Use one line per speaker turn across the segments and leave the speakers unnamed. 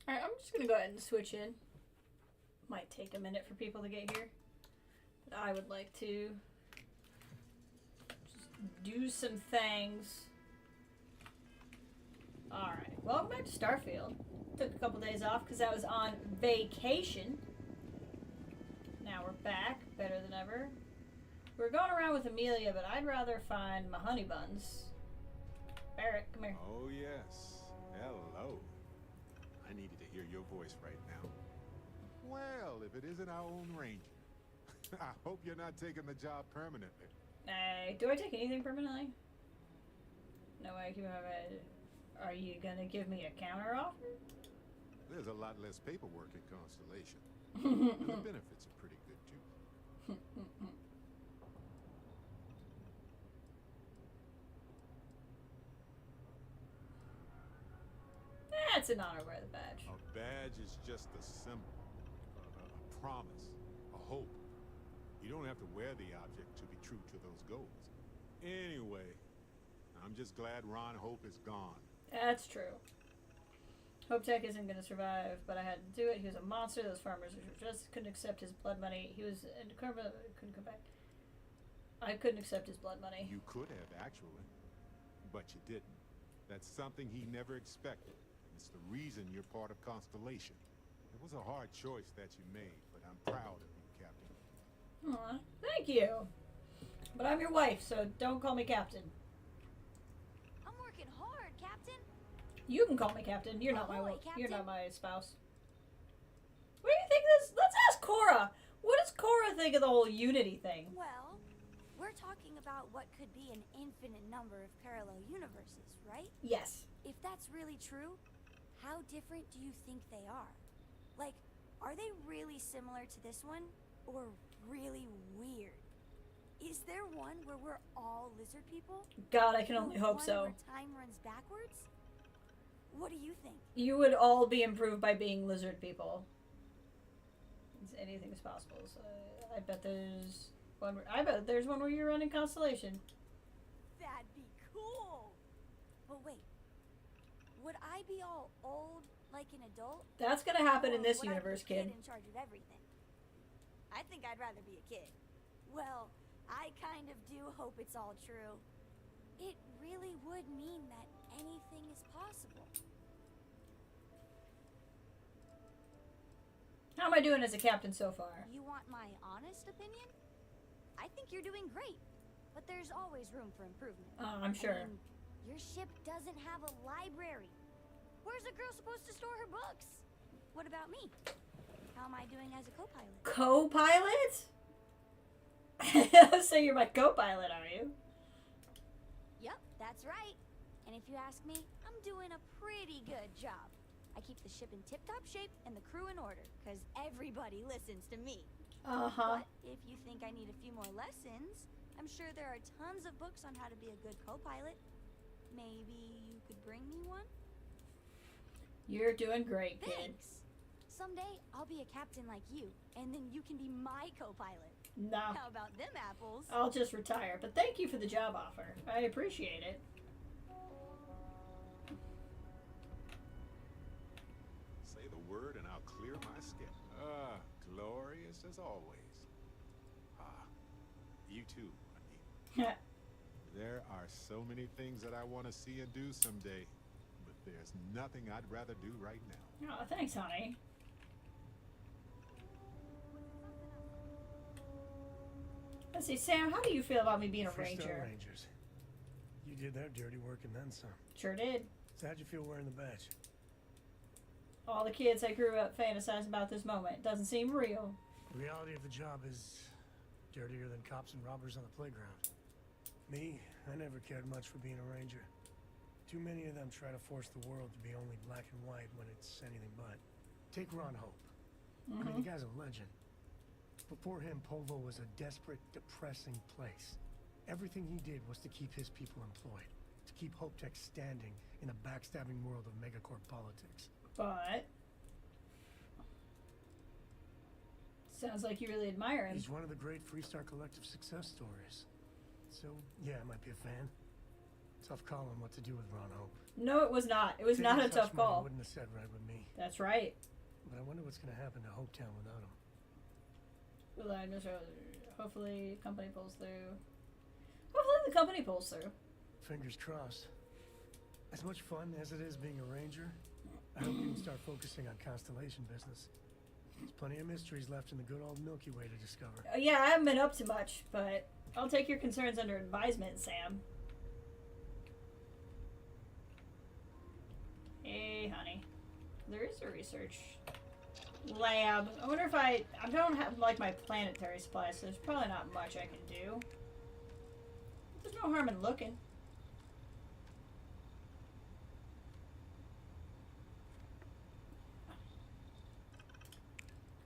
Alright, I'm just gonna go ahead and switch in. Might take a minute for people to get here. But I would like to just do some things. Alright, welcome back to Starfield. Took a couple days off because I was on vacation. Now we're back, better than ever. We're going around with Amelia, but I'd rather find my honey buns. Barrett, come here.
Oh, yes. Hello. I needed to hear your voice right now. Well, if it isn't our own ranger. I hope you're not taking the job permanently.
Hey, do I take anything permanently? No way, keep my bed. Are you gonna give me a counter offer?
There's a lot less paperwork in Constellation. And the benefits are pretty good, too.
That's an honor, wear the badge.
A badge is just a symbol, a promise, a hope. You don't have to wear the object to be true to those goals. Anyway, I'm just glad Ron Hope is gone.
That's true. Hope Tech isn't going to survive, but I had to do it. He was a monster. Those farmers just couldn't accept his blood money. He was in couldn't come back. I couldn't accept his blood money.
You could have, actually. But you didn't. That's something he never expected. It's the reason you're part of Constellation. It was a hard choice that you made, but I'm proud of you, Captain.
Aw, thank you. But I'm your wife, so don't call me Captain.
I'm working hard, Captain.
You can call me Captain. You're not my
Ahoy,
wife. You're
Captain.
not my spouse. What do you think this? Let's ask Cora. What does Cora think of the whole Unity thing?
Well, we're talking about what could be an infinite number of parallel universes, right?
Yes.
If that's really true, how different do you think they are? Like, are they really similar to this one? Or really weird? Is there one where we're all lizard people?
God, I can only
Or
hope
one
so.
where time runs backwards? What do you think?
You would all be improved by being lizard people. Anything's possible. So I bet there's one. I bet there's one where you're running Constellation.
That'd be cool. But wait, would I be all old like an adult?
That's gonna happen in
Or
this
would I be
universe,
the
kid.
in charge of everything? I think I'd rather be a kid. Well, I kind of do hope it's all true. It really would mean that anything is possible.
How am I doing as a captain so far?
You want my honest opinion? I think you're doing great, but there's always room for improvement.
I'm sure.
I mean, your ship doesn't have a library. Where's a girl supposed to store her books? What about me? How am I doing as a co-pilot?
Co-pilot? So you're my co-pilot, are you?
Yep, that's right. And if you ask me, I'm doing a pretty good job. I keep the ship in tip-top shape and the crew in order, because everybody listens to me.
Uh-huh.
But if you think I need a few more lessons, I'm sure there are tons of books on how to be a good co-pilot. Maybe you could bring me one?
You're doing great, kid.
Thanks! Someday, I'll be a captain like you, and then you can be my co-pilot.
No.
How about them apples?
I'll just retire. But thank you for the job offer. I appreciate it.
Say the word and I'll clear my schedule. Glorious as always. You too, Anita. There are so many things that I want to see and do someday, but there's nothing I'd rather do right now.
Oh, thanks, honey. Let's see, Sam, how do you feel about me being a ranger?
Rangers. You did their dirty work and then some.
Sure did.
So how'd you feel wearing the badge?
All the kids I grew up fantasizing about this moment. Doesn't seem real.
The reality of the job is dirtier than cops and robbers on the playground. Me, I never cared much for being a ranger. Too many of them try to force the world to be only black and white when it's anything but. Take Ron Hope. I mean, the guy's a legend. Before him, Polvo was a desperate, depressing place. Everything he did was to keep his people employed, to keep Hope Tech standing in a backstabbing world of megacorp politics.
But sounds like you really admire him.
He's one of the great Freestar Collective success stories. So, yeah, I might be a fan. Tough call on what to do with Ron Hope.
No, it was not. It was
Taking
not a
such
tough
money
call.
Wouldn't have sat right with me.
That's right.
But I wonder what's going to happen to Hopetown without him.
Well, I just hopefully the company pulls through. Hopefully the company pulls through.
Fingers crossed. As much fun as it is being a ranger, I hope you can start focusing on constellation business. There's plenty of mysteries left in the good old Milky Way to discover.
Yeah, I haven't been up to much, but I'll take your concerns under advisement, Sam. Hey, honey. There is a research lab. I wonder if I don't have, like, my planetary supplies, so there's probably not much I can do. There's no harm in looking.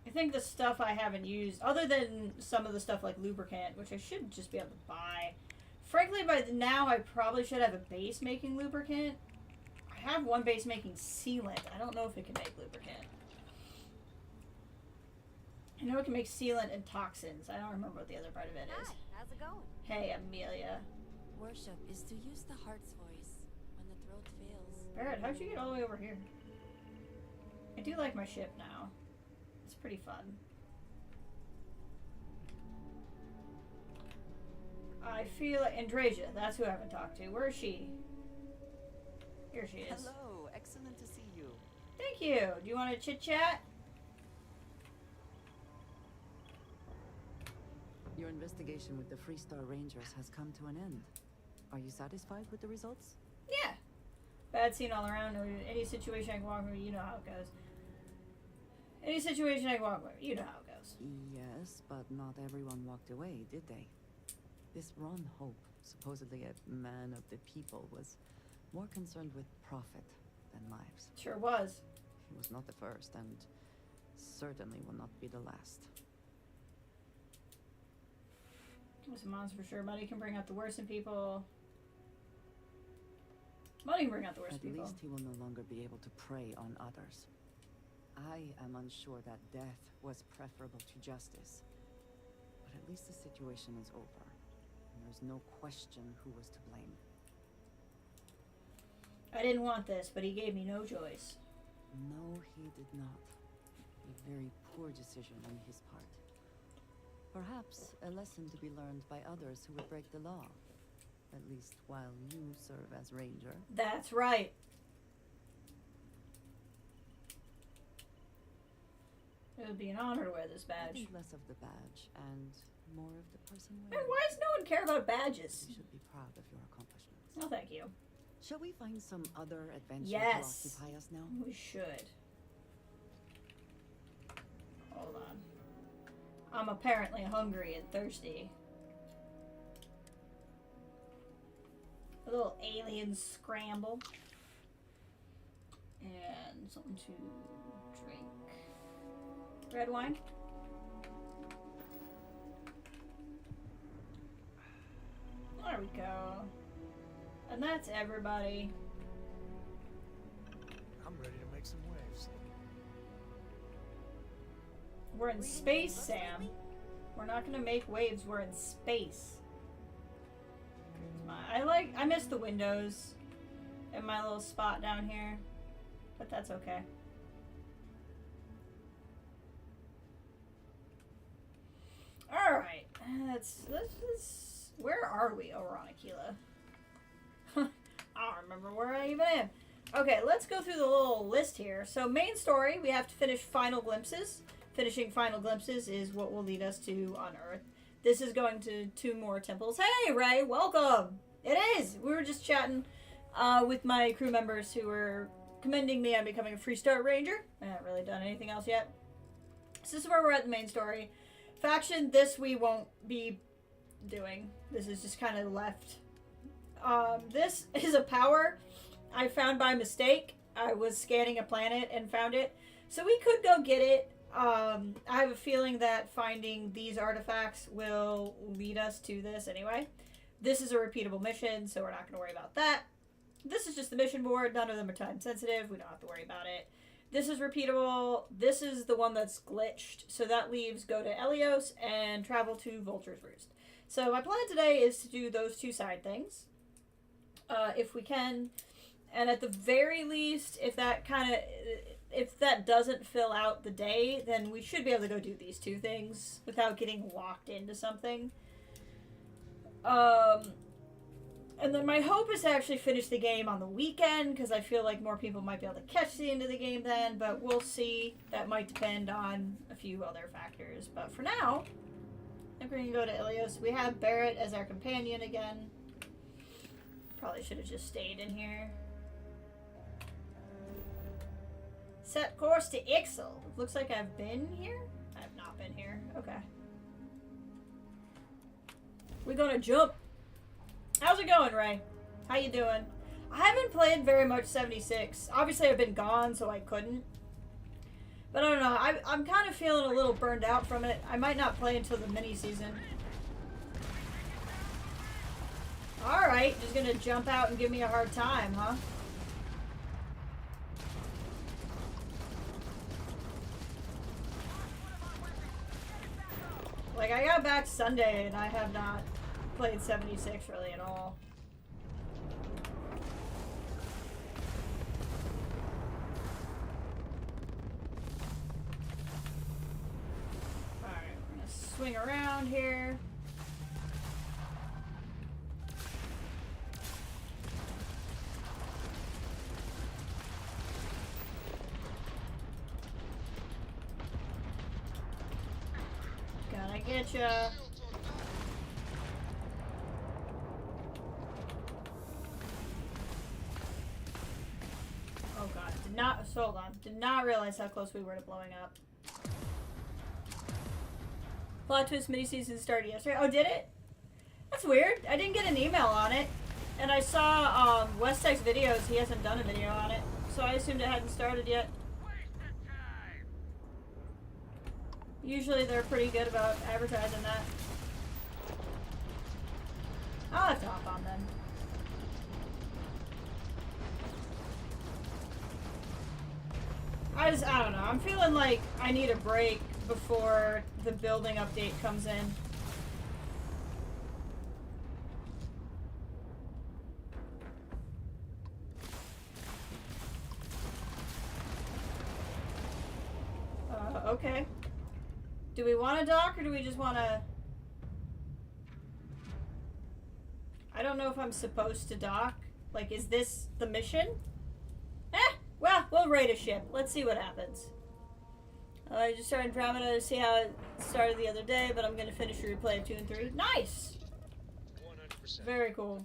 I think the stuff I haven't used, other than some of the stuff like lubricant, which I should just be able to buy. Frankly, by now I probably should have a base making lubricant. I have one base making sealant. I don't know if it can make lubricant. I know it can make sealant and toxins. I don't remember what the other part of it is.
Hi, how's it going?
Hey, Amelia.
Worship is to use the heart's voice when the throat fails.
Barrett, how'd you get all the way over here? I do like my ship now. It's pretty fun. I feel like Andrasia, that's who I haven't talked to. Where is she? Here she is.
Hello, excellent to see you.
Thank you. Do you want to chit chat?
Your investigation with the Freestar Rangers has come to an end. Are you satisfied with the results?
Yeah. Bad scene all around. Any situation I can walk through, you know how it goes. Any situation I can walk through, you know how it goes.
Yes, but not everyone walked away, did they? This Ron Hope, supposedly a man of the people, was more concerned with profit than lives.
Sure was.
He was not the first, and certainly will not be the last.
It's a monster for sure. Money can bring out the worst in people. Money can bring out the worst in people.
At least he will no longer be able to prey on others. I am unsure that death was preferable to justice. But at least the situation is over. And there's no question who was to blame.
I didn't want this, but he gave me no choice.
No, he did not. A very poor decision on his part. Perhaps a lesson to be learned by others who would break the law. At least while you serve as ranger.
That's right. It would be an honor to wear this
I
badge.
think less of the badge and more of the person
Man,
wearing
why does no one care about badges?
You should be proud of your accomplishments.
No, thank you.
Shall we find some other adventure
Yes.
to occupy us now?
We should. Hold on. I'm apparently hungry and thirsty. A little alien scramble. And something to drink. Red wine? There we go. And that's everybody.
I'm ready to make some waves.
We're in
Reading
space,
books
Sam.
lately?
We're not gonna make waves, we're in space. I miss the windows and my little spot down here, but that's okay. Alright, let's where are we? Oh, we're on Aquila. I don't remember where I even am. Okay, let's go through the little list here. So main story, we have to finish Final Glimpses. Finishing Final Glimpses is what will lead us to on Earth. This is going to 2 more temples. Hey, Ray, welcome! It is! We were just chatting with my crew members who were commending me on becoming a Freestar Ranger. I haven't really done anything else yet. So this is where we're at the main story. Faction, this we won't be doing. This is just kind of left. This is a power I found by mistake. I was scanning a planet and found it. So we could go get it. I have a feeling that finding these artifacts will lead us to this anyway. This is a repeatable mission, so we're not going to worry about that. This is just the mission board. None of them are time sensitive. We don't have to worry about it. This is repeatable. This is the one that's glitched. So that leaves go to Elios and travel to Vulture's Roost. So my plan today is to do those 2 side things. if we can. And at the very least, if that doesn't fill out the day, then we should be able to go do these two things without getting locked into something. And then my hope is to actually finish the game on the weekend, because I feel like more people might be able to catch the end of the game then, but we'll see. That might depend on a few other factors. But for now, I think we're going to go to Ilios. We have Barrett as our companion again. Probably should have just stayed in here. Set course to Ixal. Looks like I've been here? I have not been here. Okay. We're gonna jump. How's it going, Ray? How you doing? I haven't played very much 76. Obviously, I've been gone, so I couldn't. But I don't know. I'm kind of feeling a little burned out from it. I might not play until the mini-season. Alright, just gonna jump out and give me a hard time, huh? Like, I got back Sunday, and I have not played 76 really at all. Alright, we're gonna swing around here. Gotta get ya. Oh god, hold on. Did not realize how close we were to blowing up. Plot twist mini-season started yesterday. Oh, did it? That's weird. I didn't get an email on it. And I saw Westek's videos. He hasn't done a video on it. So I assumed it hadn't started yet. Usually they're pretty good about advertising that. I'll have to hop on then. I don't know. I'm feeling like I need a break before the building update comes in. Okay. Do we want to dock, or do we just want to... I don't know if I'm supposed to dock. Like, is this the mission? Well, we'll raid a ship. Let's see what happens. I just started Andromeda to see how it started the other day, but I'm going to finish a replay of 2 and 3. Nice! 100%. Very cool.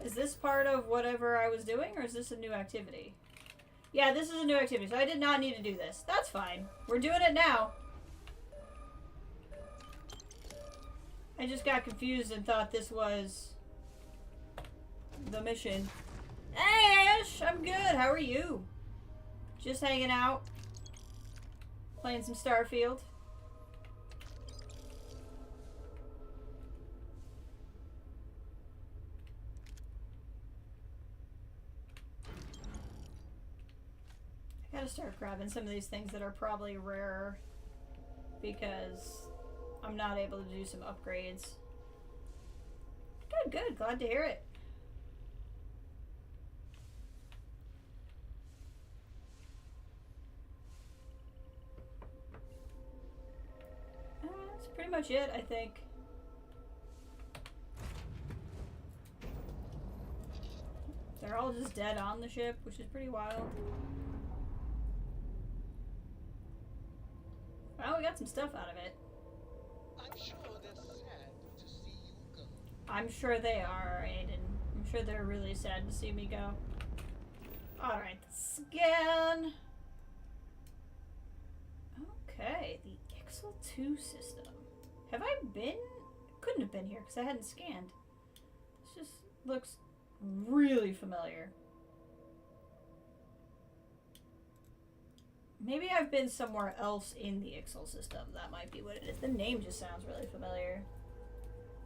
Is this part of whatever I was doing, or is this a new activity? Yeah, this is a new activity, so I did not need to do this. That's fine. We're doing it now. I just got confused and thought this was the mission. Hey, Ash! I'm good. How are you? Just hanging out. Playing some Starfield. I gotta start grabbing some of these things that are probably rarer, because I'm not able to do some upgrades. Good, good. Glad to hear it. That's pretty much it, I think. They're all just dead on the ship, which is pretty wild. Well, we got some stuff out of it.
I'm sure they're sad to see you go.
I'm sure they are, Aiden. I'm sure they're really sad to see me go. Alright, scan. Okay, the Ixal 2 system. Have I been? Couldn't have been here because I hadn't scanned. This just looks really familiar. Maybe I've been somewhere else in the Ixal system. That might be what it is. The name just sounds really familiar.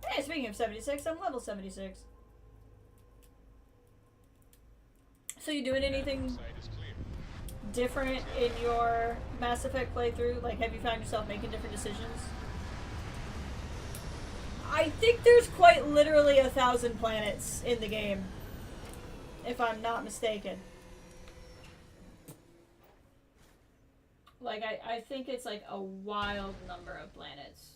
Hey, speaking of 76, I'm level 76. So you doing anything different in your Mass Effect playthrough? Like, have you found yourself making different decisions? I think there's quite literally 1,000 planets in the game, if I'm not mistaken. Like, I think it's like a wild number of planets.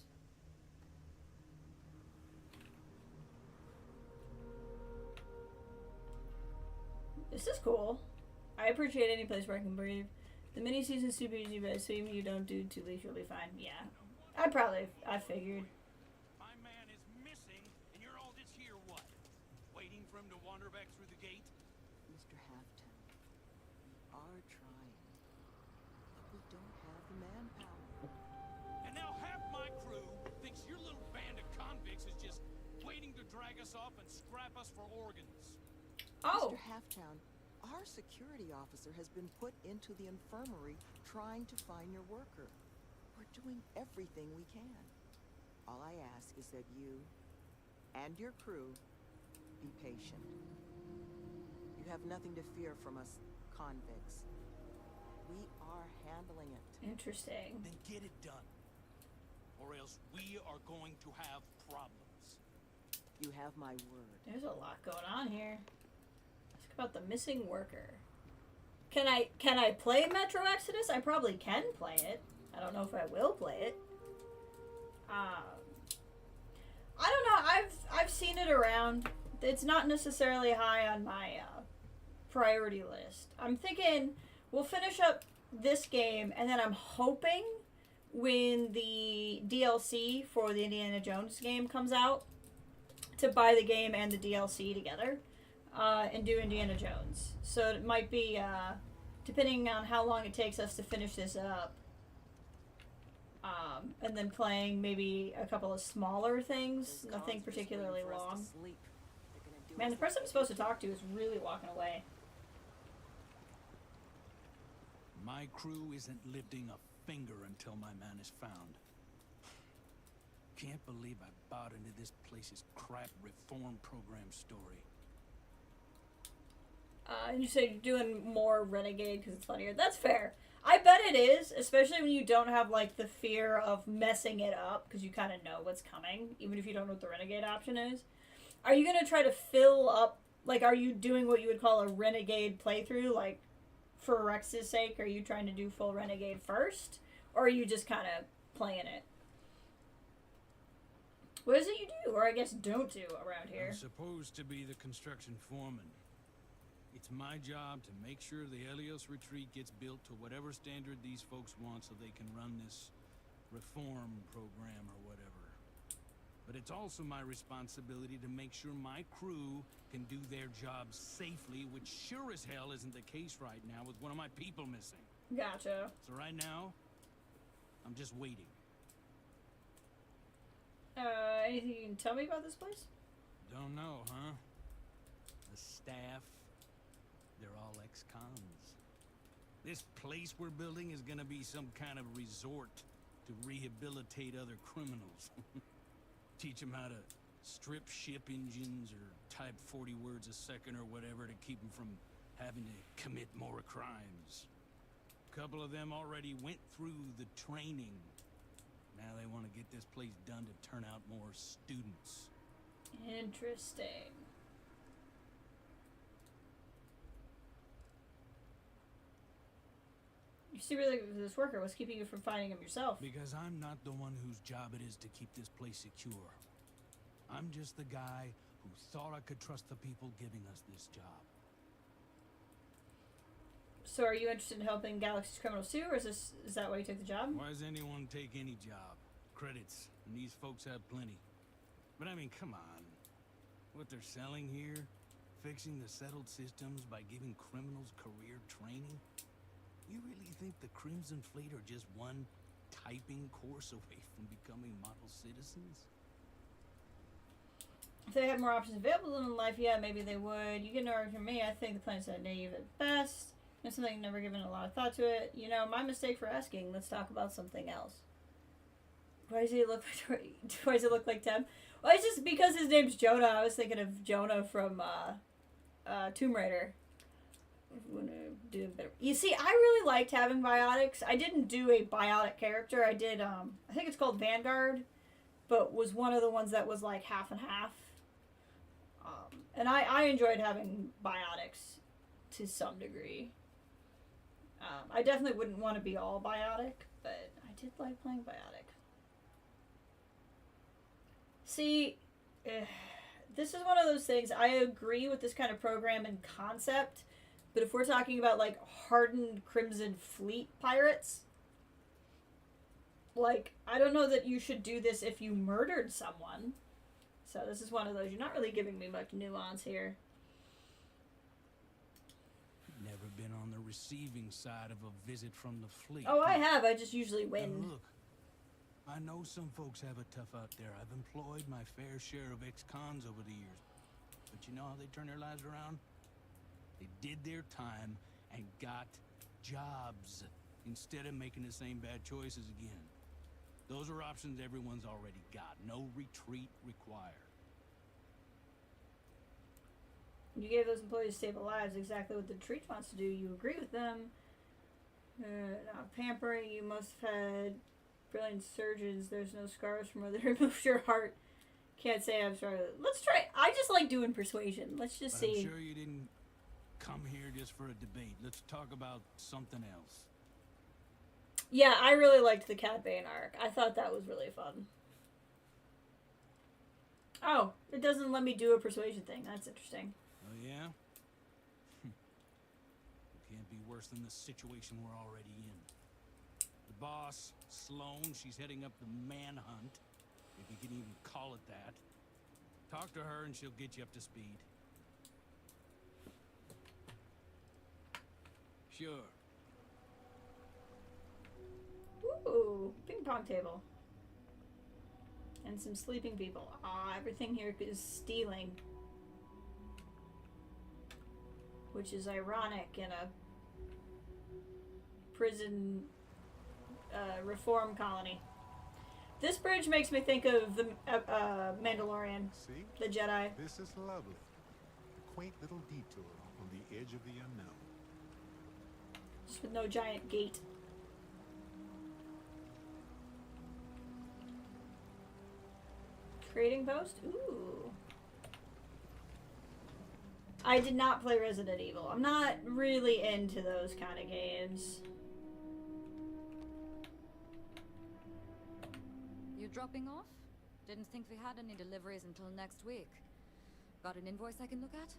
This is cool. I appreciate any place where I can breathe. The mini season's super easy, but assuming you don't do too least, you'll be fine. Yeah. I figured.
My man is missing, and you're all just here, what? Waiting for him to wander back through the gate?
Mr. Halfton, we are trying, but we don't have the manpower.
And now half my crew thinks your little band of convicts is just waiting to drag us off and scrap us for organs.
Oh.
Mr. Halftown, our security officer has been put into the infirmary trying to find your worker. We're doing everything we can. All I ask is that you and your crew be patient. You have nothing to fear from us convicts. We are handling it.
Interesting.
Then get it done, or else we are going to have problems.
You have my word.
There's a lot going on here. Let's talk about the missing worker. Can I play Metro Exodus? I probably can play it. I don't know if I will play it. I don't know. I've seen it around. It's not necessarily high on my priority list. I'm thinking we'll finish up this game, and then I'm hoping when the DLC for the Indiana Jones game comes out, to buy the game and the DLC together, and do Indiana Jones. So it might be, depending on how long it takes us to finish this up, and then playing maybe a couple of smaller things, nothing particularly long. Man, the person I'm supposed to talk to is really walking away.
My crew isn't lifting a finger until my man is found. Can't believe I bought into this place's crap reform program story.
And you say you're doing more Renegade because it's funnier. That's fair. I bet it is, especially when you don't have, like, the fear of messing it up, because you kind of know what's coming, even if you don't know what the Renegade option is. Are you going to try to fill up, like, are you doing what you would call a Renegade playthrough, like, for Rex's sake? Are you trying to do full Renegade first, or are you just kind of playing it? What is it you do, or I guess don't do around here?
I'm supposed to be the construction foreman. It's my job to make sure the Helios retreat gets built to whatever standard these folks want so they can run this reform program or whatever. But it's also my responsibility to make sure my crew can do their jobs safely, which sure as hell isn't the case right now with one of my people missing.
Gotcha.
So right now, I'm just waiting.
Anything you can tell me about this place?
Don't know, huh? The staff, they're all ex-cons. This place we're building is gonna be some kind of resort to rehabilitate other criminals. Teach them how to strip ship engines or type 40 words a second or whatever to keep them from having to commit more crimes. A couple of them already went through the training. Now they want to get this place done to turn out more students.
Interesting. You see, really, this worker was keeping you from finding him yourself.
Because I'm not the one whose job it is to keep this place secure. I'm just the guy who thought I could trust the people giving us this job.
So are you interested in helping Galaxy's criminals too, or is that why you took the job?
Why does anyone take any job? Credits, and these folks have plenty. But I mean, come on. What they're selling here? Fixing the settled systems by giving criminals career training? You really think the Crimson Fleet are just one typing course away from becoming model citizens?
If they had more options available in life, yeah, maybe they would. You get no argument from me. I think the plan's naive at best. It's something I've never given a lot of thought to it. You know, my mistake for asking. Let's talk about something else. Why does he look like? Why does it look like Tem? Well, it's just because his name's Jonah. I was thinking of Jonah from Tomb Raider. do a bit. You see, I really liked having biotics. I didn't do a biotic character. I did. I think it's called Vanguard, but was one of the ones that was like half and half. And I enjoyed having biotics to some degree. I definitely wouldn't want to be all biotic, but I did like playing biotic. See, this is one of those things. I agree with this kind of program in concept, but if we're talking about like hardened Crimson Fleet pirates, like, I don't know that you should do this if you murdered someone. So this is one of those. You're not really giving me much nuance here.
Never been on the receiving side of a visit from the fleet.
Oh, I have. I just usually win.
And look, I know some folks have it tough out there. I've employed my fair share of ex-cons over the years. But you know how they turn their lives around? They did their time and got jobs instead of making the same bad choices again. Those are options everyone's already got. No retreat required.
You gave those employees stable lives, exactly what the Treat wants to do. You agree with them. Not pampering, you must have had brilliant surgeons. There's no scars from where they removed your heart. Can't say I'm sorry. Let's try. I just like doing persuasion. Let's just
But
see.
I'm sure you didn't come here just for a debate. Let's talk about something else.
Yeah, I really liked the Cad Bane arc. I thought that was really fun. Oh, it doesn't let me do a persuasion thing. That's interesting.
Oh, yeah? Can't be worse than the situation we're already in. The boss, Sloane, she's heading up the manhunt, if you can even call it that. Talk to her and she'll get you up to speed. Sure.
Ooh, ping pong table. And some sleeping people. Ah, everything here is stealing. Which is ironic in a prison reform colony. This bridge makes me think of the Mandalorian,
See?
the Jedi.
This is lovely. A quaint little detour on the edge of the unknown.
Just with no giant gate. Trading post? Ooh. I did not play Resident Evil. I'm not really into those kind of games.
You dropping off? Didn't think we had any deliveries until next week. Got an invoice I can look at?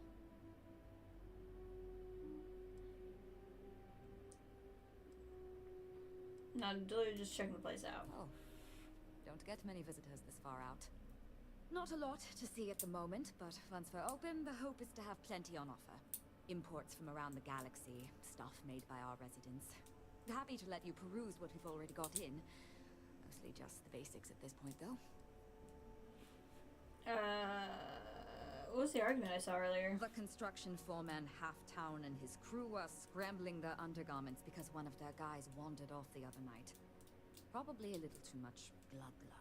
No, literally just checking the place out.
Oh. Don't get many visitors this far out. Not a lot to see at the moment, but once we're open, the hope is to have plenty on offer. Imports from around the galaxy, stuff made by our residents. Happy to let you peruse what we've already got in. Mostly just the basics at this point, though.
What was the argument I saw earlier?
The construction foreman Halftown and his crew are scrambling their undergarments because one of their guys wandered off the other night. Probably a little too much glug-glug.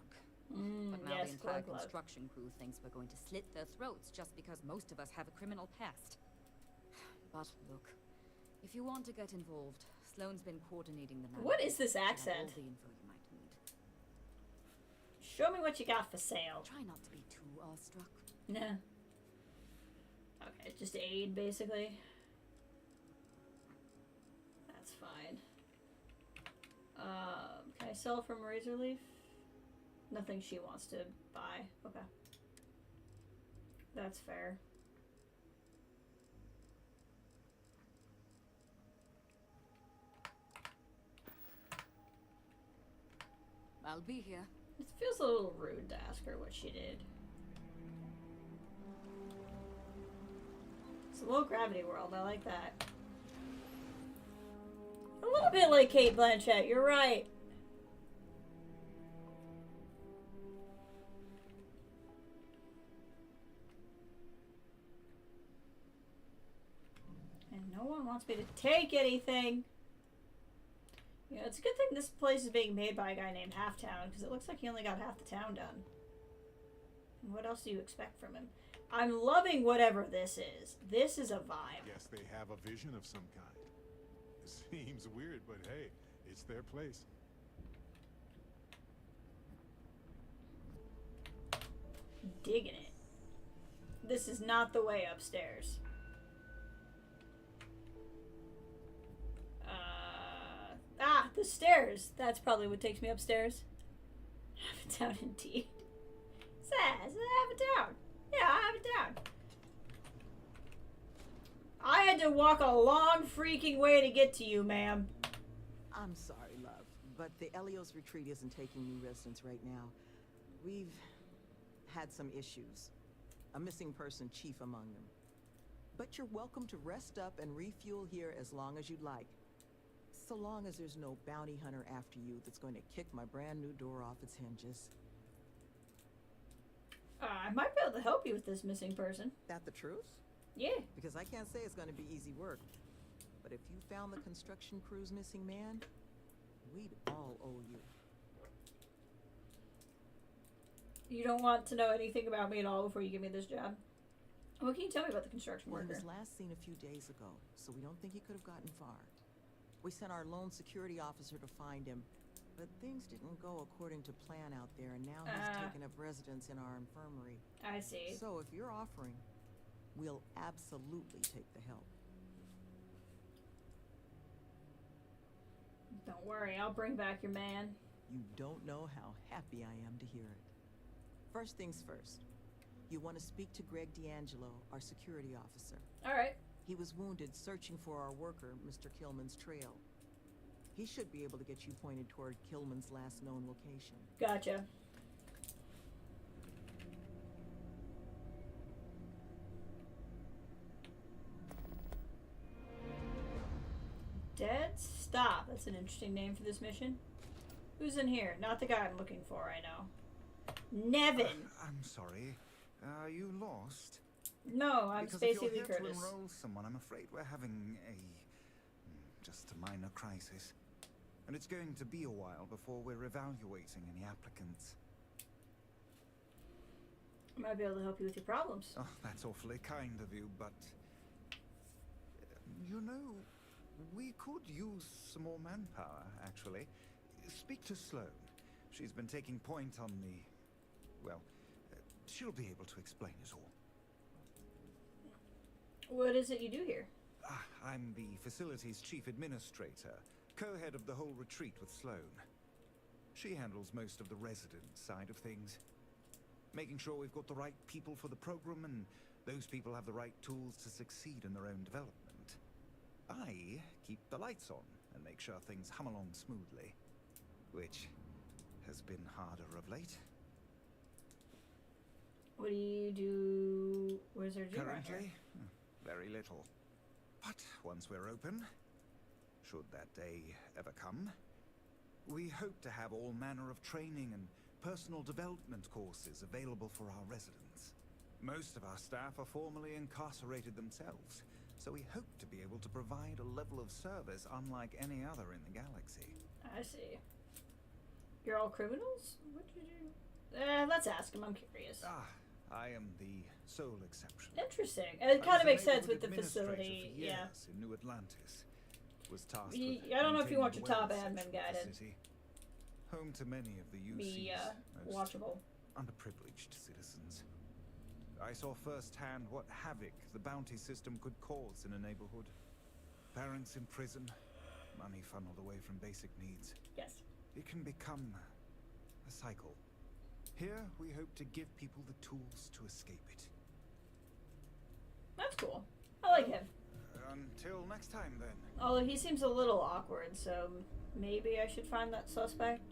But now
Yes,
the entire
glug-glug.
construction crew thinks we're going to slit their throats just because most of us have a criminal past. But look, if you want to get involved, Sloane's been coordinating the man.
What is this
She'll have
accent?
all the info you might need.
Show me what you got for sale.
Try not to be too awestruck.
Nah. Okay, just aid, basically. That's fine. Can I sell from Razor Leaf? Nothing she wants to buy. Okay. That's fair.
I'll be here.
It feels a little rude to ask her what she did. It's a low gravity world. I like that. A little bit like Kate Blanchett. You're right. And no one wants me to take anything. You know, it's a good thing this place is being made by a guy named Halftown, because it looks like he only got half the town done. And what else do you expect from him? I'm loving whatever this is. This is a vibe.
Guess they have a vision of some kind. Seems weird, but hey, it's their place.
Digging it. This is not the way upstairs. The stairs. That's probably what takes me upstairs. Have it down indeed. Says, I have it down. Yeah, I have it down. I had to walk a long freaking way to get to you, ma'am.
I'm sorry, love, but the Elios retreat isn't taking new residents right now. We've had some issues. A missing person chief among them. But you're welcome to rest up and refuel here as long as you'd like. So long as there's no bounty hunter after you that's going to kick my brand new door off its hinges.
I might be able to help you with this missing person.
That the truth?
Yeah.
Because I can't say it's going to be easy work. But if you found the construction crew's missing man, we'd all owe you.
You don't want to know anything about me at all before you give me this job? What can you tell me about the construction
Well,
worker?
he was last seen a few days ago, so we don't think he could have gotten far. We sent our lone security officer to find him, but things didn't go according to plan out there, and now he's taken up residence in our infirmary.
I see.
So if you're offering, we'll absolutely take the help.
Don't worry, I'll bring back your man.
You don't know how happy I am to hear it. First things first. You want to speak to Greg D'Angelo, our security officer.
All right.
He was wounded searching for our worker, Mr. Killman's trail. He should be able to get you pointed toward Killman's last known location.
Gotcha. Dead Stop. That's an interesting name for this mission. Who's in here? Not the guy I'm looking for, I know. Nevin.
I'm sorry. Are you lost?
No, I'm
because
Spacey
if you're
Lee
here
Curtis.
to enroll someone, I'm afraid we're having just a minor crisis. And it's going to be a while before we're evaluating any applicants.
I might be able to help you with your problems.
Oh, that's awfully kind of you, but... you know, we could use some more manpower, actually. Speak to Sloane. She's been taking point on the... well, she'll be able to explain it all.
What is it you do here?
I'm the facility's chief administrator, co-head of the whole retreat with Sloane. She handles most of the resident side of things, making sure we've got the right people for the program and those people have the right tools to succeed in their own development. I keep the lights on and make sure things hum along smoothly, which has been harder of late.
What do you do? What is there to do around here?
Currently, very little. But once we're open, should that day ever come, we hope to have all manner of training and personal development courses available for our residents. Most of our staff are formerly incarcerated themselves, so we hope to be able to provide a level of service unlike any other in the galaxy.
I see. You're all criminals? What did you do? Let's ask him. I'm curious.
I am the sole exception.
Interesting. It kind of makes sense with the facility.
For
yeah.
years in New Atlantis. Was tasked
I
with
don't know if you want your
maintaining
top
the wellness
admin
section of the
guided.
city, home to many of the UC's
Be
most
watchable.
underprivileged citizens. I saw firsthand what havoc the bounty system could cause in a neighborhood. Parents in prison, money funneled away from basic needs.
Yes.
It can become a cycle. Here, we hope to give people the tools to escape it.
That's cool. I like him.
Until next time, then.
Although he seems a little awkward, so maybe I should find that suspect.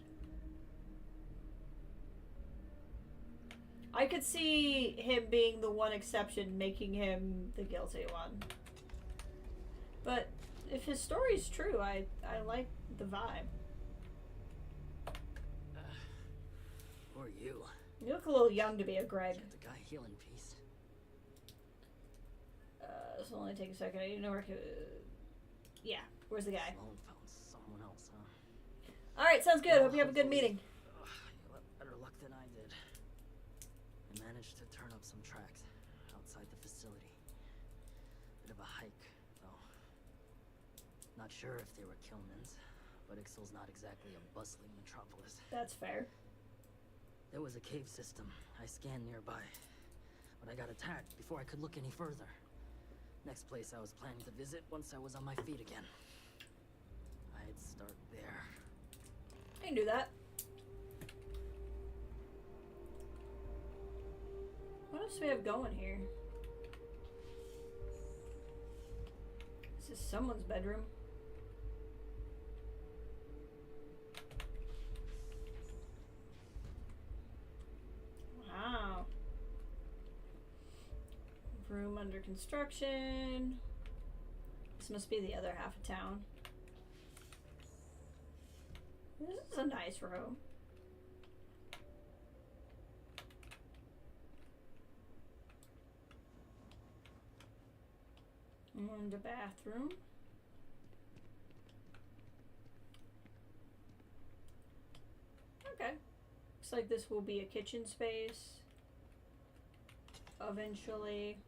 I could see him being the one exception, making him the guilty one. But if his story's true, I like the vibe.
Who are you?
You look a little young to be a Greg.
The guy heal in peace.
This will only take a second. I didn't know where to... Yeah, where's the guy?
Sloane found someone else, huh?
Alright, sounds good. Hope you have a good meeting.
You have better luck than I did. I managed to turn up some tracks outside the facility. Bit of a hike, though. Not not sure if they were Kilmans, but Ixtal's not exactly a bustling metropolis.
That's fair.
There was a cave system I scanned nearby, but I got attacked before I could look any further. Next place I was planning to visit once I was on my feet again. I'd start there.
I can do that. What else do we have going here? This is someone's bedroom. Wow. Room under construction. This must be the other half of town. This is a nice room. And a bathroom. Okay. Looks like this will be a kitchen space. Eventually.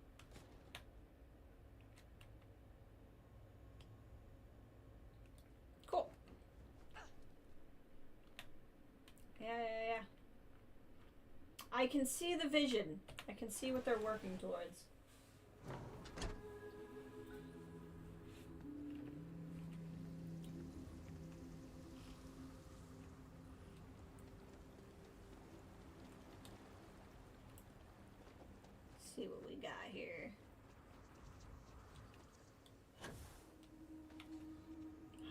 Cool. Yeah. I can see the vision. I can see what they're working towards. See what we got here.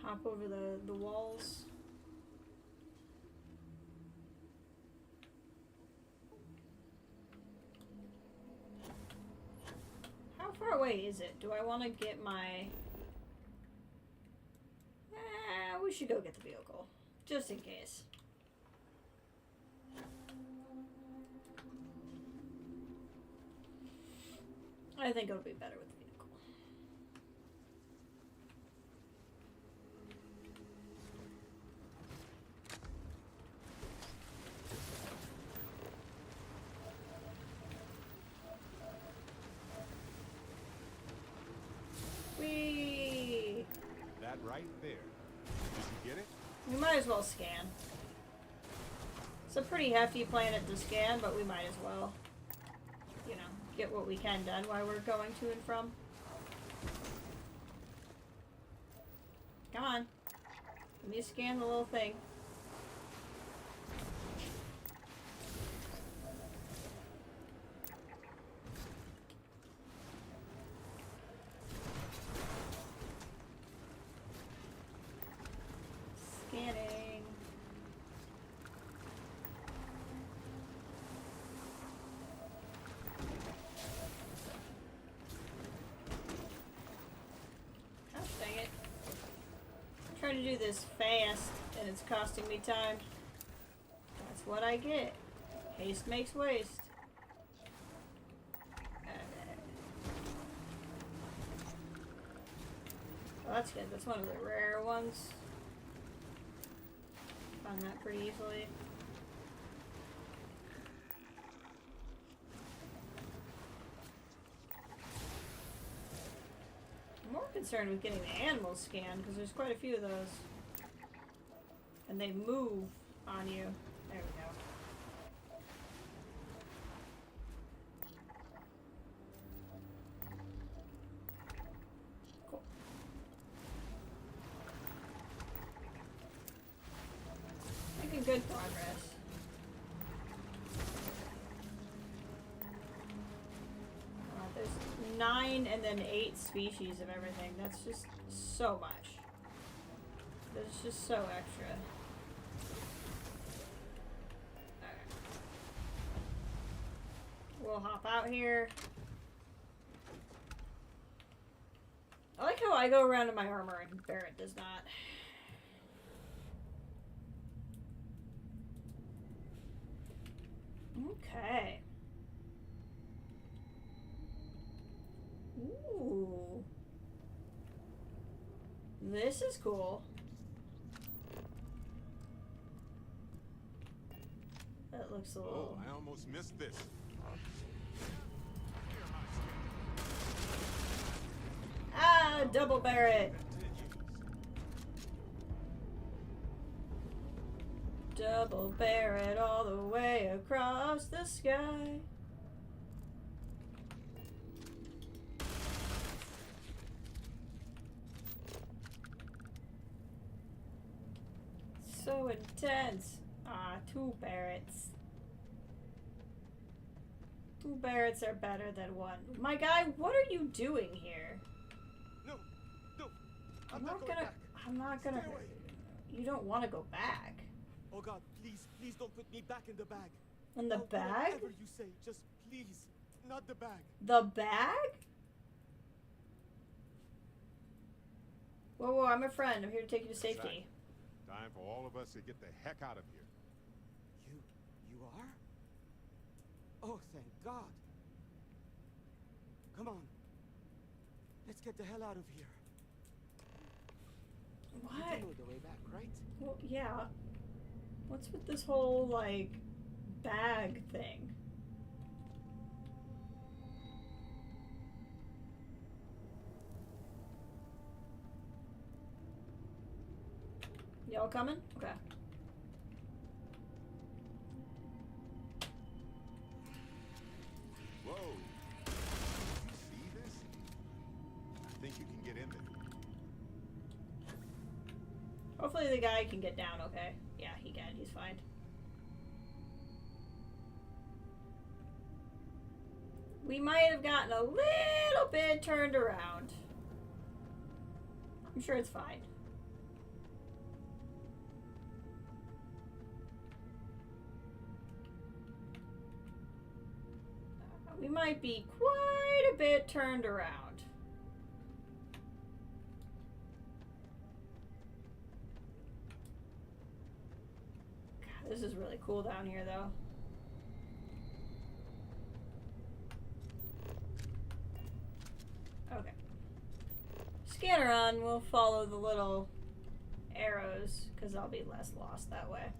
Hop over the walls. How far away is it? Do I want to get my... we should go get the vehicle. Just in case. I think it'll be better with the vehicle. Whee!
That right there. Did you get it?
We might as well scan. It's a pretty hefty planet to scan, but we might as well, you know, get what we can done while we're going to and from. Come on. Let me scan the little thing. Scanning. Gosh dang it. I'm trying to do this fast and it's costing me time. That's what I get. Haste makes waste. Oh, that's good. That's one of the rare ones. Found that pretty easily. I'm more concerned with getting the animals scanned because there's quite a few of those. And they move on you. There we go. Cool. Making good progress. There's 9 and then 8 species of everything. That's just so much. That's just so extra. Alright. We'll hop out here. I like how I go around in my armor and Barrett does not. Okay. Ooh. This is cool. That looks a little...
Oh, I almost missed this.
Ah, double Barrett. Double Barrett all the way across the sky. So intense. Ah, 2 Barretts. 2 Barretts are better than 1. My guy, what are you doing here?
No, no.
I'm not gonna.
Stay away.
You don't want to go back.
Oh God, please, please don't put me back in the bag.
In the
I'll do
bag?
whatever you say, just please, not the bag.
The bag? Whoa, whoa, I'm a friend. I'm here to take you to safety.
Time for all of us to get the heck out of here.
You are? Oh, thank God. Come on. Let's get the hell out of here.
What?
You know the way back, right?
Well, yeah. What's with this whole, like, bag thing? Y'all coming? Okay.
Whoa. You see this? I think you can get in there.
Hopefully the guy can get down okay. Yeah, he can. He's fine. We might have gotten a little bit turned around. I'm sure it's fine. We might be quite a bit turned around. God, this is really cool down here, though. Okay. Scanner on, we'll follow the little arrows, because I'll be less lost that way.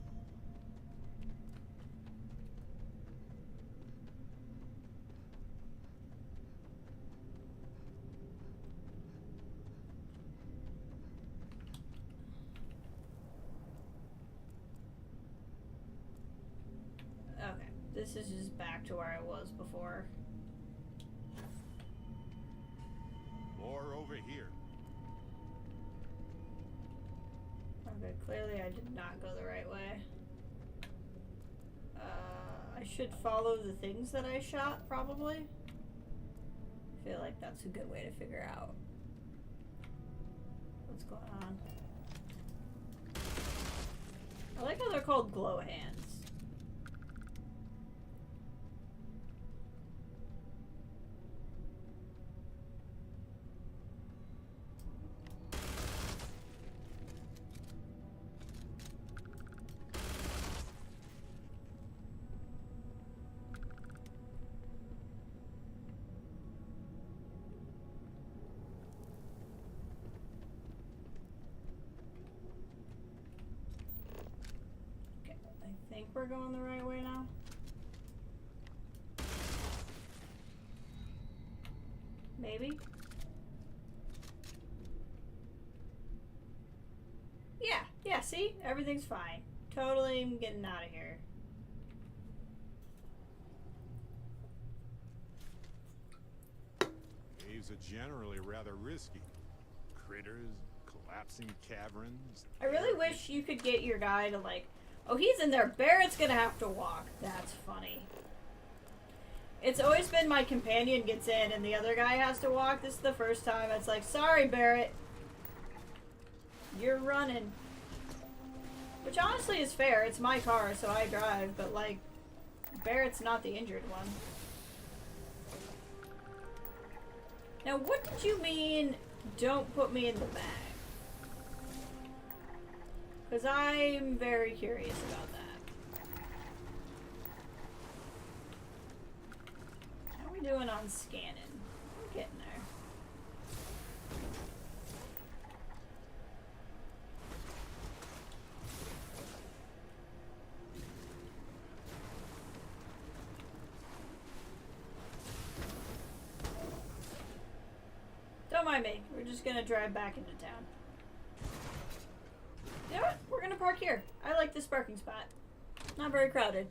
Okay, this is just back to where I was before.
More over here.
Okay, clearly I did not go the right way. I should follow the things that I shot, probably. I feel like that's a good way to figure out what's going on. I like how they're called glow hands. I think we're going the right way now. Maybe? Yeah, see? Everything's fine. Totally am getting out of here.
Caves are generally rather risky. Critters, collapsing caverns.
I really wish you could get your guy to, like, oh, he's in there. Barrett's gonna have to walk. That's funny. It's always been my companion gets in and the other guy has to walk. This is the first time. It's like, sorry, Barrett. You're running. Which honestly is fair. It's my car, so I drive. But, like, Barrett's not the injured one. Now, what did you mean, don't put me in the bag? Because I'm very curious about that. How are we doing on scanning? We're getting there. Don't mind me. We're just gonna drive back into town. You know what? We're gonna park here. I like this parking spot. Not very crowded.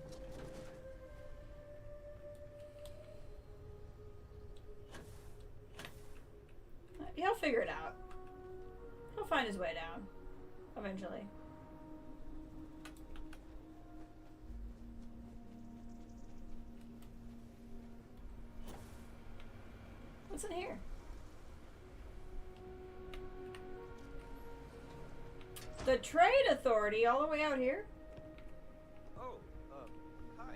He'll figure it out. He'll find his way down. Eventually. What's in here? The Trade Authority all the way out here?
Oh, hi.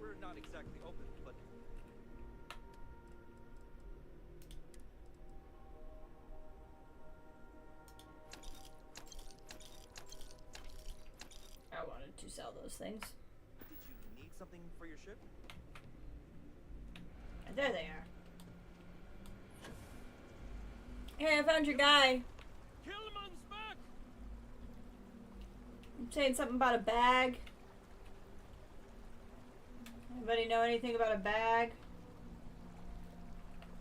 We're not exactly open, but...
I wanted to sell those things.
Did you need something for your ship?
And there they are. Hey, I found your guy.
Killman's back!
I'm saying something about a bag. Anybody know anything about a bag?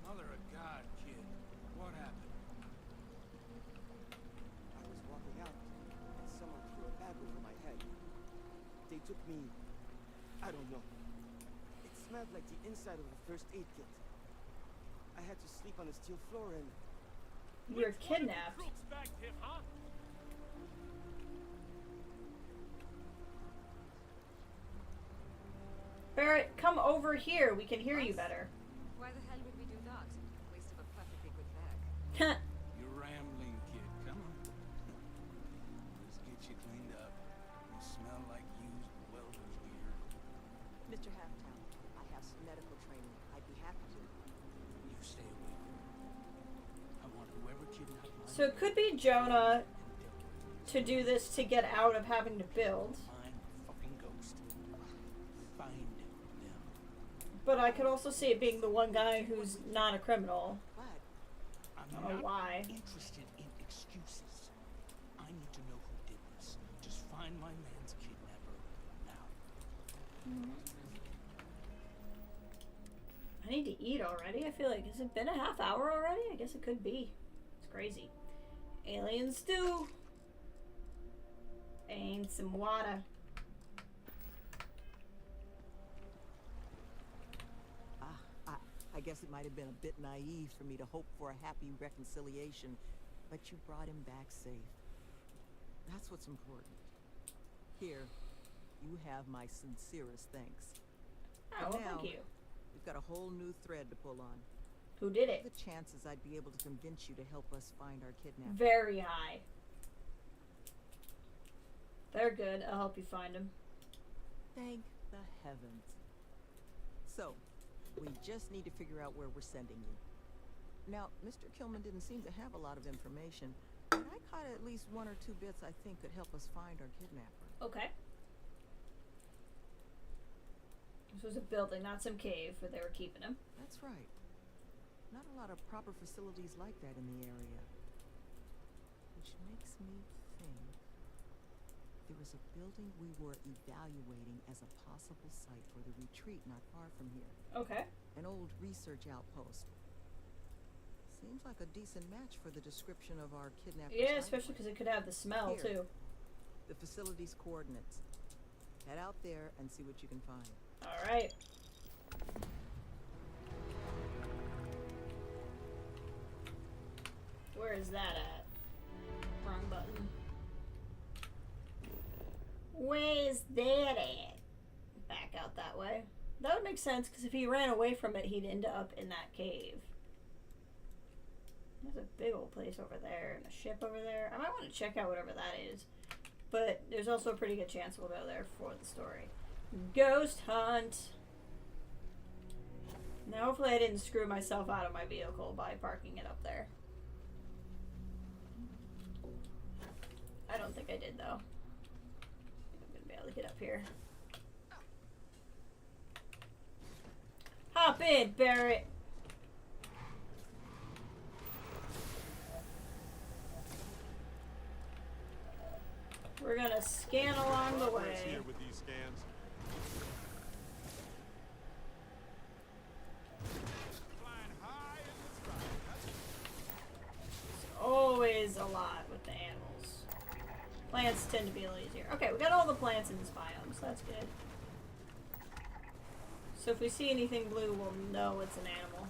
Mother of God, kid. What happened?
I was walking out, and someone threw a bag over my head. They took me... I don't know. It smelled like the inside of a first aid kit. I had to sleep on the steel floor and...
You were kidnapped. Barrett, come over here. We can hear you better.
Why the hell would we do that? Waste of a perfectly good bag.
You're rambling, kid. Come on. Let's get you cleaned up. You smell like used welder's gear.
Mr. Halftown, I have some medical training. I'd be happy to.
You stay away from me. I want whoever kidnapped my
So it could be Jonah to do this to get out of having to build.
Find the fucking ghost. Find them.
But I could also see it being the one guy who's not a criminal.
But
I'm
I don't know
not
why.
interested in excuses. I need to know who did this. Just find my man's kidnapper now.
I need to eat already. I feel like, has it been a half hour already? I guess it could be. It's crazy. Alien stew. And some water.
I guess it might have been a bit naive for me to hope for a happy reconciliation, but you brought him back safe. That's what's important. Here, you have my sincerest thanks.
Oh, well,
now,
thank you.
we've got a whole new thread to pull on.
Who did
What are
it?
the chances I'd be able to convince you to help us find our kidnapper?
Very high. They're good. I'll help you find him.
Thank the heavens. So, we just need to figure out where we're sending you. Now, Mr. Killman didn't seem to have a lot of information, but I caught at least one or two bits I think could help us find our kidnapper.
Okay. This was a building, not some cave where they were keeping him.
That's right. Not a lot of proper facilities like that in the area. Which makes me think there was a building we were evaluating as a possible site for the retreat not far from here.
Okay.
An old research outpost. Seems like a decent match for the description of our kidnapper's
Yeah, especially because
hideaway.
it could have the smell,
Here.
too.
The facility's coordinates. Head out there and see what you can find.
Alright. Where is that at? Wrong button. Where's that at? Back out that way. That would make sense, because if he ran away from it, he'd end up in that cave. There's a big old place over there, and a ship over there. I might want to check out whatever that is. But there's also a pretty good chance we'll go there for the story. Ghost hunt! Now, hopefully I didn't screw myself out of my vehicle by parking it up there. I don't think I did, though. I'm gonna be able to get up here. Hop in, Barrett! We're gonna scan along the
Progress
way.
here with these scans. Flying high in the sky.
Always a lot with the animals. Plants tend to be a little easier. Okay, we got all the plants in this biome, so that's good. So if we see anything blue, we'll know it's an animal.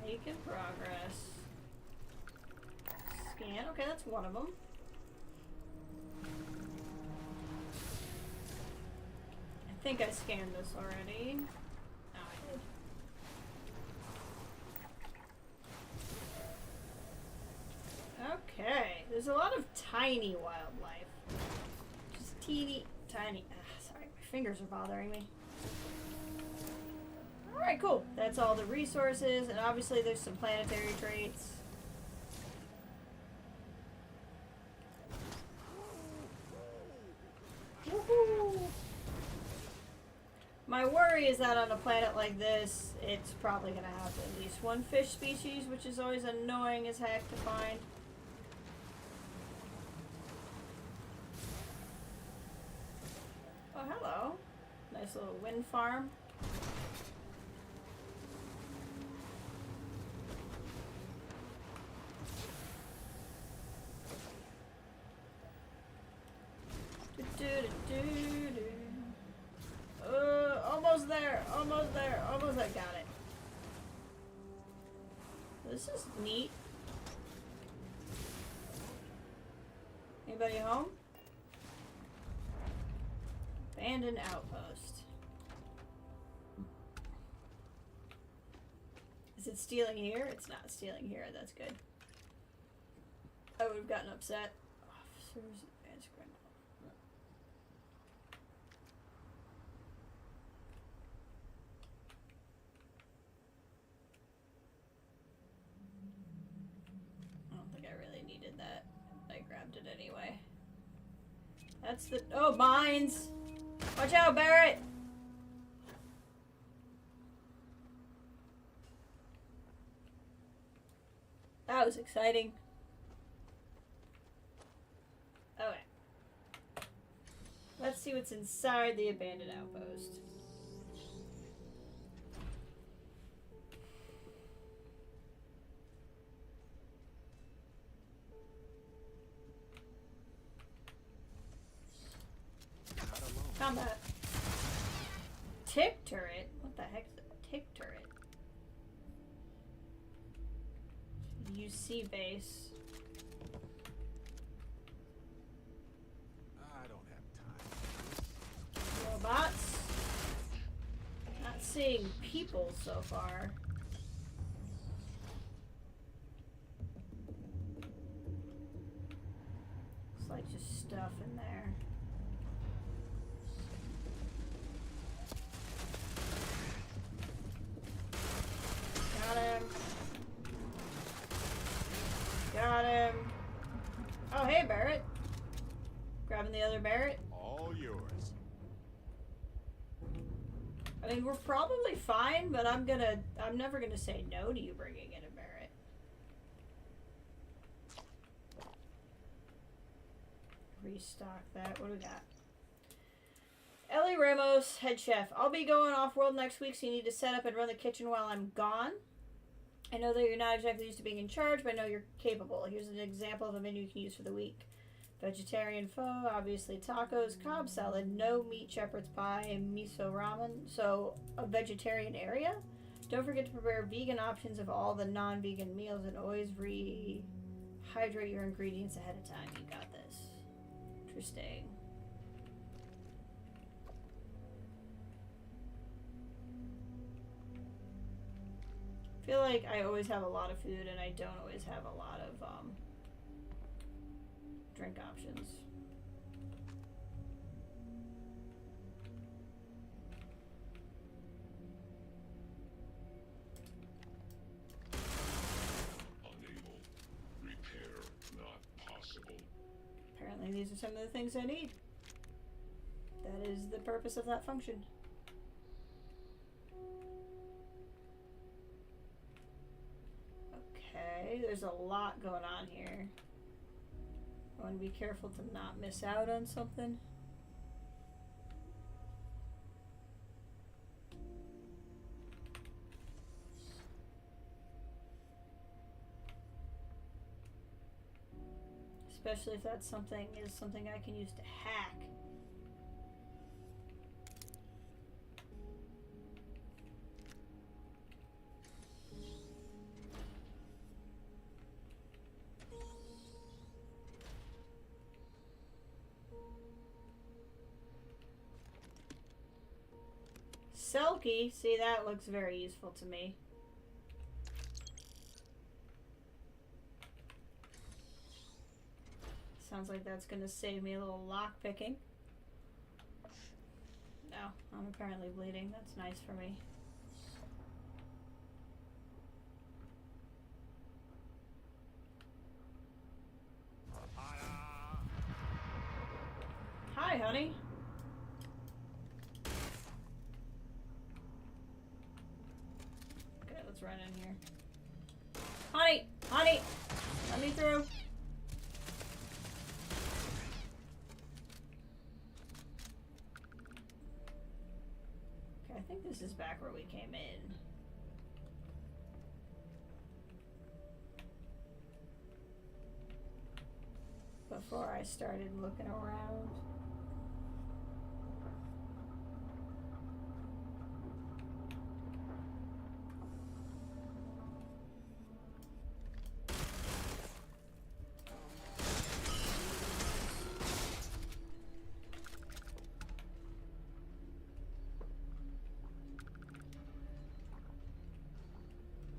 Making progress. Scan. Okay, that's one of them. I think I scanned this already. Oh, I did. Okay, there's a lot of tiny wildlife. Just teeny, tiny. Sorry, my fingers are bothering me. Alright, cool. That's all the resources, and obviously there's some planetary traits. Woohoo! My worry is that on a planet like this, it's probably going to have at least one fish species, which is always annoying as heck to find. Oh, hello. Nice little wind farm. Almost there, almost there, almost I got it. This is neat. Anybody home? Abandoned outpost. Is it stealing here? It's not stealing here, that's good. I would have gotten upset. Officers advanced criminal. I don't think I really needed that. I grabbed it anyway. That's the— oh, mines! Watch out, Barrett! That was exciting. Okay. Let's see what's inside the abandoned outpost. Combat. Tick turret? What the heck is a tick turret? UC base.
I don't have time.
Robots. Not seeing people so far. It's like just stuff in there. Got him. Got him. Oh, hey, Barrett. Grabbing the other Barrett.
All yours.
I mean, we're probably fine, but I'm never gonna say no to you bringing in a Barrett. Restock that. What do we got? Ellie Ramos, head chef. I'll be going off-world next week, so you need to set up and run the kitchen while I'm gone. I know that you're not exactly used to being in charge, but I know you're capable. Here's an example of a menu you can use for the week. Vegetarian pho, obviously tacos, Cobb salad, no meat shepherd's pie, and miso ramen. So, a vegetarian area? Don't forget to prepare vegan options of all the non-vegan meals and always rehydrate your ingredients ahead of time. You got this. Interesting. I feel like I always have a lot of food and I don't always have a lot of drink options.
Unable. Repair not possible.
Apparently these are some of the things I need. That is the purpose of that function. Okay, there's a lot going on here. I want to be careful to not miss out on something. Especially if that's something I can use to hack. Selkie, see, that looks very useful to me. Sounds like that's gonna save me a little lock picking. No, I'm apparently bleeding. That's nice for me. Hi, honey. Okay, let's run in here. Honey! Honey! Let me through. Okay, I think this is back where we came in. Before I started looking around.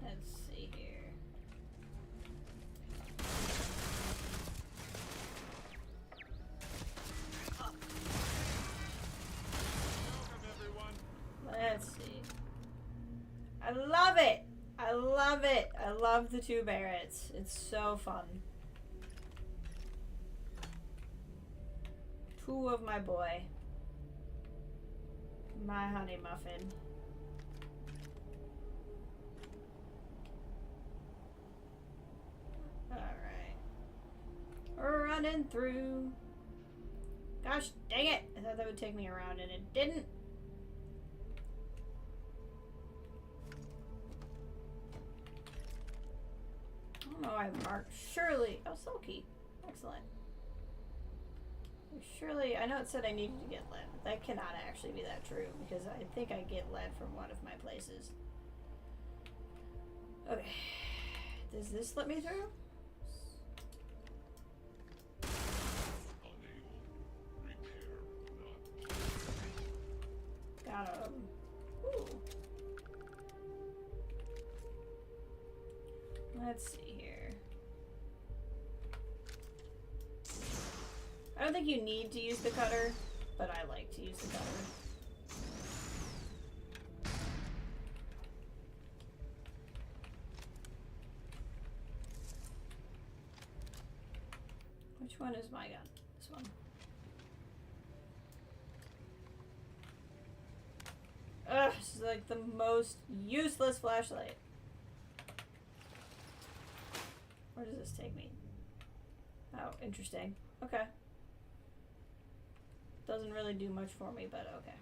Let's see here. Let's see. I love it! I love it! I love the two Barretts. It's so fun. Two of my boy. My honey muffin. Alright. Running through. Gosh dang it! I thought that would take me around and it didn't. I don't know, I marked Shirley. Oh, Sulky. Excellent. Surely, I know it said I needed to get lead, but that cannot actually be that true because I think I get lead from one of my places. Okay. Does this let me through? Got him. Ooh. Let's see here. I don't think you need to use the cutter, but I like to use the cutter. Which one is my gun? This one. Ugh, this is like the most useless flashlight. Where does this take me? Oh, interesting. Okay. Doesn't really do much for me, but okay.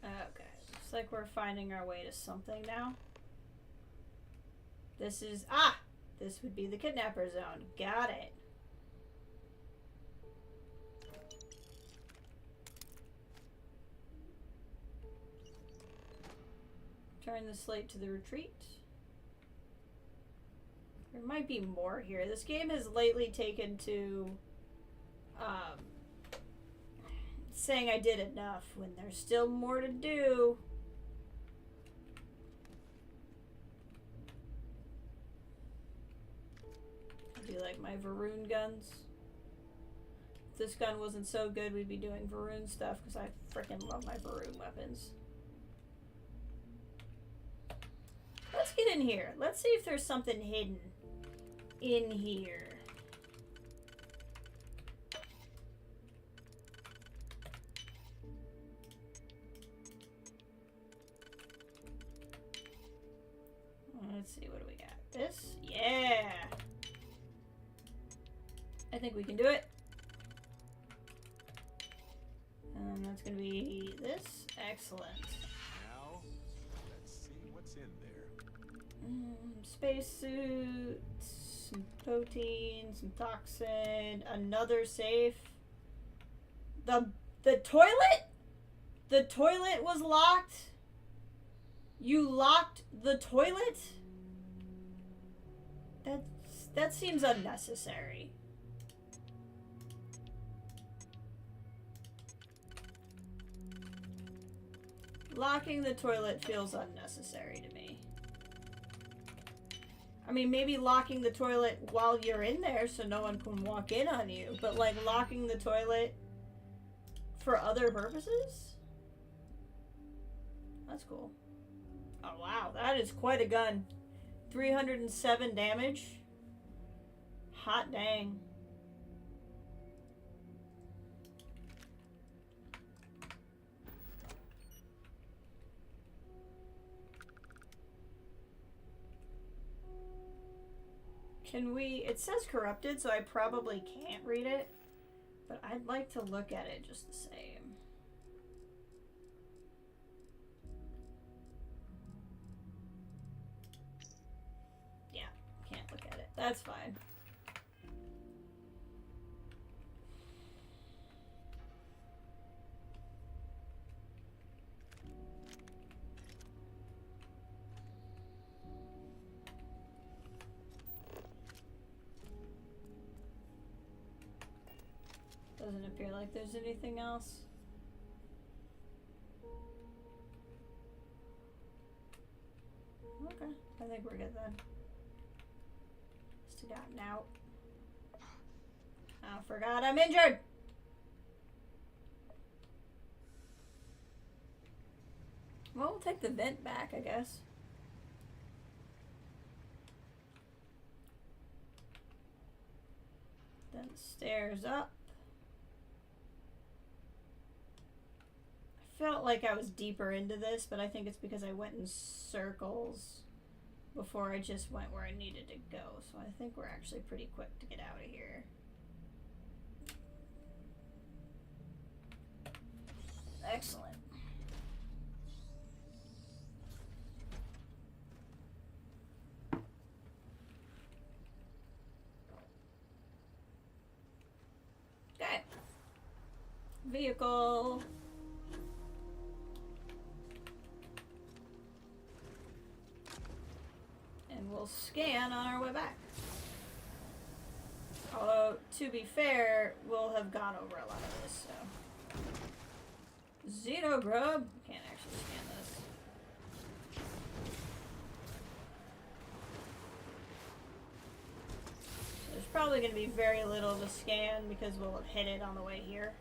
Okay, looks like we're finding our way to something now. This is, this would be the kidnapper zone. Got it. Turn the slate to the retreat. There might be more here. This game has lately taken to saying I did enough when there's still more to do. I do like my Varun guns. If this gun wasn't so good, we'd be doing Varun stuff because I freaking love my Varun weapons. Let's get in here. Let's see if there's something hidden in here. Let's see, what do we got? This? Yeah! I think we can do it. That's gonna be this. Excellent.
Now, let's see what's in there.
Spacesuit, some protein, some toxin, another safe. The toilet? The toilet was locked? You locked the toilet? That seems unnecessary. Locking the toilet feels unnecessary to me. I mean, maybe locking the toilet while you're in there so no one can walk in on you, but like locking the toilet for other purposes? That's cool. Oh wow, that is quite a gun. 307 damage. Hot dang. Can we... It says corrupted, so I probably can't read it. But I'd like to look at it just the same. Yeah, can't look at it. That's fine. Doesn't appear like there's anything else. Okay, I think we're good then. Still got an out. Oh, forgot I'm injured! Well, we'll take the vent back, I guess. Then stairs up. I felt like I was deeper into this, but I think it's because I went in circles before I just went where I needed to go. So I think we're actually pretty quick to get out of here. Excellent. Okay. Vehicle. And we'll scan on our way back. Although, to be fair, we'll have gone over a lot of this, so. Xenogrub. Can't actually scan this. There's probably going to be very little to scan because we'll have hit it on the way here.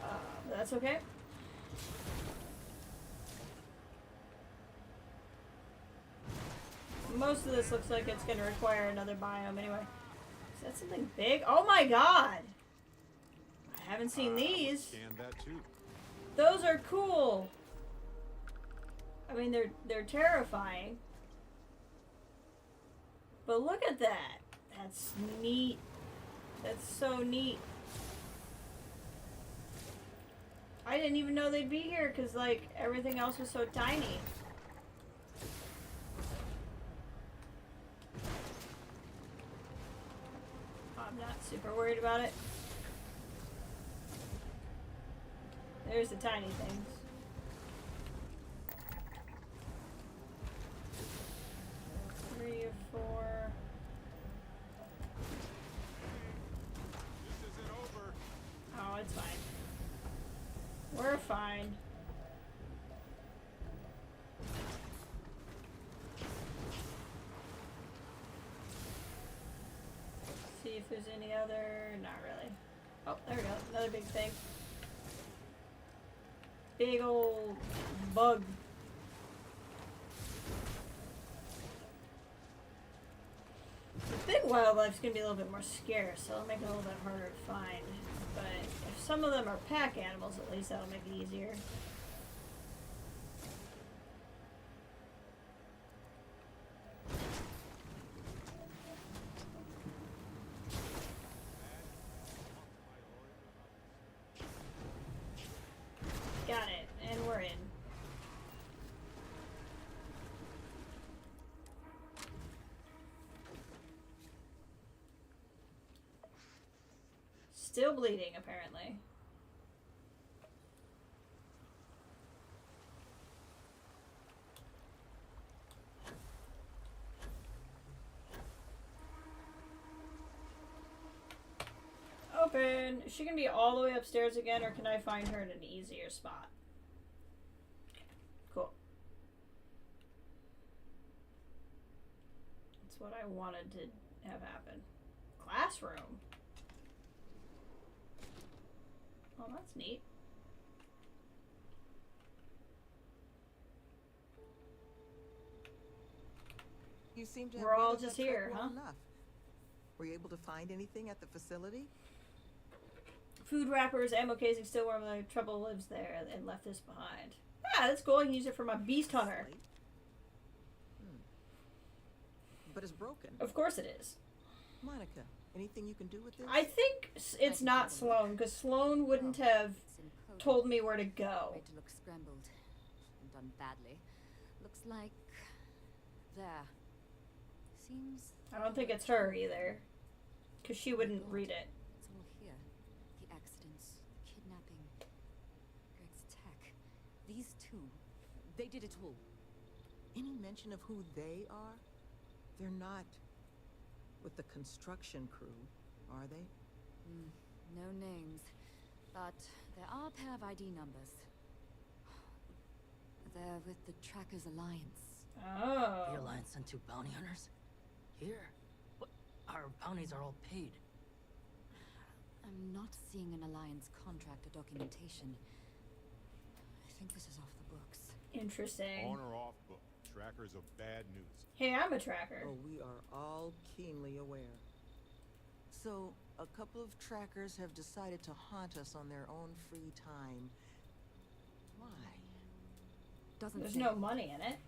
But that's okay. Most of this looks like it's going to require another biome anyway. Is that something big? Oh my god! I haven't seen these.
Scanned that too.
Those are cool. I mean, they're terrifying. But look at that. That's neat. That's so neat. I didn't even know they'd be here because, like, everything else was so tiny. I'm not super worried about it. There's the tiny things. Three or four.
This isn't over.
Oh, it's fine. We're fine. See if there's any other... Not really. Oh, there we go. Another big thing. Big old bug. The big wildlife's gonna be a little bit more scarce, so it'll make it a little bit harder to find. But if some of them are pack animals, at least that'll make it easier. still bleeding, apparently. Open. Is she gonna be all the way upstairs again, or can I find her in an easier spot? Cool. That's what I wanted to have happen. Classroom. Oh, that's neat.
You seem to have
We're all
weathered
just
that trek
here,
well
huh?
enough. Were you able to find anything at the facility?
Food wrappers, ammo casing, still where my trouble lives there, and left this behind. Ah, that's cool. I can use it for my beast hunter.
Slate? But it's broken.
Of course it is.
Monica, anything you can do with this?
I think it's not Sloan, because Sloan wouldn't have told me where to go.
Made to look scrambled and done badly. Looks like there. Seems.
I don't think it's her either, because she wouldn't read it.
It's all here. The accidents, the kidnapping, Greg's tech. These two, they did it all.
Any mention of who they are? They're not with the construction crew, are they?
No names, but there are a pair of ID numbers. They're with the Trackers Alliance.
Oh.
The Alliance sent 2 bounty hunters? Here? What? Our bounties are all paid.
I'm not seeing an Alliance contract or documentation. I think this is off the books.
Interesting.
On or off book. Trackers are bad news.
Hey, I'm a tracker.
Oh, we are all keenly aware. So, a couple of trackers have decided to haunt us on their own free time. Why?
There's no money in it.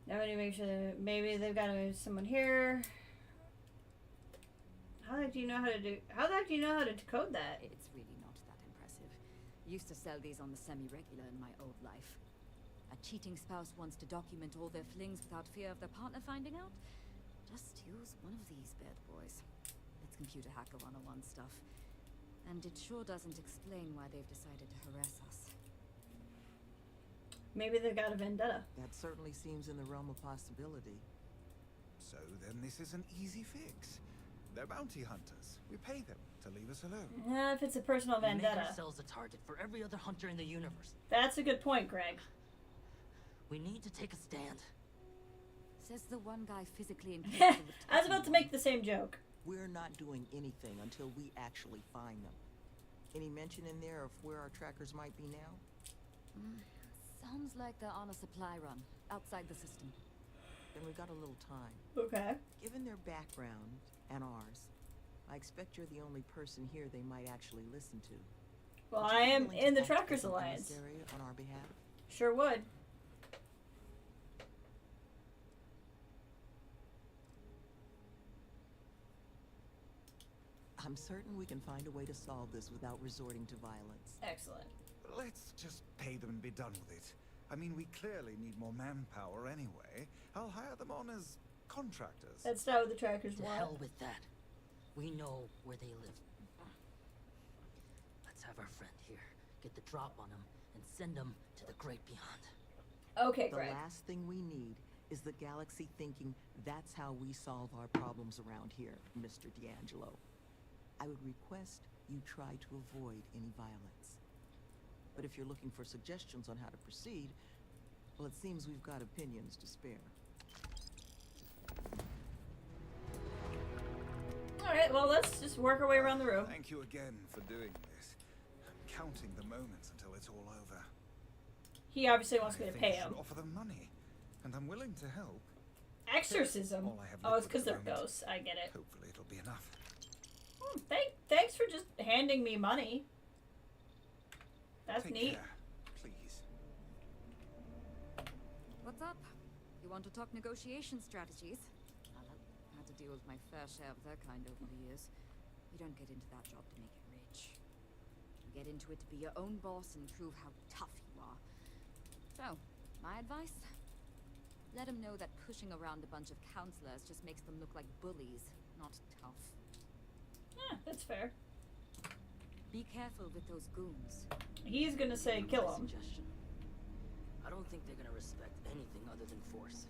Nobody makes sure that maybe they've got someone here. How the heck do you know how to do? How the heck do you know how to decode that?
It's really not that impressive. Used to sell these on the semi-regular in my old life. A cheating spouse wants to document all their flings without fear of their partner finding out? Just use one of these bad boys. It's computer hacker 101 stuff. And it sure doesn't explain why they've decided to harass us.
Maybe they've got a vendetta.
That certainly seems in the realm of possibility.
So then this is an easy fix. They're bounty hunters. We pay them to leave us alone.
If it's a personal
We make
vendetta.
ourselves a target for every other hunter in the universe.
That's a good point, Greg.
We need to take a stand.
Says the one guy physically incapable of
I was about to make the same joke.
We're not doing anything until we actually find them. Any mention in there of where our trackers might be now?
Sounds like they're on a supply run, outside the system.
Then we got a little time.
Okay.
Given their background and ours, I expect you're the only person here they might actually listen to.
Well,
Would you
I
be
am
willing to
in the
act
Trackers
as an
Alliance.
emissary on our behalf?
Sure would.
I'm certain we can find a way to solve this without resorting to violence.
Excellent.
Let's just pay them and be done with it. I mean, we clearly need more manpower anyway. I'll hire them on as contractors.
That's not what the Trackers
To
want.
hell with that. We know where they live. Let's have our friend here get the drop on them and send them to the great beyond.
Okay,
The
Greg.
last thing we need is the galaxy thinking that's how we solve our problems around here, Mr. D'Angelo. I would request you try to avoid any violence. But if you're looking for suggestions on how to proceed, well, it seems we've got opinions to spare.
Alright, well, let's just work our way around the room.
Thank you again for doing this. I'm counting the moments until it's all over.
He obviously wants
I
me to
think
pay
I should
him.
offer them money, and I'm willing to help.
Exorcism?
All I have
Oh, it's
liquid
because
at
they're
the moment.
ghosts. I get it.
Hopefully it'll be enough.
Thanks for just handing me money. That's
Take
neat.
care, please.
What's up? You want to talk negotiation strategies? I've had to deal with my fair share of their kind over the years. You don't get into that job to make it rich. You get into it to be your own boss and prove how tough you are. So, my advice? Let them know that pushing around a bunch of counselors just makes them look like bullies, not tough.
Yeah, that's fair.
Be careful with those goons.
He's gonna say kill him.
Suggestion. I don't think they're gonna respect anything other than force.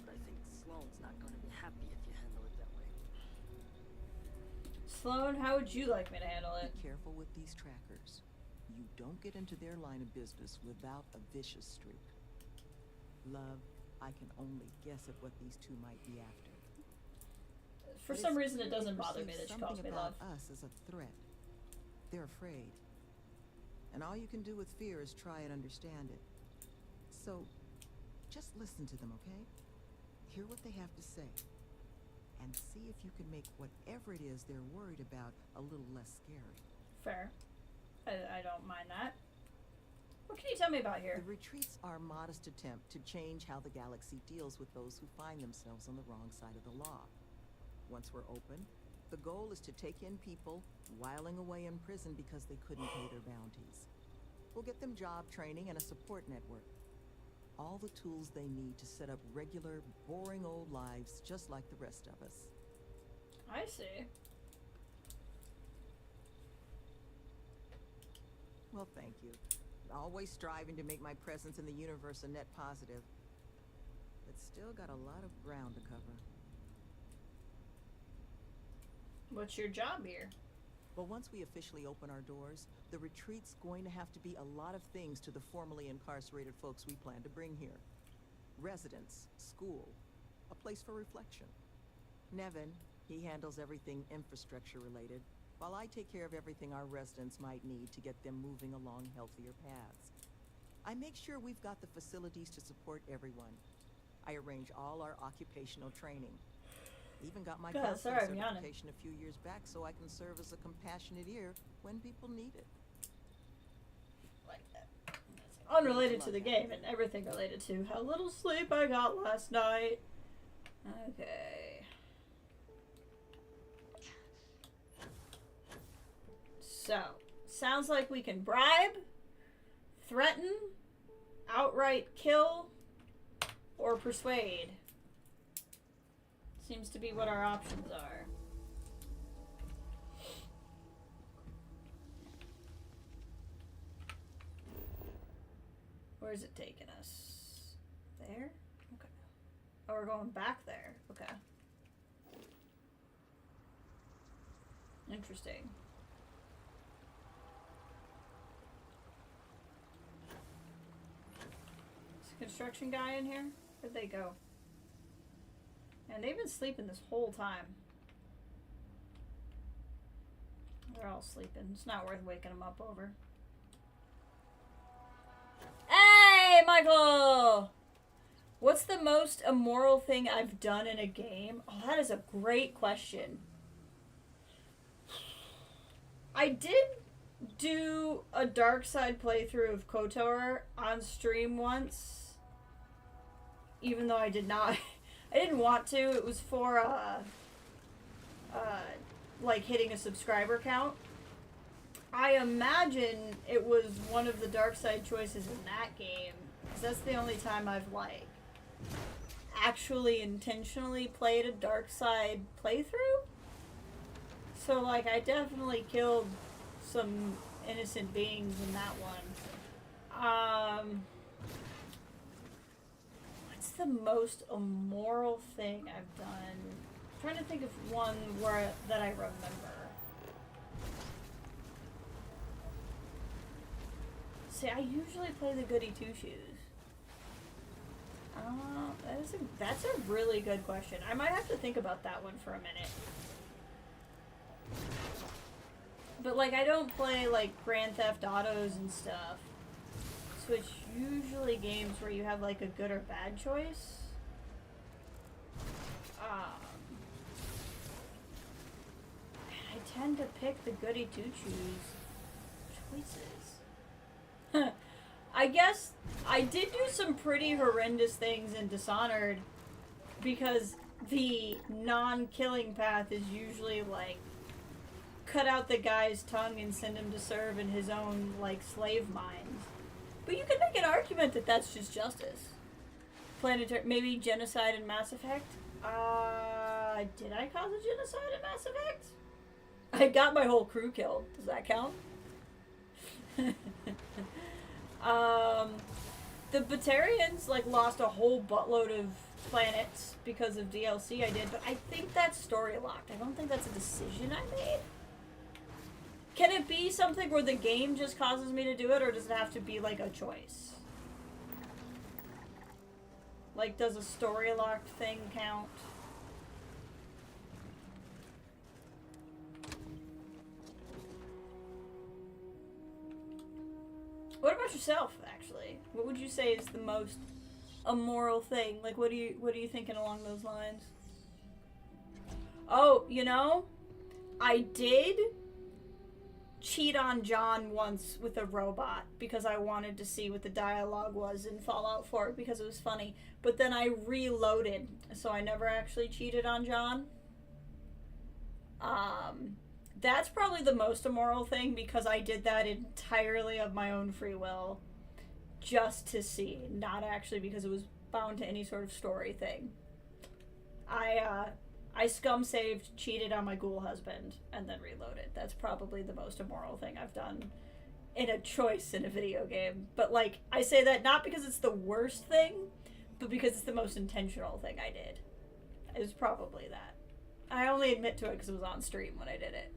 But I think Sloane's not gonna be happy if you handle it that way.
Sloane, how would you like me to handle it?
Be careful with these trackers. You don't get into their line of business without a vicious streak. Love, I can only guess at what these two might be after.
For some reason, it doesn't bother me that she calls me love.
Something about us as a threat. They're afraid. And all you can do with fear is try and understand it. So, just listen to them, okay? Hear what they have to say. And see if you can make whatever it is they're worried about a little less scary.
Fair. I don't mind that. What can you tell me about here?
The retreats are a modest attempt to change how the galaxy deals with those who find themselves on the wrong side of the law. Once we're open, the goal is to take in people whiling away in prison because they couldn't pay their bounties. We'll get them job training and a support network. All the tools they need to set up regular, boring old lives just like the rest of us.
I see.
Well, thank you. Always striving to make my presence in the universe a net positive. But still got a lot of ground to cover.
What's your job here?
Well, once we officially open our doors, the retreat's going to have to be a lot of things to the formerly incarcerated folks we plan to bring here. Residence, school, a place for reflection. Nevin, he handles everything infrastructure related, while I take care of everything our residents might need to get them moving along healthier paths. I make sure we've got the facilities to support everyone. I arrange all our occupational training. Even got my counseling certification a few years back so I can serve as a compassionate ear when people need it.
Like that. Unrelated to the game and everything related to how little sleep I got last night. Okay. So, sounds like we can bribe, threaten, outright kill, or persuade. Seems to be what our options are. Where's it taking us? There? Okay. Oh, we're going back there. Okay. Interesting. Is a construction guy in here? Where'd they go? And they've been sleeping this whole time. They're all sleeping. It's not worth waking them up over. Hey, Michael! What's the most immoral thing I've done in a game? Oh, that is a great question. I did do a dark side playthrough of KOTOR on stream once. Even though I did not... I didn't want to. It was for, like, hitting a subscriber count. I imagine it was one of the dark side choices in that game. Because that's the only time I've, like, actually intentionally played a dark side playthrough. So, like, I definitely killed some innocent beings in that one. What's the most immoral thing I've done? I'm trying to think of one that I remember. See, I usually play the goody two-shoes. That's a really good question. I might have to think about that one for a minute. But, like, I don't play, like, Grand Theft Autos and stuff. So it's usually games where you have, like, a good or bad choice. I tend to pick the goody two-shoes choices. I guess I did do some pretty horrendous things in Dishonored because the non-killing path is usually, like, cut out the guy's tongue and send him to serve in his own, like, slave mines. But you could make an argument that that's just justice. Planetary, maybe genocide in Mass Effect? Did I cause a genocide in Mass Effect? I got my whole crew killed. Does that count? The Batarians, like, lost a whole buttload of planets because of DLC I did, but I think that's story locked. I don't think that's a decision I made. Can it be something where the game just causes me to do it, or does it have to be, like, a choice? Like, does a story locked thing count? What about yourself, actually? What would you say is the most immoral thing? Like, what are you thinking along those lines? Oh, you know, I did cheat on John once with a robot because I wanted to see what the dialogue was in Fallout 4 because it was funny. But then I reloaded, so I never actually cheated on John. That's probably the most immoral thing because I did that entirely of my own free will. Just to see, not actually because it was bound to any sort of story thing. I scum saved, cheated on my ghoul husband, and then reloaded. That's probably the most immoral thing I've done in a choice in a video game. But, like, I say that not because it's the worst thing, but because it's the most intentional thing I did. It was probably that. I only admit to it because it was on stream when I did it.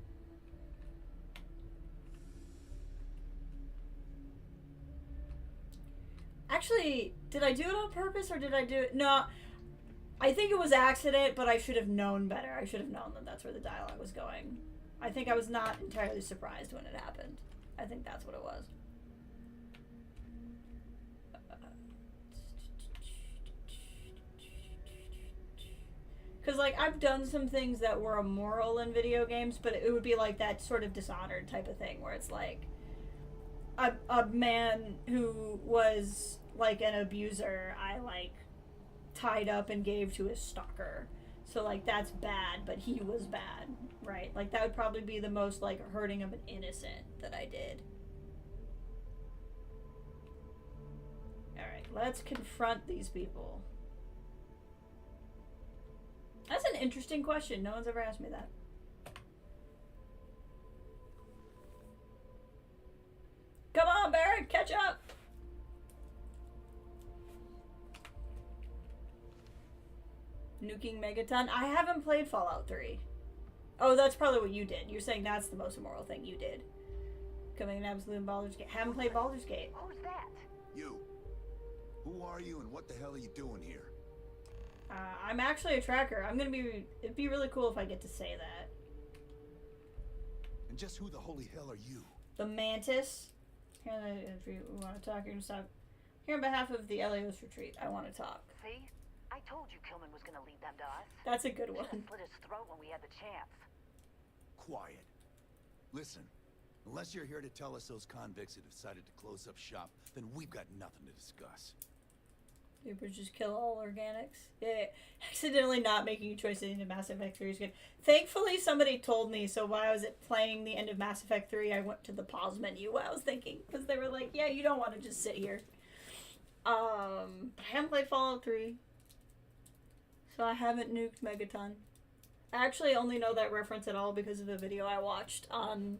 Actually, did I do it on purpose or did I do it? No, I think it was accident, but I should have known better. I should have known that that's where the dialogue was going. I think I was not entirely surprised when it happened. I think that's what it was. Because, like, I've done some things that were immoral in video games, but it would be like that sort of Dishonored type of thing where it's like a man who was like an abuser, I like tied up and gave to his stalker. So like that's bad, but he was bad, right? Like that would probably be the most like hurting of an innocent that I did. Alright, let's confront these people. That's an interesting question. No one's ever asked me that. Come on, Barrett, catch up! Nuking Megaton? I haven't played Fallout 3. Oh, that's probably what you did. You're saying that's the most immoral thing you did. Coming in absolute in Baldur's Gate. Haven't played Baldur's Gate.
Who's that?
You. Who are you and what the hell are you doing here?
I'm actually a tracker. It'd be really cool if I get to say that.
And just who the holy hell are you?
The Mantis. Here, if you want to talk, you're going to stop. Here on behalf of the Elios Retreat, I want to talk.
See? I told you Kilman was going to lead them to us.
That's a good one.
Should have slit his throat when we had the chance.
Quiet. Listen, unless you're here to tell us those convicts have decided to close up shop, then we've got nothing to discuss.
People just kill all organics. Yeah, accidentally not making a choice into Mass Effect 3 is good. Thankfully, somebody told me, so while I was playing the end of Mass Effect 3, I went to the pause menu while I was thinking, because they were like, yeah, you don't want to just sit here. I haven't played Fallout 3, so I haven't nuked Megaton. I actually only know that reference at all because of a video I watched on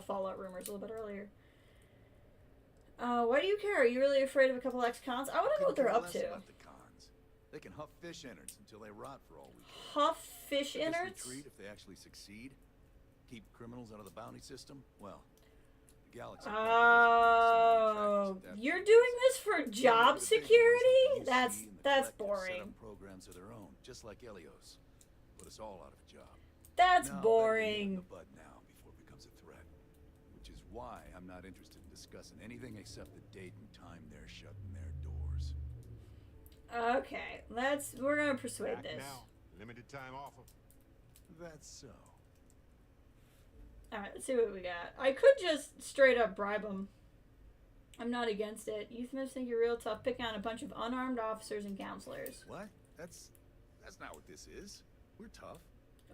Fallout Rumors a little bit earlier. Why do you care? Are you really afraid of a couple ex-cons? I want to know what they're up to.
About the cons. They can huff fish innards until they rot for all we care.
Huff fish innards?
Retreat if they actually succeed. Keep criminals out of the bounty system. Well, the galaxy.
Oh, you're doing this for job security? That's boring.
Set up programs of their own, just like Elios. Put us all out of a job.
That's
now,
boring.
The bud now before it becomes a threat, which is why I'm not interested in discussing anything except the date and time they're shutting their doors.
Okay, we're gonna persuade
Back
this.
now. Limited time offer.
That's so.
Alright, let's see what we got. I could just straight up bribe them. I'm not against it. You Smiths think you're real tough picking on a bunch of unarmed officers and counselors.
What? That's not what this is. We're tough.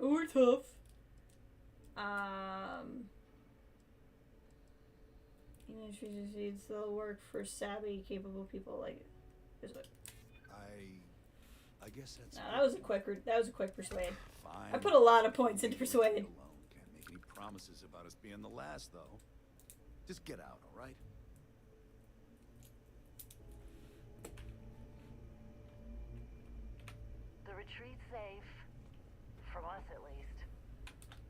We're tough. Industries they'll work for savvy, capable people like this one.
I guess that's.
No, that was a quick persuade.
Fine.
I put a lot of points into persuade.
Alone can't make any promises about us being the last, though. Just get out, all right?
The retreat's safe. From us, at least.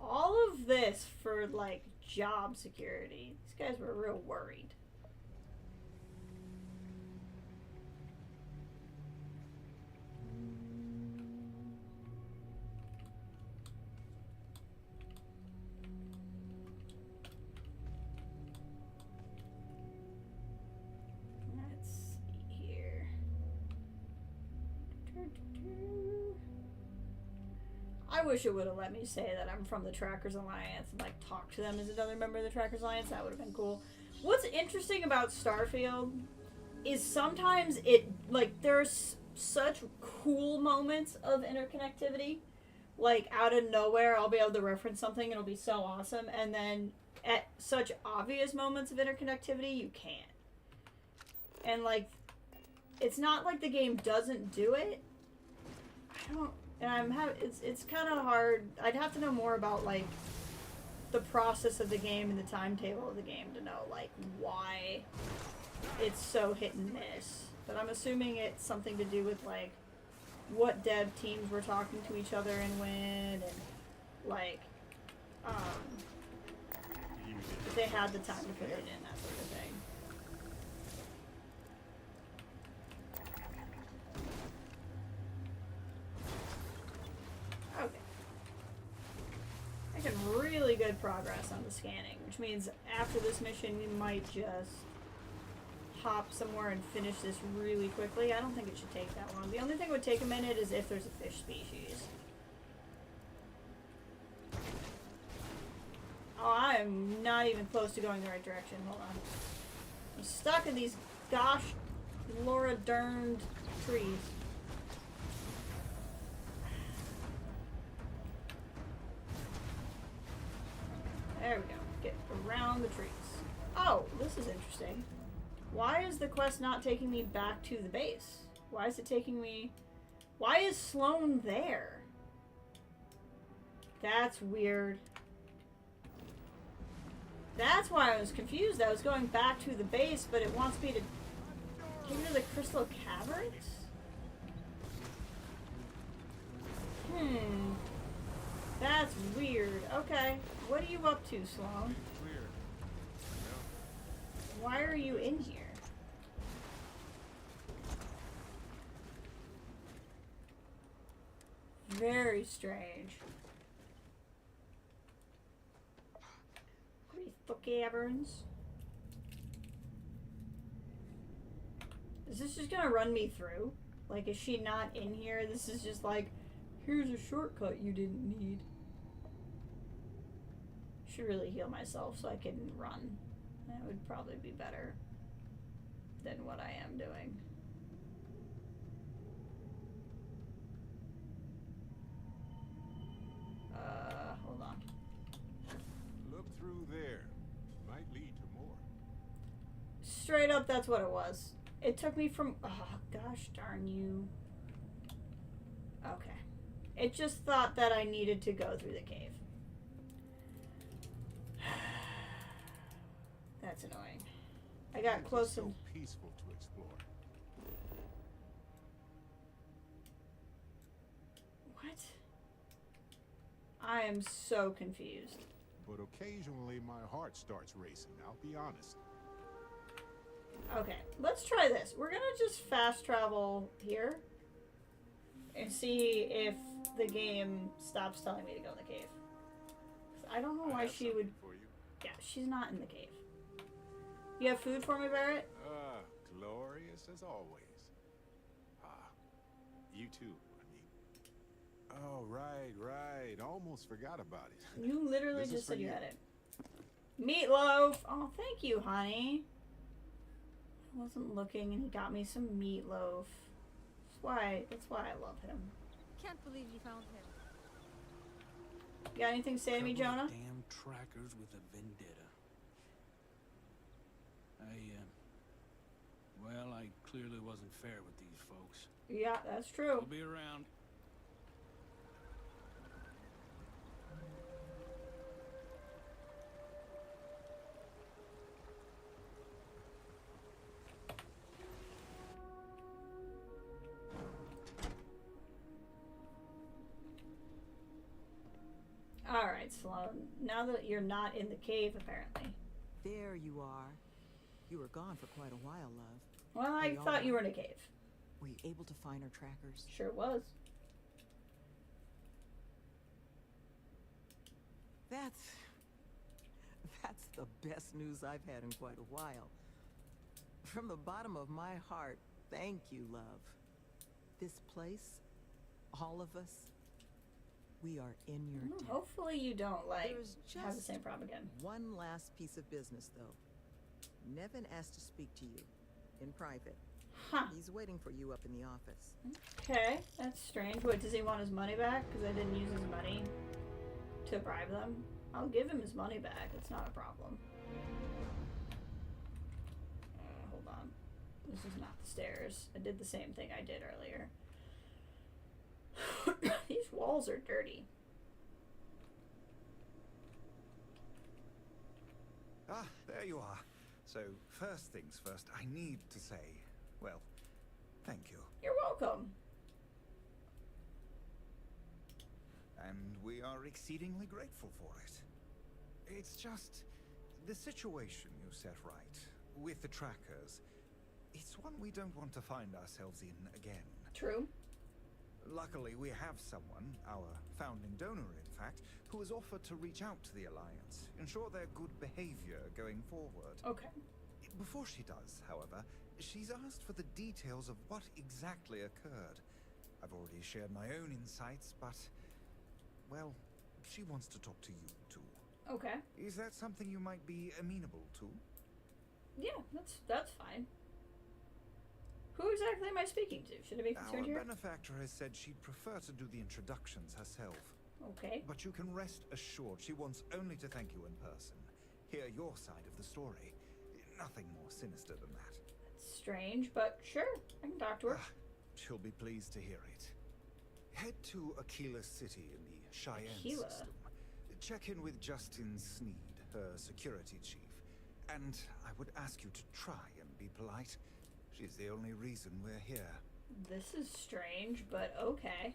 All of this for, like, job security. These guys were real worried. Let's see here. I wish it would have let me say that I'm from the Trackers Alliance and like talk to them as another member of the Trackers Alliance. That would have been cool. What's interesting about Starfield is sometimes it, like, there's such cool moments of interconnectivity. Like, out of nowhere, I'll be able to reference something and it'll be so awesome. And then at such obvious moments of interconnectivity, you can't. And, like, it's not like the game doesn't do it. I don't... And it's kind of hard. I'd have to know more about, like, the process of the game and the timetable of the game to know, like, why it's so hit and miss. But I'm assuming it's something to do with, like, what dev teams were talking to each other and when, and, like, if they had the time to put it in, that sort of thing. Okay. Making really good progress on the scanning, which means after this mission we might just hop somewhere and finish this really quickly. I don't think it should take that long. The only thing that would take a minute is if there's a fish species. Oh, I'm not even close to going the right direction. Hold on. I'm stuck in these gosh Laura Derned trees. There we go. Get around the trees. Oh, this is interesting. Why is the quest not taking me back to the base? Why is it taking me... Why is Sloane there? That's weird. That's why I was confused. I was going back to the base, but it wants me to get into the Crystal Caverns? That's weird. Okay. What are you up to, Sloane? Why are you in here? Very strange. Crystal Caverns. Is this just gonna run me through? Like, is she not in here? This is just like, here's a shortcut you didn't need. Should really heal myself so I can run. That would probably be better than what I am doing. Hold on.
Look through there. Might lead to more.
Straight up, that's what it was. It took me from... Oh, gosh darn you. Okay. It just thought that I needed to go through the cave. That's annoying. I got close
so
and...
peaceful to explore.
What? I am so confused.
But occasionally my heart starts racing, I'll be honest.
Okay, let's try this. We're gonna just fast travel here and see if the game stops telling me to go in the cave. I don't know why she would... Yeah, she's not in the cave. You have food for me, Barrett?
Glorious as always. You too, I mean. Oh, right. Almost forgot about it.
You literally just said you had it. Meatloaf! Oh, thank you, honey. I wasn't looking and he got me some meatloaf. That's why I love him.
Can't believe you found him.
You got anything to say to me, Jonah?
Damn trackers with a vendetta. Well, I clearly wasn't fair with these folks.
Yeah, that's true.
I'll be around.
Alright, Sloan. Now that you're not in the cave, apparently.
There you are. You were gone for quite a while, love.
Well, I thought you were in a cave.
Were you able to find our trackers?
Sure was.
That's the best news I've had in quite a while. From the bottom of my heart, thank you, love. This place, all of us, we are in your debt.
Hopefully you don't, like,
There's just
have the same problem again.
one last piece of business, though. Nevin asked to speak to you in private.
Huh.
He's waiting for you up in the office.
Okay, that's strange. Wait, does he want his money back? Because I didn't use his money to bribe them. I'll give him his money back. It's not a problem. Hold on. This is not the stairs. I did the same thing I did earlier. These walls are dirty.
Ah, there you are. So, first things first, I need to say, well, thank you.
You're welcome.
And we are exceedingly grateful for it. It's just the situation you set right with the trackers. It's one we don't want to find ourselves in again.
True.
Luckily, we have someone, our founding donor in fact, who has offered to reach out to the Alliance, ensure their good behavior going forward.
Okay.
Before she does, however, she's asked for the details of what exactly occurred. I've already shared my own insights, but, well, she wants to talk to you too.
Okay.
Is that something you might be amenable to?
Yeah, that's fine. Who exactly am I speaking to? Should I be concerned
Our
here?
benefactor has said she'd prefer to do the introductions herself.
Okay.
But you can rest assured she wants only to thank you in person. Hear your side of the story. Nothing more sinister than that.
That's strange, but sure, I can talk to her.
She'll be pleased to hear it. Head to Aquila City in the Cheyenne
Aquila.
system. Check in with Justin Sneed, her security chief. And I would ask you to try and be polite. She's the only reason we're here.
This is strange, but okay.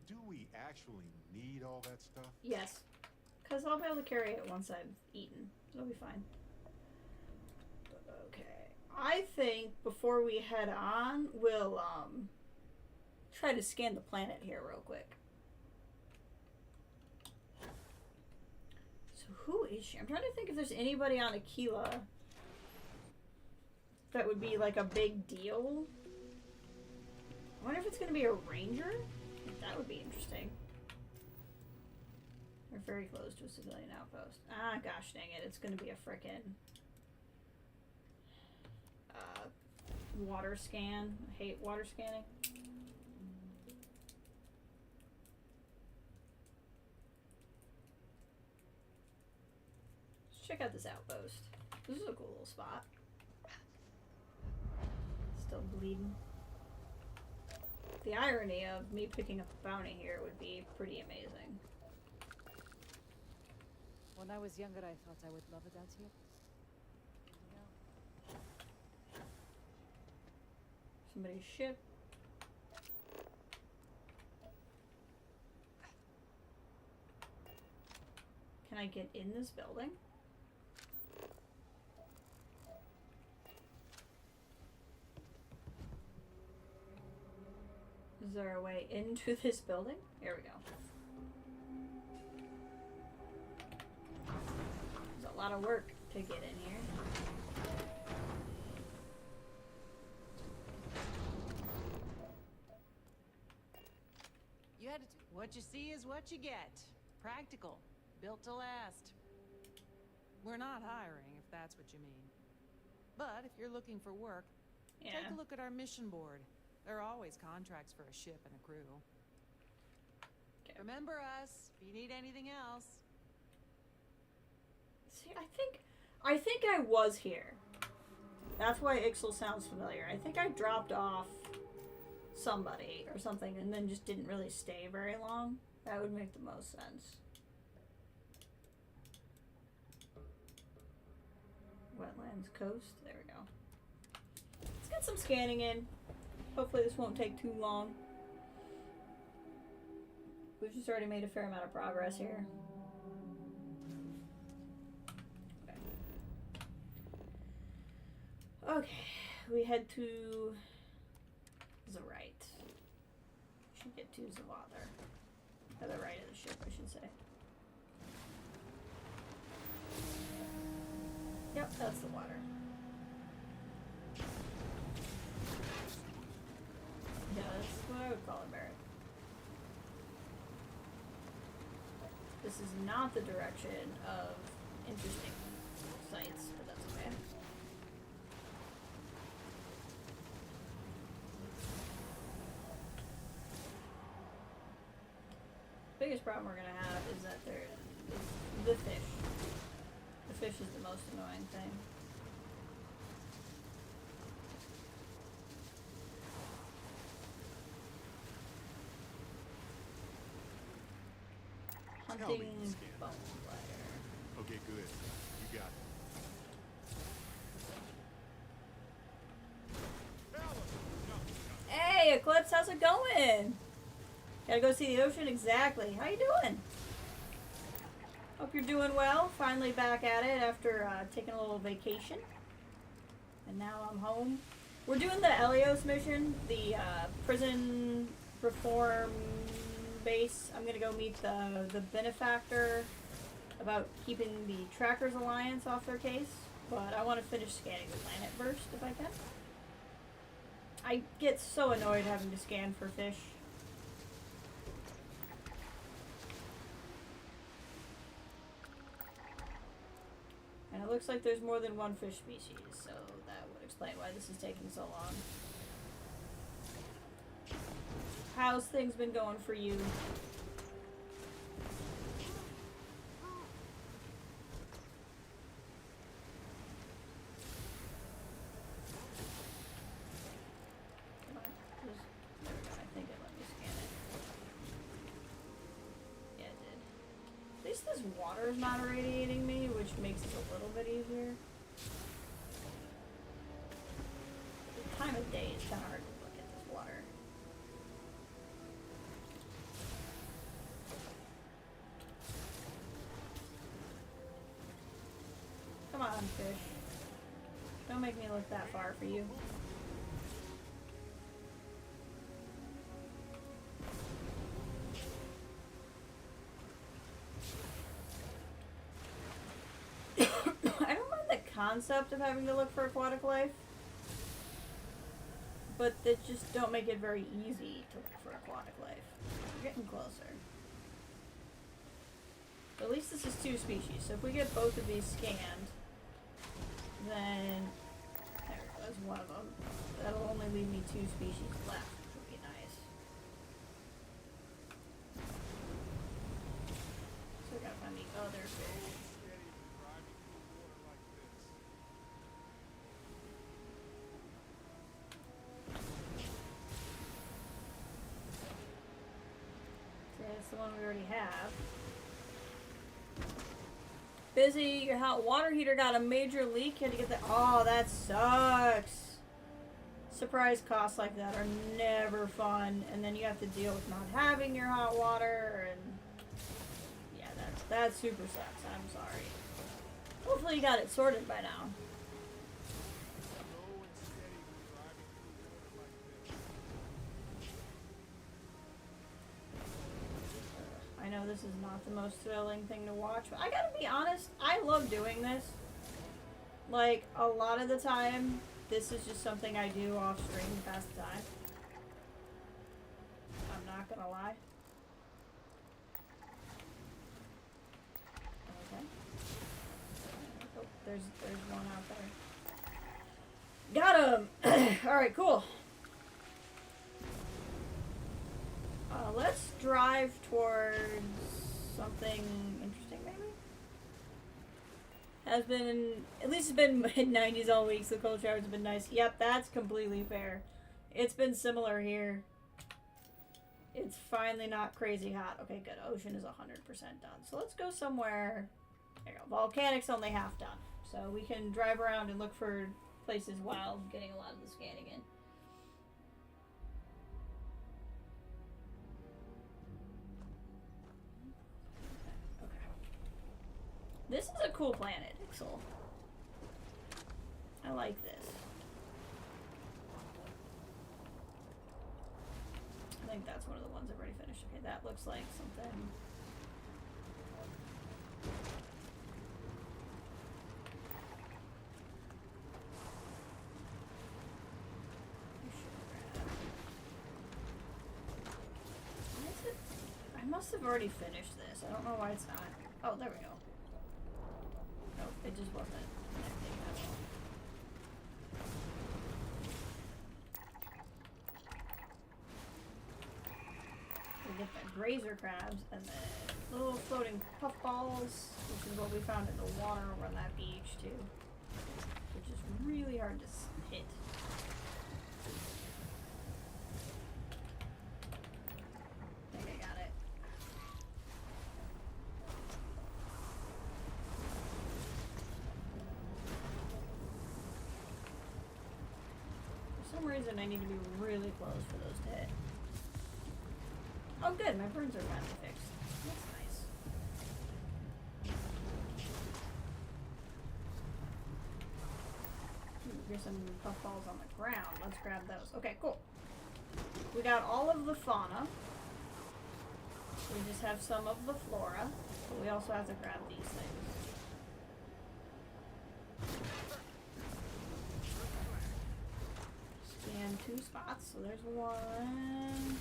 Do we actually need all that stuff?
Yes. Because I'll be able to carry it once I've eaten. It'll be fine. Okay. I think before we head on, we'll try to scan the planet here real quick. So who is she? I'm trying to think if there's anybody on Aquila that would be like a big deal. I wonder if it's going to be a ranger? That would be interesting. We're very close to a civilian outpost. Ah, gosh dang it. It's going to be a frickin' water scan. I hate water scanning. Let's check out this outpost. This is a cool little spot. Still bleeding. The irony of me picking up a bounty here would be pretty amazing.
When I was younger, I thought I would love it out here.
Somebody's ship. Can I get in this building? Is there a way into this building? Here we go. There's a lot of work to get in here.
You had to. What you see is what you get. Practical. Built to last. We're not hiring, if that's what you mean. But if you're looking for work, take a look at our mission board. There are always contracts for a ship and a crew.
Okay.
Remember us, if you need anything else.
See, I think I was here. That's why Ixel sounds familiar. I think I dropped off somebody or something and then just didn't really stay very long. That would make the most sense. Wetlands coast. There we go. get some scanning in. Hopefully this won't take too long. We've just already made a fair amount of progress here. Okay, we head to the right. Should get to Zavother. Or the right of the ship, I should say. Yep, that's the water. Yeah, that's what I would call it, Barrett. This is not the direction of interesting sights, but that's okay. Biggest problem we're gonna have is that there is the fish. The fish is the most annoying thing. Hunting bone glider.
Okay, good. You got it.
Hey, Eclipse, how's it going? Gotta go see the ocean? Exactly. How you doing? Hope you're doing well. Finally back at it after taking a little vacation. And now I'm home. We're doing the Elios mission, the prison reform base. I'm gonna go meet the benefactor about keeping the Trackers Alliance off their case. But I want to finish scanning the planet first, if I can. I get so annoyed having to scan for fish. And it looks like there's more than one fish species, so that would explain why this is taking so long. How's things been going for you? Come on, there we go. I think it let me scan it. Yeah, it did. At least this water is not irradiating me, which makes it a little bit easier. The time of day is kind of hard to look at this water. Come on, fish. Don't make me look that far for you. I don't mind the concept of having to look for aquatic life, but they just don't make it very easy to look for aquatic life. We're getting closer. But at least this is 2 species, so if we get both of these scanned, then there goes one of them. That'll only leave me 2 species left, which would be nice. So we gotta find the other fish. That's the one we already have. Busy, your hot water heater got a major leak. You had to get that. Oh, that sucks. Surprise costs like that are never fun. And then you have to deal with not having your hot water. And yeah, that super sucks. I'm sorry. Hopefully you got it sorted by now. I know this is not the most thrilling thing to watch, but I gotta be honest, I love doing this. Like, a lot of the time, this is just something I do off stream to pass the time. I'm not gonna lie. Okay. Oh, there's one out there. Got him! Alright, cool. Let's drive towards something interesting, maybe? Has been, at least it's been mid-90s all week, so the cold showers have been nice. Yep, that's completely fair. It's been similar here. It's finally not crazy hot. Okay, good. Ocean is 100% done. So let's go somewhere. There you go. Volcanic's only half done. So we can drive around and look for place is wild, getting a lot of the scanning in. Okay. This is a cool planet, Ixel. I like this. I think that's one of the ones I've already finished. Okay, that looks like something. I must have already finished this. I don't know why it's not. Oh, there we go. Nope, it just wasn't connecting at all. We get the grazer crabs and then little floating puffballs, which is what we found in the water over on that beach too. Which is really hard to hit. I think I got it. For some reason I need to be really close for those to hit. Oh good, my burns are finally fixed. That's nice. Ooh, here's some puffballs on the ground. Let's grab those. Okay, cool. We got all of the fauna. We just have some of the flora. But we also have to grab these things. Scan 2 spots. So there's one.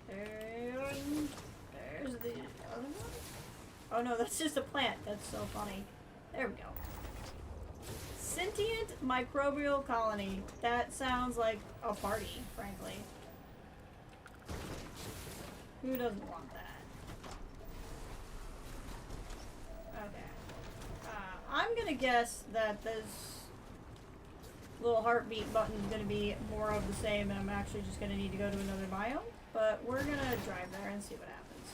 There's the other one? Oh no, that's just a plant. That's so funny. There we go. Sentient microbial colony. That sounds like a party, frankly. Who doesn't want that? Okay. I'm gonna guess that this little heartbeat button is gonna be more of the same, and I'm actually just gonna need to go to another biome. But we're gonna drive there and see what happens.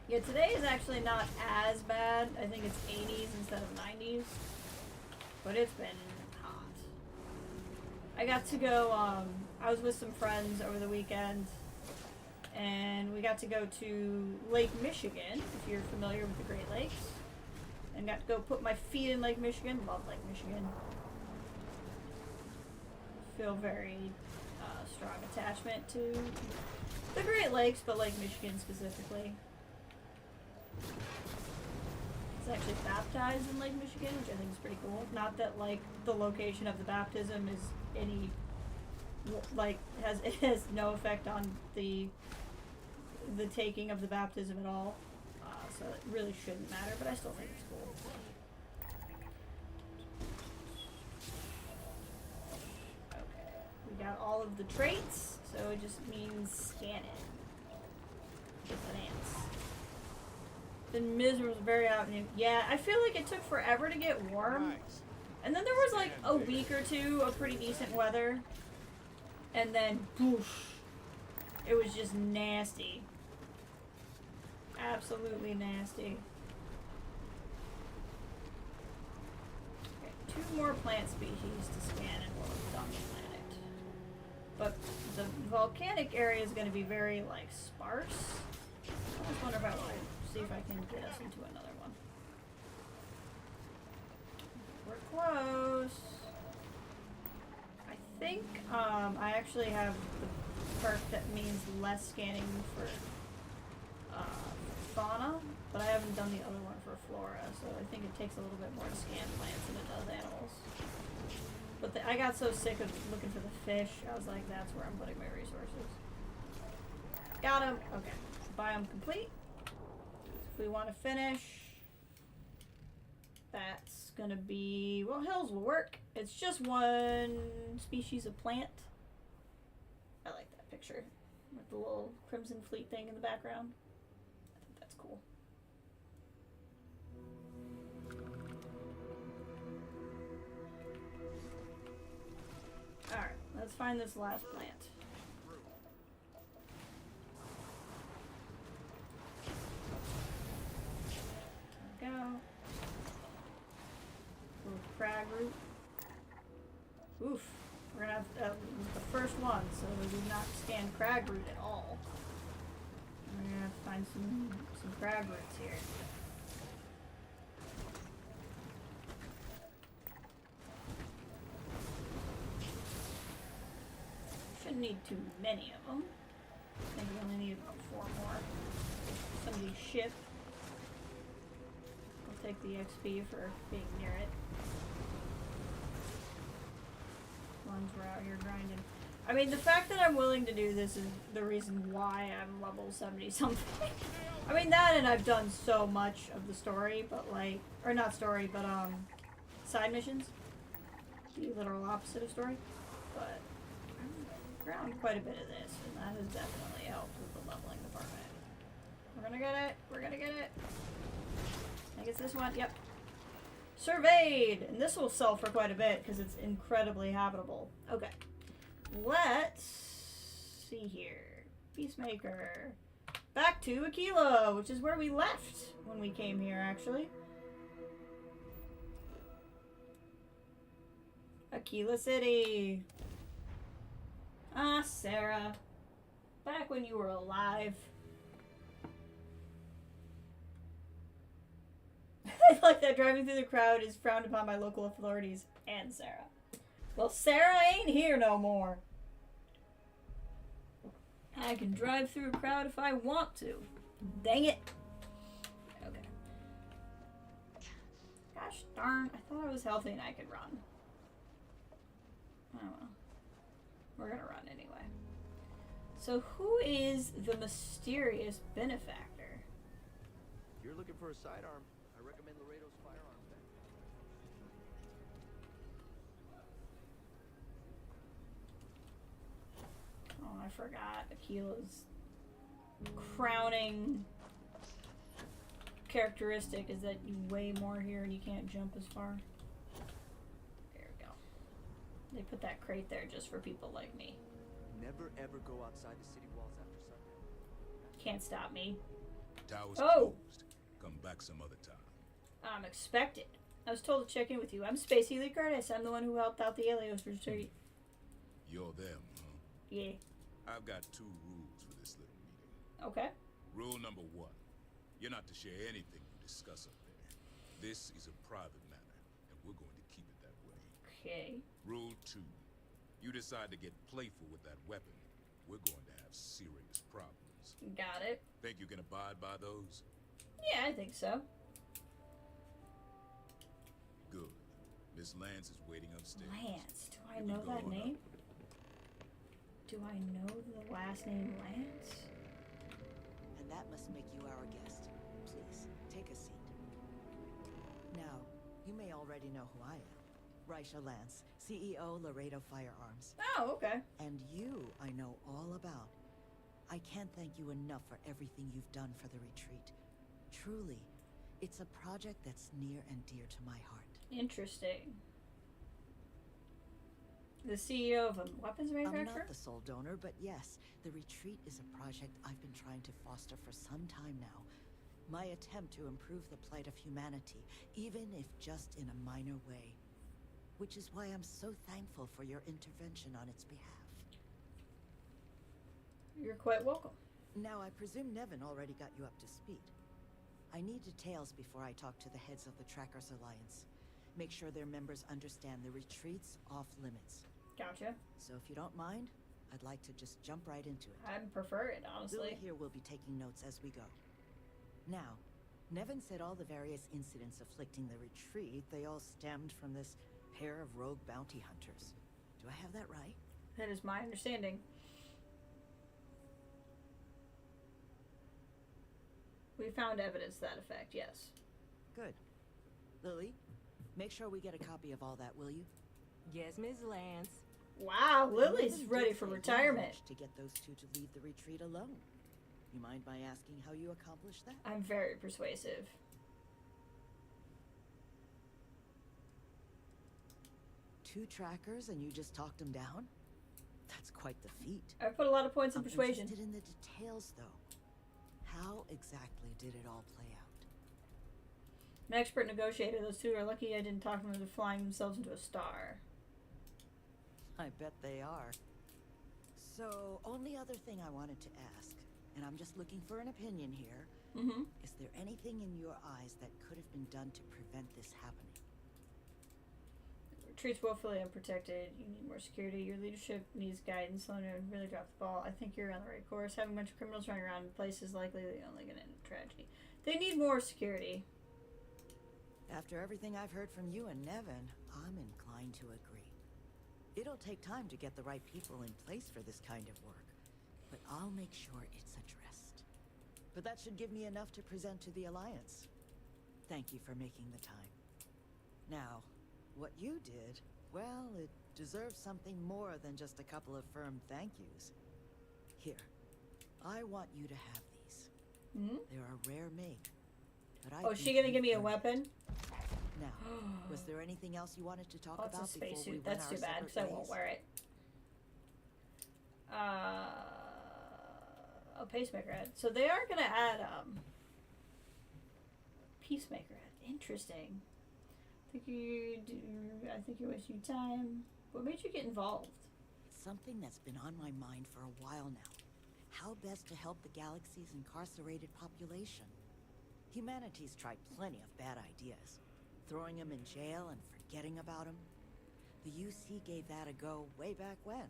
Yeah, today is actually not as bad. I think it's 80s instead of 90s. But it's been hot. I got to go, I was with some friends over the weekend. And we got to go to Lake Michigan, if you're familiar with the Great Lakes. And got to go put my feet in Lake Michigan. Love Lake Michigan. Feel very strong attachment to the Great Lakes, but Lake Michigan specifically. It's actually baptized in Lake Michigan, which I think is pretty cool. Not that like the location of the baptism is any like it has no effect on the taking of the baptism at all. So it really shouldn't matter, but I still think it's cool. Okay, we got all of the traits, so it just means scan it. Get the ants. Been miserable, very out. Yeah, I feel like it took forever to get warm.
Nice.
And then there was like a week or two of pretty decent weather. And then, poof, it was just nasty. Absolutely nasty. Okay, 2 more plant species to scan and we'll have done the planet. But the volcanic area is going to be very, like, sparse. I just wonder if I want to see if I can get us into another one. We're close. I think I actually have the perk that means less scanning for fauna, but I haven't done the other one for flora, so I think it takes a little bit more to scan plants than it does animals. But I got so sick of looking for the fish, I was like, that's where I'm putting my resources. Got him. Okay. Biome complete. If we want to finish, that's gonna be, well, hills will work. It's just 1 species of plant. I like that picture with the little crimson fleet thing in the background. I think that's cool. Alright, let's find this last plant. root. Oof. We're gonna have the first one, so we did not scan crag root at all. We're gonna have to find some crag roots here. Shouldn't need too many of them. I think we only need about 4 more. Somebody's ship. I'll take the XP for being near it. Ones we're out here grinding. I mean, the fact that I'm willing to do this is the reason why I'm level 70 something. I mean that, and I've done so much of the story, but like, or not story, but side missions. The literal opposite of story. But I've ground quite a bit of this, and that has definitely helped with the leveling department. We're gonna get it. We're gonna get it. I think it's this one. Yep. Surveyed! And this will sell for quite a bit because it's incredibly habitable. Okay. Let's see here. Peacemaker. Back to Aquila, which is where we left when we came here, actually. Aquila City. Ah, Sarah. Back when you were alive. I like that driving through the crowd is frowned upon by local authorities and Sarah. Well, Sarah ain't here no more. I can drive through a crowd if I want to. Dang it. Okay. Gosh darn, I thought I was healthy and I could run. Oh well. We're gonna run anyway. So who is the mysterious benefactor?
If you're looking for a sidearm, I recommend Laredo's firearms then.
Oh, I forgot. Aquila's crowning characteristic is that you weigh more here and you can't jump as far. There we go. They put that crate there just for people like me.
Never ever go outside the city walls after sundown.
Can't stop me.
Tower's
Oh!
closed. Come back some other time.
I'm expected. I was told to check in with you. I'm Spacey Lee Curtis. I'm the one who helped out the Helios retreat.
You're them, huh?
Yeah.
I've got 2 rules for this little meeting.
Okay.
Rule number 1. You're not to share anything you discuss up there. This is a private matter, and we're going to keep it that way.
Okay.
Rule 2. You decide to get playful with that weapon, we're going to have serious problems.
Got it.
Think you can abide by those?
Yeah, I think so.
Good. Miss Lance is waiting upstairs.
Lance. Do I
You
know
can go
that
on
name?
up.
Do I know the last name Lance?
And that must make you our guest. Please, take a seat. Now, you may already know who I am. Raisha Lance, CEO, Laredo Firearms.
Oh, okay.
And you, I know all about. I can't thank you enough for everything you've done for the retreat. Truly, it's a project that's near and dear to my heart.
Interesting. The CEO of a weapons manufacturer?
I'm not the sole donor, but yes, the retreat is a project I've been trying to foster for some time now. My attempt to improve the plight of humanity, even if just in a minor way. Which is why I'm so thankful for your intervention on its behalf.
You're quite welcome.
Now, I presume Nevin already got you up to speed. I need details before I talk to the heads of the Trackers Alliance. Make sure their members understand the retreat's off limits.
Gotcha.
So if you don't mind, I'd like to just jump right into it.
I'd prefer it, honestly.
Lily here will be taking notes as we go. Now, Nevin said all the various incidents afflicting the retreat, they all stemmed from this pair of rogue bounty hunters. Do I have that right?
That is my understanding. We found evidence to that effect, yes.
Good. Lily, make sure we get a copy of all that, will you?
Yes, Miss Lance.
Wow, Lily's
Nevin
ready
did
for
say you
retirement.
managed to get those 2 to leave the retreat alone. You mind my asking how you accomplished that?
I'm very persuasive.
Two trackers and you just talked them down? That's quite the feat.
I put a lot of points in
I'm
persuasion.
interested in the details, though. How exactly did it all play out?
An expert negotiator. Those two are lucky I didn't talk them into flying themselves into a star.
I bet they are. So, only other thing I wanted to ask, and I'm just looking for an opinion here.
Mm-hmm.
Is there anything in your eyes that could have been done to prevent this happening?
Retreat's woefully unprotected. You need more security. Your leadership needs guidance. Lona really dropped the ball. I think you're on the right course. Having a bunch of criminals running around in place is likely only going to end in tragedy. They need more security.
After everything I've heard from you and Nevin, I'm inclined to agree. It'll take time to get the right people in place for this kind of work, but I'll make sure it's addressed. But that should give me enough to present to the Alliance. Thank you for making the time. Now, what you did, well, it deserves something more than just a couple of firm thank yous. Here, I want you to have these.
Mm-hmm.
They're a rare make. But
Oh, is she gonna give me a weapon?
Now, was there anything else you wanted to talk about
It's a
before we
spacesuit.
went
That's
our
too bad, because I
separate
won't
ways?
wear it. Oh, pacemaker ad. So they are gonna add peacemaker ad. Interesting. I think you're wasting your time. What made you get involved?
Something that's been on my mind for a while now. How best to help the galaxy's incarcerated population? Humanity's tried plenty of bad ideas. Throwing them in jail and forgetting about them. The UC gave that a go way back when.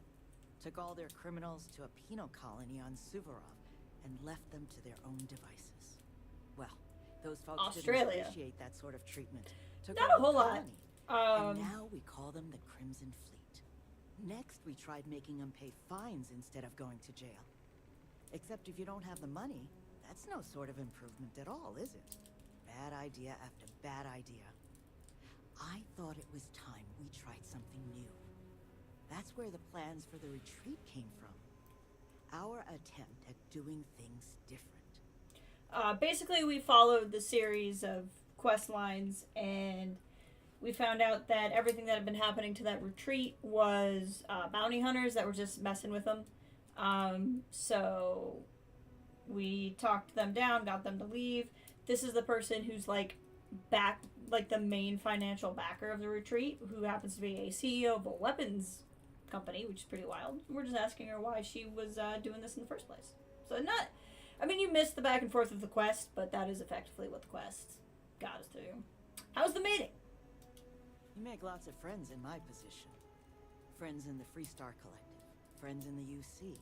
Took all their criminals to a penal colony on Suvorov and left them to their own devices. Well, those folks
Australia.
didn't appreciate that sort of treatment. Took
Not
over
a whole
the
lot.
colony. And now we call them the Crimson Fleet. Next, we tried making them pay fines instead of going to jail. Except if you don't have the money, that's no sort of improvement at all, is it? Bad idea after bad idea. I thought it was time we tried something new. That's where the plans for the retreat came from. Our attempt at doing things different.
Basically, we followed the series of quest lines, and we found out that everything that had been happening to that retreat was bounty hunters that were just messing with them. So we talked them down, got them to leave. This is the person who's like the main financial backer of the retreat, who happens to be a CEO of a weapons company, which is pretty wild. We're just asking her why she was doing this in the first place. So you missed the back and forth of the quest, but that is effectively what the quest got us to. How's the meeting?
You make lots of friends in my position. Friends in the Freestar Collective. Friends in the UC.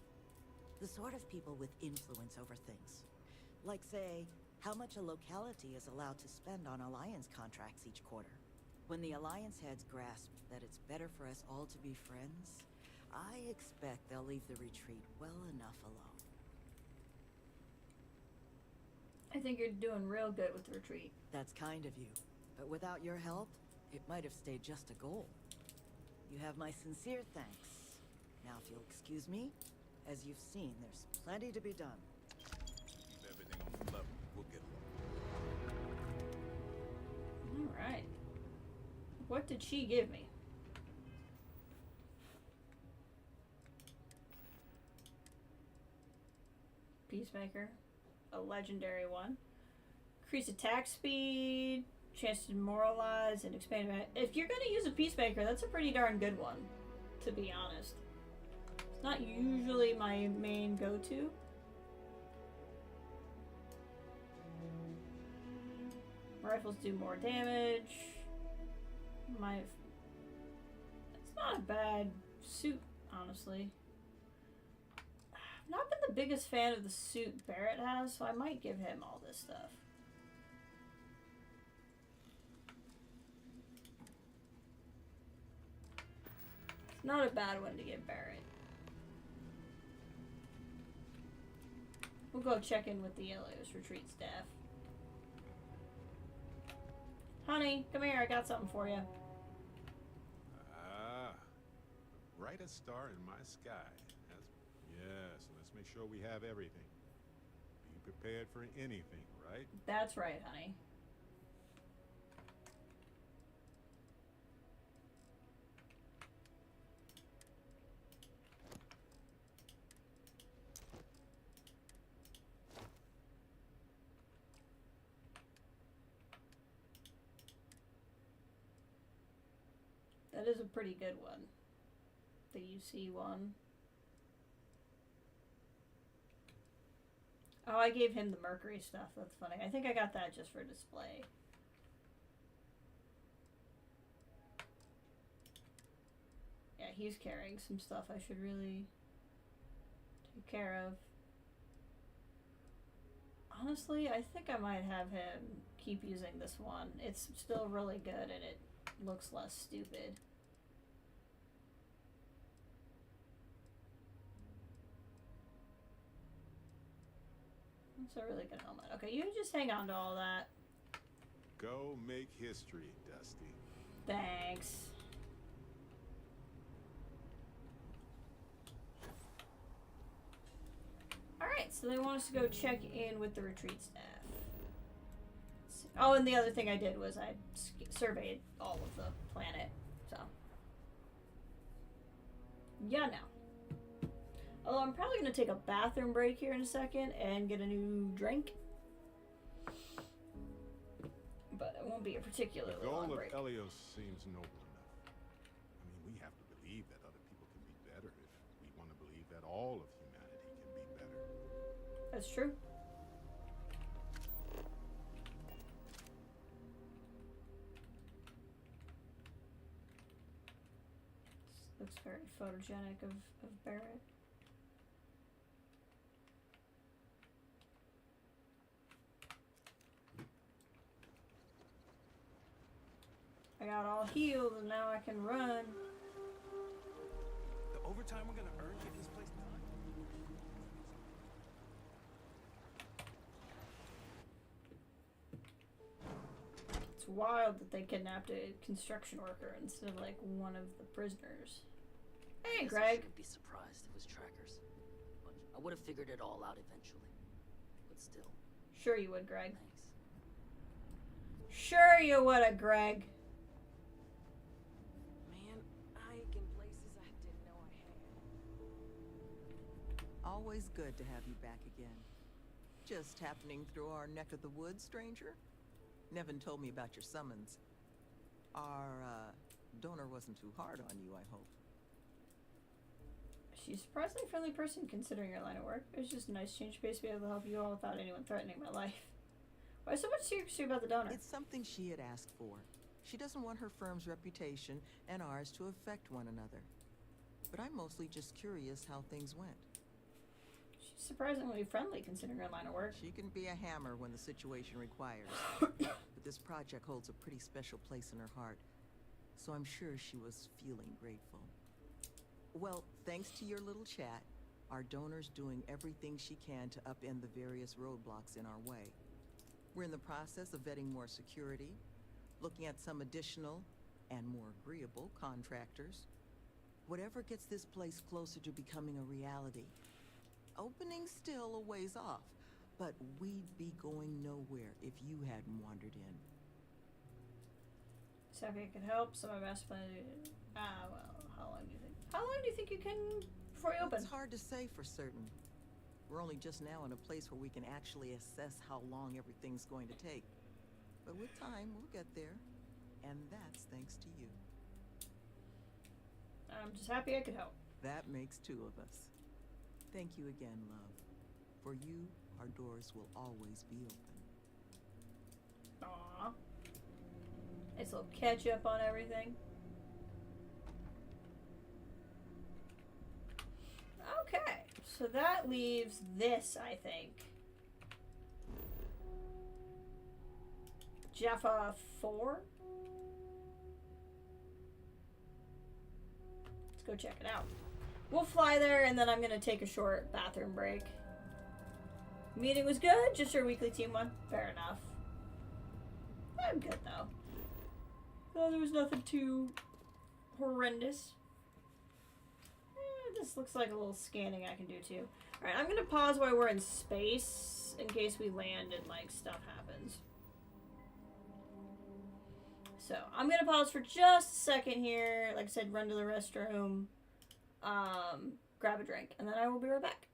The sort of people with influence over things. Like, say, how much a locality is allowed to spend on Alliance contracts each quarter. When the Alliance heads grasp that it's better for us all to be friends, I expect they'll leave the retreat well enough alone.
I think you're doing real good with the retreat.
That's kind of you. But without your help, it might have stayed just a goal. You have my sincere thanks. Now, if you'll excuse me, as you've seen, there's plenty to be done.
Keep everything on the level. We'll get along.
Alright. What did she give me? Peacemaker. A legendary one. Increase attack speed. Chance to demoralize and expand. If you're going to use a Peacemaker, that's a pretty darn good one, to be honest. It's not usually my main go-to. Rifles do more damage. It's not a bad suit, honestly. I've not been the biggest fan of the suit Barrett has, so I might give him all this stuff. It's not a bad one to give Barrett. We'll go check in with the Ilios retreat staff. Honey, come here, I got something for you.
Ah, the brightest star in my sky. Yes, let's make sure we have everything. Be prepared for anything, right?
That's right, honey. That is a pretty good one. The UC one. Oh, I gave him the Mercury stuff. That's funny. I think I got that just for display. Yeah, he's carrying some stuff I should really take care of. Honestly, I think I might have him keep using this one. It's still really good and it looks less stupid. It's a really good helmet. Okay, you just hang on to all that.
Go make history, Dusty.
Thanks. Alright, so they want us to go check in with the retreat staff. Oh, and the other thing I did was I surveyed all of the planet, so. Yeah, no. Although I'm probably going to take a bathroom break here in a second and get a new drink. But it won't be a particularly long break.
The goal of Helios seems noble enough. I mean, we have to believe that other people can be better if we want to believe that all of humanity can be better.
That's true. This looks very photogenic of Barrett. I got all healed and now I can run.
The overtime we're gonna earn get this place done.
It's wild that they kidnapped a construction worker instead of like one of the prisoners. Hey,
I
Greg.
shouldn't be surprised if it was trackers. But I would have figured it all out eventually. But still.
Sure you would, Greg.
Thanks.
Sure you would, Greg.
Man, I ache in places I didn't know I had. Always good to have you back again. Just happening through our neck of the woods, stranger? Nevin told me about your summons. Our, donor wasn't too hard on you, I hope.
She's a surprisingly friendly person considering your line of work. It was just a nice change of pace to be able to help you all without anyone threatening my life. Why so much secrecy about the donor?
It's something she had asked for. She doesn't want her firm's reputation and ours to affect one another. But I'm mostly just curious how things went.
She's surprisingly friendly considering her line of work.
She can be a hammer when the situation requires. But this project holds a pretty special place in her heart. So I'm sure she was feeling grateful. Well, thanks to your little chat, our donor's doing everything she can to upend the various roadblocks in our way. We're in the process of vetting more security, looking at some additional and more agreeable contractors. Whatever gets this place closer to becoming a reality. Opening's still a ways off, but we'd be going nowhere if you hadn't wandered in.
So if I could help, so my best plan. Well, how long do you think? How long do you think you can before you open?
It's hard to say for certain. We're only just now in a place where we can actually assess how long everything's going to take. But with time, we'll get there. And that's thanks to you.
I'm just happy I could help.
That makes two of us. Thank you again, love. For you, our doors will always be open.
Aww. Nice little catch up on everything. Okay, so that leaves this, I think. Jaffa 4? Let's go check it out. We'll fly there, and then I'm going to take a short bathroom break. Meeting was good, just your weekly team one. Fair enough. I'm good, though. Oh, there was nothing too horrendous. This looks like a little scanning I can do, too. Alright, I'm going to pause while we're in space, in case we land and, like, stuff happens. So, I'm going to pause for just a second here. Like I said, run to the restroom. Grab a drink, and then I will be right back.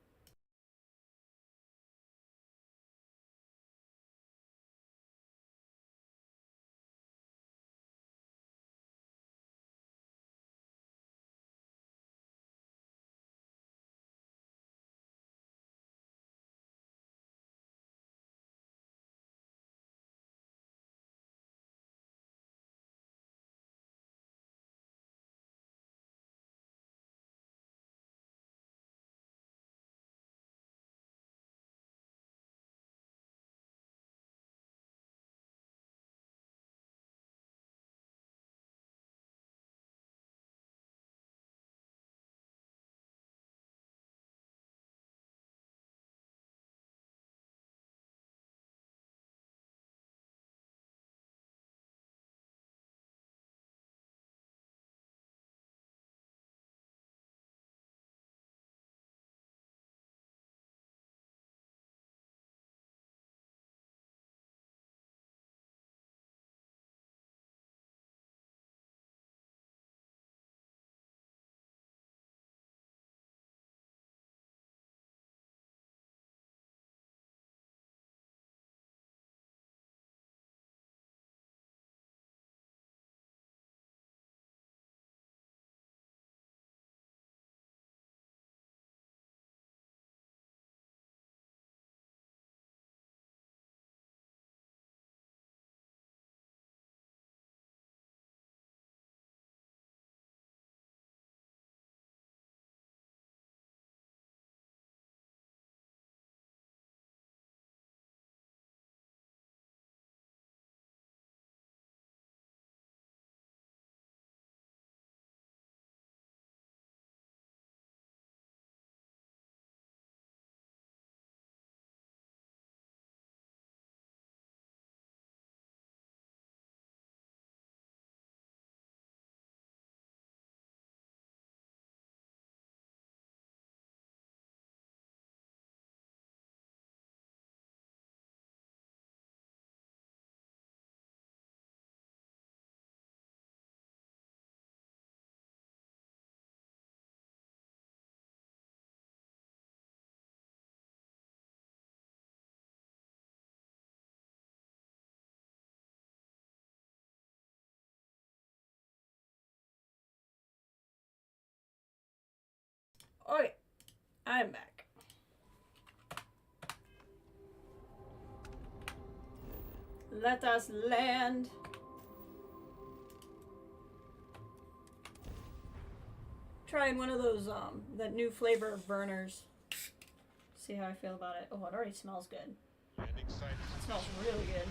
Okay, I'm back. Let us land. Trying one of those, that new flavor of burners. See how I feel about it. Oh, it already smells good. It smells really good.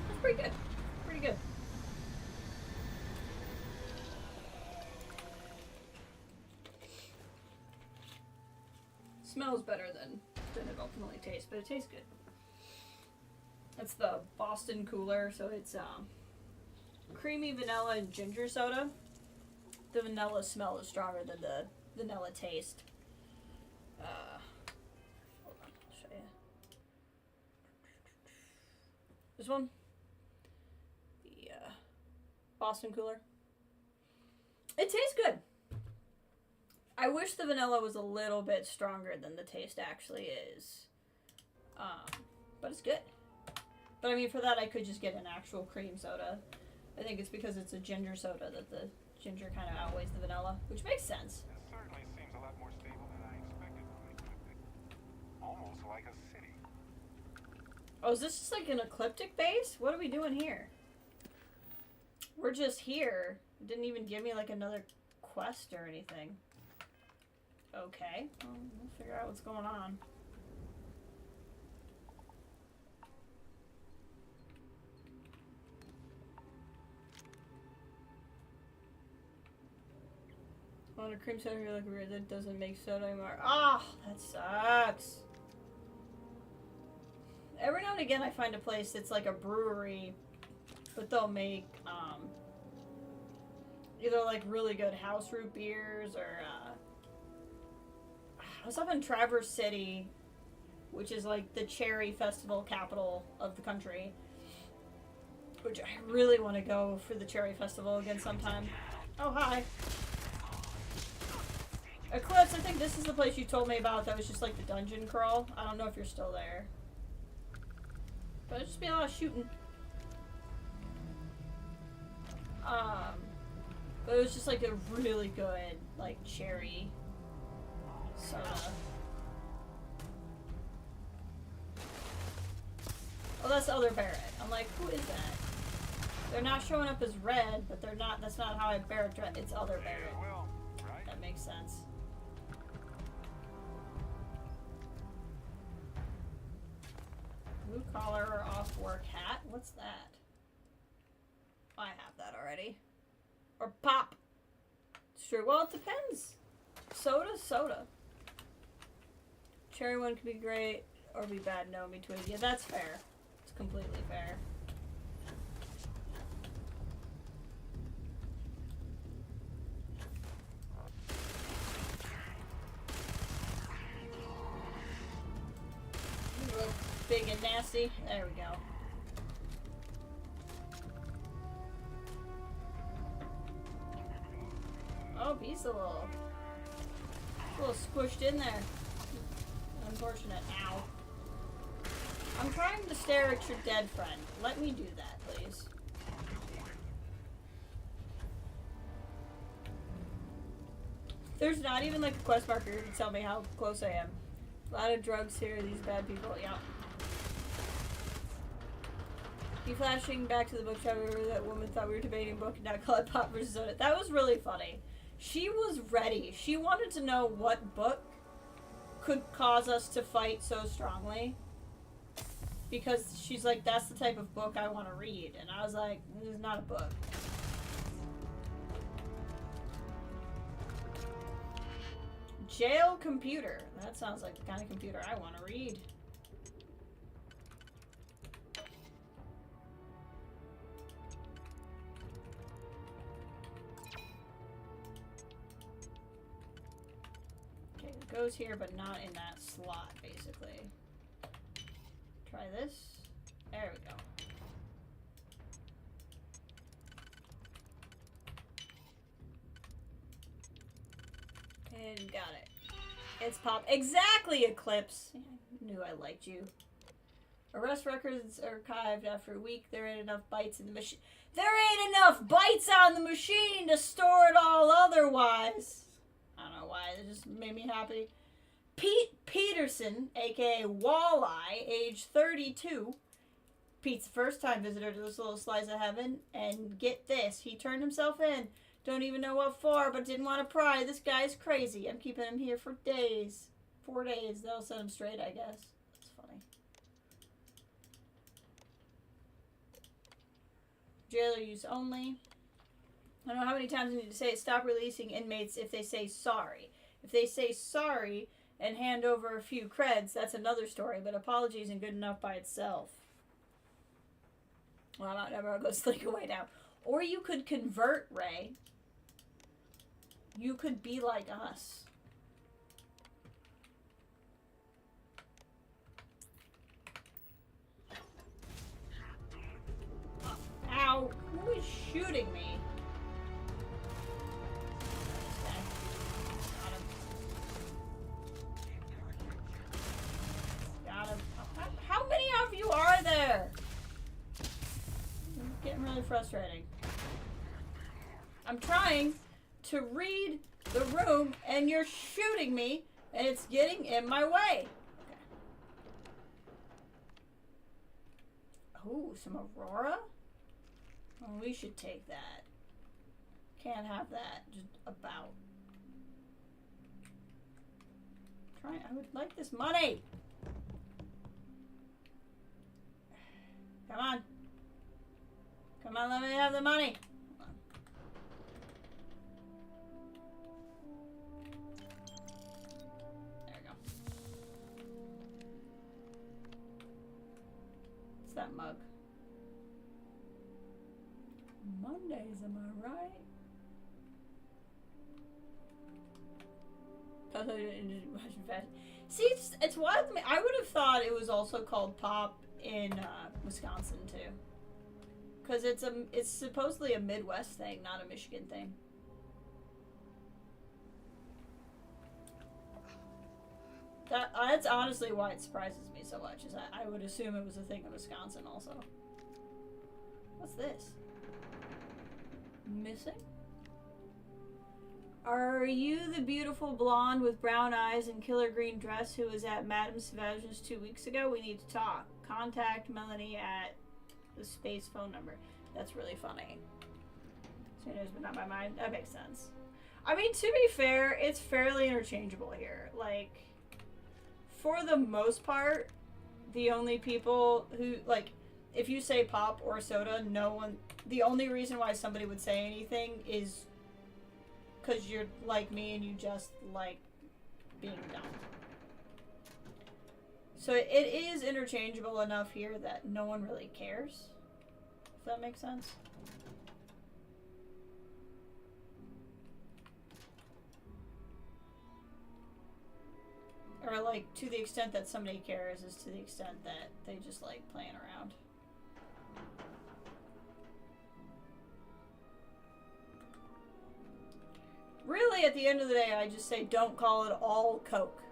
That's pretty good. Pretty good. Smells better than it ultimately tastes, but it tastes good. It's the Boston Cooler, so it's creamy vanilla and ginger soda. The vanilla smell is stronger than the vanilla taste. Hold on, I'll show you. This one? The Boston Cooler. It tastes good. I wish the vanilla was a little bit stronger than the taste actually is. But it's good. But I mean, for that, I could just get an actual cream soda. I think it's because it's a ginger soda that the ginger kind of outweighs the vanilla, which makes sense.
It certainly seems a lot more stable than I expected from Ecliptic. Almost like a city.
Oh, is this just like an ecliptic base? What are we doing here? We're just here. It didn't even give me like another quest or anything. Okay, well, we'll figure out what's going on. On a cream soda, you're like weird. That doesn't make soda anymore. Ah, oh, that sucks. Every now and again, I find a place that's like a brewery, but they'll make either like really good house root beers or I was up in Traverse City, which is like the cherry festival capital of the country, which I really want to go for the cherry festival again sometime. Oh, hi. Eclipse, I think this is the place you told me about that was just like the dungeon crawl. I don't know if you're still there. But it'd just be a lot of shooting. But it was just like a really good, like, cherry soda. Oh, that's Other Barrett. I'm like, who is that? They're not showing up as red, but they're not, that's not how I Barrett dress. It's Other Barrett. That makes sense. Blue collar or off work hat? What's that? I have that already. Or pop. Sure, well, it depends. Soda. Cherry one could be great or be bad, no in between. Yeah, that's fair. It's completely fair. Big and nasty. There we go. Oh, he's a little squished in there. Unfortunate. Ow. I'm trying to stare at your dead friend. Let me do that, please. There's not even like a quest marker to tell me how close I am. A lot of drugs here, these bad people. Yeah. You flashing back to the bookshop where that woman thought we were debating book and now call it Pop versus Soda. That was really funny. She was ready. She wanted to know what book could cause us to fight so strongly. Because she's like, that's the type of book I want to read. And I was like, this is not a book. Jail computer. That sounds like the kind of computer I want to read. Okay, it goes here, but not in that slot, basically. Try this. There we go. And got it. It's pop. Exactly, Eclipse. I knew I liked you. Arrest records archived after a week. There ain't enough bytes in the machine. There ain't enough bytes on the machine to store it all otherwise. I don't know why. It just made me happy. Pete Peterson, a.k.a. Walleye, age 32. Pete's the first-time visitor to this little slice of heaven. And get this. He turned himself in. Don't even know what for, but didn't want to pry. This guy's crazy. I'm keeping him here for days. 4 days. That'll set him straight, I guess. That's funny. Jailer use only. I don't know how many times I need to say it. Stop releasing inmates if they say sorry. If they say sorry and hand over a few creds, that's another story, but apology isn't good enough by itself. Well, I'm not never gonna go slink away now. Or you could convert, Ray. You could be like us. Ow! Who is shooting me? Got him. How many of you are there? It's getting really frustrating. I'm trying to read the room and you're shooting me and it's getting in my way. Okay. Ooh, some Aurora? Oh, we should take that. Can't have that just about. I would like this money. Come on. Come on, let me have the money. There we go. What's that mug? Mondays, am I right? See, it's wild to me. I would have thought it was also called Pop in Wisconsin too, because it's supposedly a Midwest thing, not a Michigan thing. That's honestly why it surprises me so much. Is I would assume it was a thing in Wisconsin also. What's this? Missing? Are you the beautiful blonde with brown eyes and killer green dress who was at Madame Savage's 2 weeks ago? We need to talk. Contact Melanie at the space phone number. That's really funny. So knows, but not by mine. That makes sense. I mean, to be fair, it's fairly interchangeable here. Like, for the most part, the only people who, like, if you say pop or soda, no one... The only reason why somebody would say anything is because you're like me and you just like being dumb. So it is interchangeable enough here that no one really cares. If that makes sense. Or like, to the extent that somebody cares is to the extent that they just like playing around. Really, at the end of the day, I just say don't call it all Coke.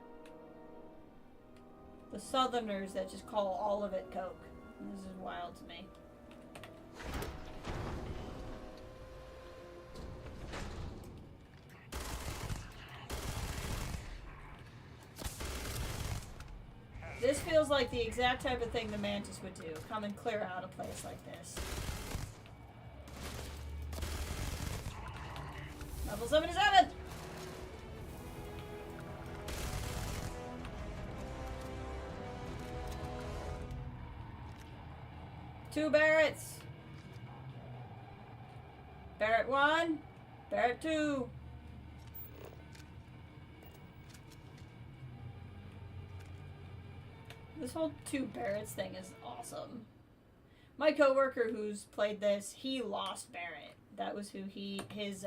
The Southerners that just call all of it Coke. This is wild to me. This feels like the exact type of thing the Mantis would do. Come and clear out a place like this. Level 77! Two Barretts. Barrett 1. Barrett 2. This whole two Barretts thing is awesome. My coworker who's played this, he lost Barrett. That was who his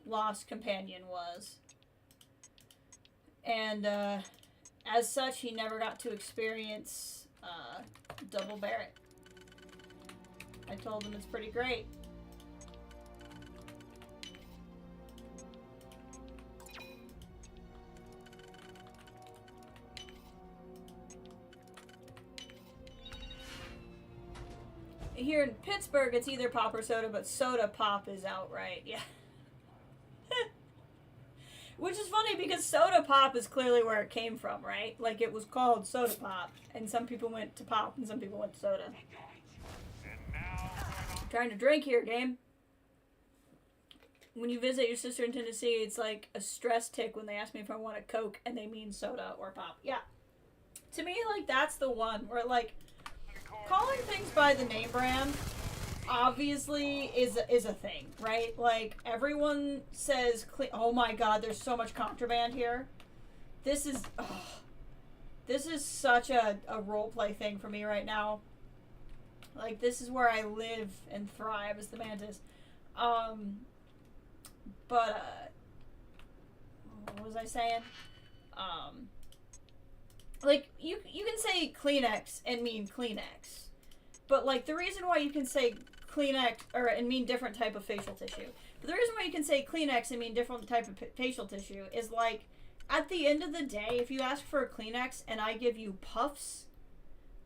lost companion was. And as such, he never got to experience double Barrett. I told him it's pretty great. here in Pittsburgh, it's either pop or soda, but soda pop is outright. Yeah. Which is funny because soda pop is clearly where it came from, right? Like, it was called soda pop, and some people went to pop, and some people went to soda. Trying to drink here, game. When you visit your sister in Tennessee, it's like a stress tick when they ask me if I want a Coke, and they mean soda or pop. Yeah. To me, like, that's the one where, like, calling things by the name brand obviously is a thing, right? Like, everyone says, oh my god, there's so much contraband here. This is such a roleplay thing for me right now. Like, this is where I live and thrive as the Mantis. What was I saying? Like, you can say Kleenex and mean Kleenex. But, like, the reason why you can say Kleenex, and mean different type of facial tissue. But the reason why you can say Kleenex and mean different type of facial tissue is, like, at the end of the day, if you ask for a Kleenex and I give you puffs,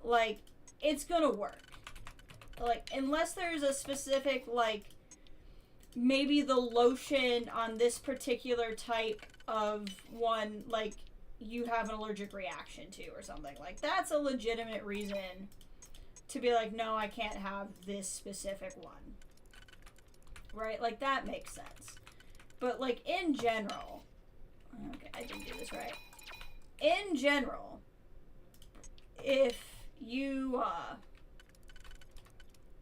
like, it's gonna work. Like, unless there's a specific, like, maybe the lotion on this particular type of one, like, you have an allergic reaction to or something. Like, that's a legitimate reason to be like, no, I can't have this specific one. Right? Like, that makes sense. But, like, in general... Okay, I didn't do this right. In general, if you,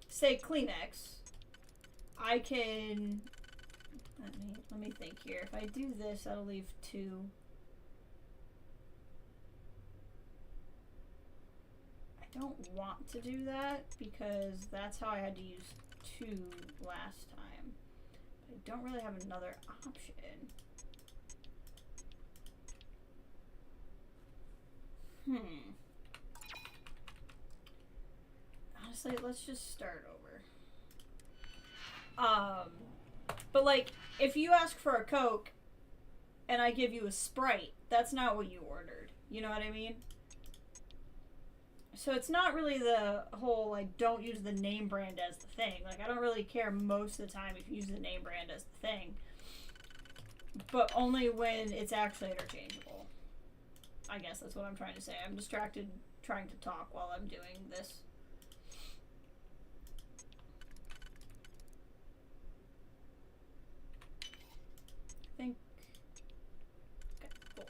say Kleenex, I can... Let me think here. If I do this, that'll leave 2... I don't want to do that because that's how I had to use 2 last time. I don't really have another option. Honestly, let's just start over. But like, if you ask for a Coke and I give you a Sprite, that's not what you ordered. You know what I mean? So it's not really the whole, like, don't use the name brand as the thing. Like, I don't really care most of the time if you use the name brand as the thing. But only when it's actually interchangeable. I guess that's what I'm trying to say. I'm distracted trying to talk while I'm doing this. I think... Okay, cool.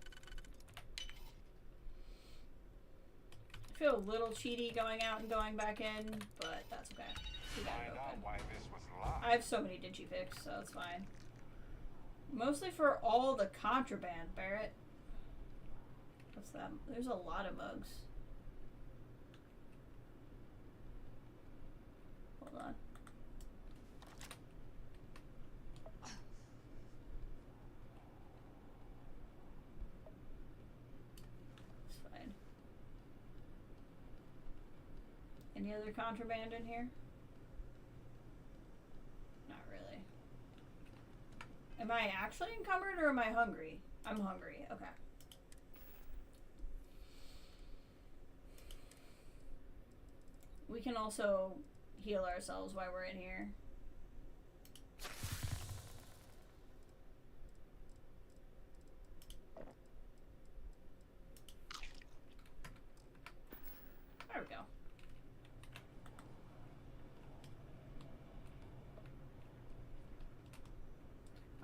I feel a little cheaty going out and going back in, but that's okay. We got it open. I have so many digipicks, so it's fine. Mostly for all the contraband, Barrett. What's that? There's a lot of mugs. Hold on. It's fine. Any other contraband in here? Not really. Am I actually encumbered or am I hungry? I'm hungry. Okay. We can also heal ourselves while we're in here. There we go.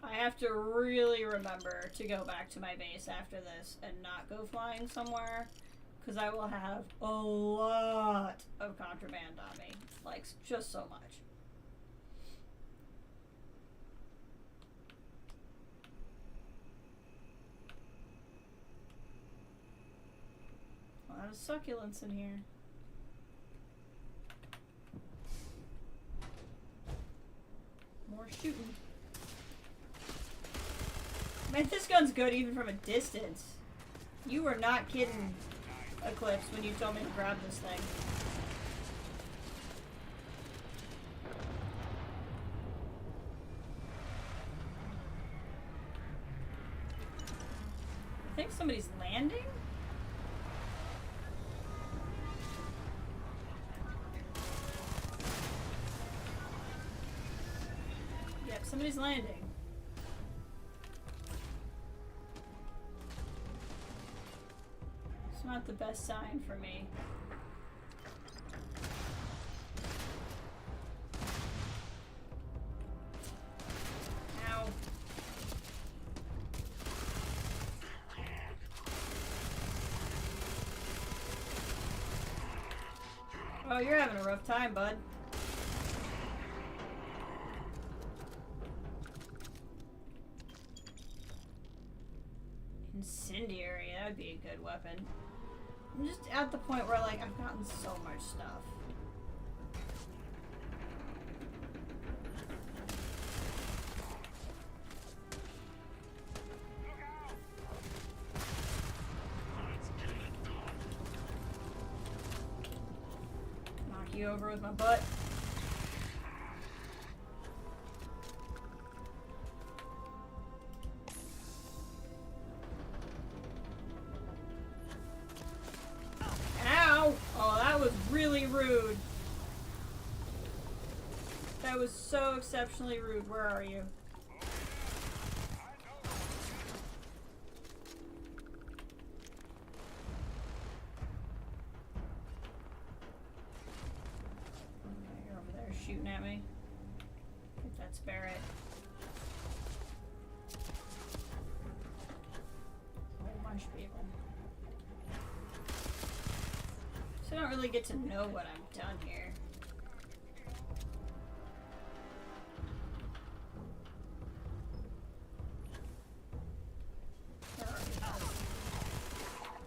I have to really remember to go back to my base after this and not go flying somewhere. Because I will have a lot of contraband on me. Like, just so much. A lot of succulents in here. More shooting. Man, this gun's good even from a distance. You were not kidding, Eclipse, when you told me to grab this thing. I think somebody's landing? Somebody's landing. It's not the best sign for me. Ow. Oh, you're having a rough time, bud. Incendiary, that would be a good weapon. I'm just at the point where, like, I've gotten so much stuff. Knock you over with my butt. Really rude. That was so exceptionally rude. Where are you? Okay, you're over there shooting at me. I think that's Barrett. A whole bunch of people. So I don't really get to know what I've done here.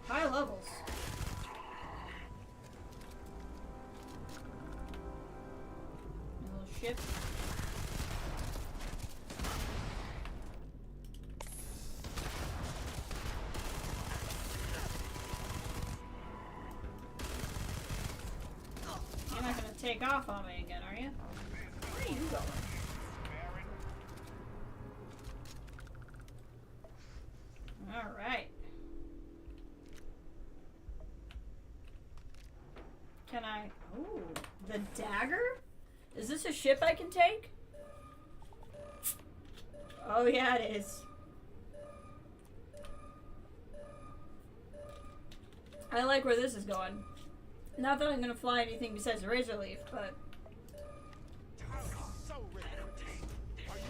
High levels. A little ship. Take off on me again, are you? Where are you going? Alright. Can I... Ooh, the dagger? Is this a ship I can take? Oh yeah, it is. I like where this is going. Not that I'm gonna fly anything besides a razor leaf, but
So ready. Are you?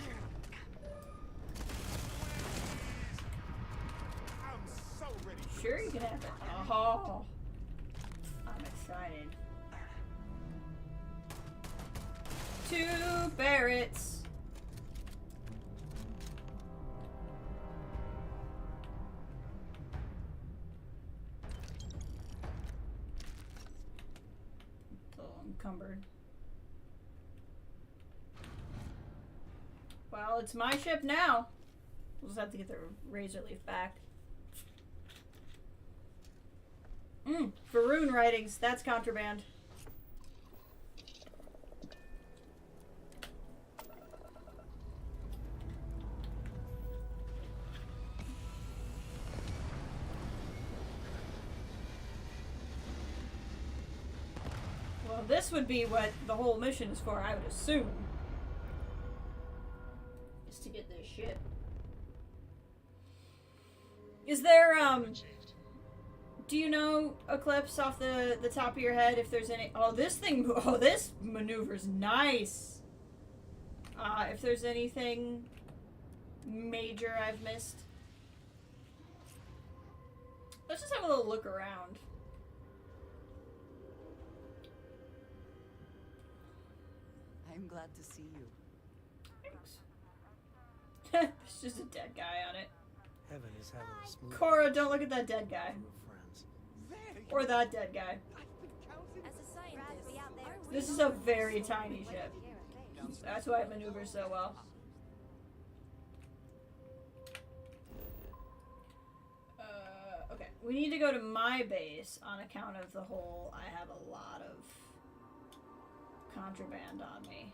I'm so ready.
Sure, you can have it. Oh, I'm excited. 2 Barretts. Encumbered. Well, it's my ship now. We'll just have to get the razor leaf back. Faroon writings. That's contraband. Well, this would be what the whole mission is for, I would assume. Is to get this ship. Is there, do you know, Eclipse, off the top of your head, if there's any... Oh, this thing... Oh, this maneuver's nice! If there's anything major I've missed. Let's just have a little look around.
I'm glad to see you.
Thanks. There's just a dead guy on it.
Heaven is having a smooth.
Cora, don't look at that dead guy. Or that dead guy.
As a scientist, be out there.
This is a very tiny ship. That's why it maneuvers so well. Okay, we need to go to my base on account of the whole I have a lot of contraband on me.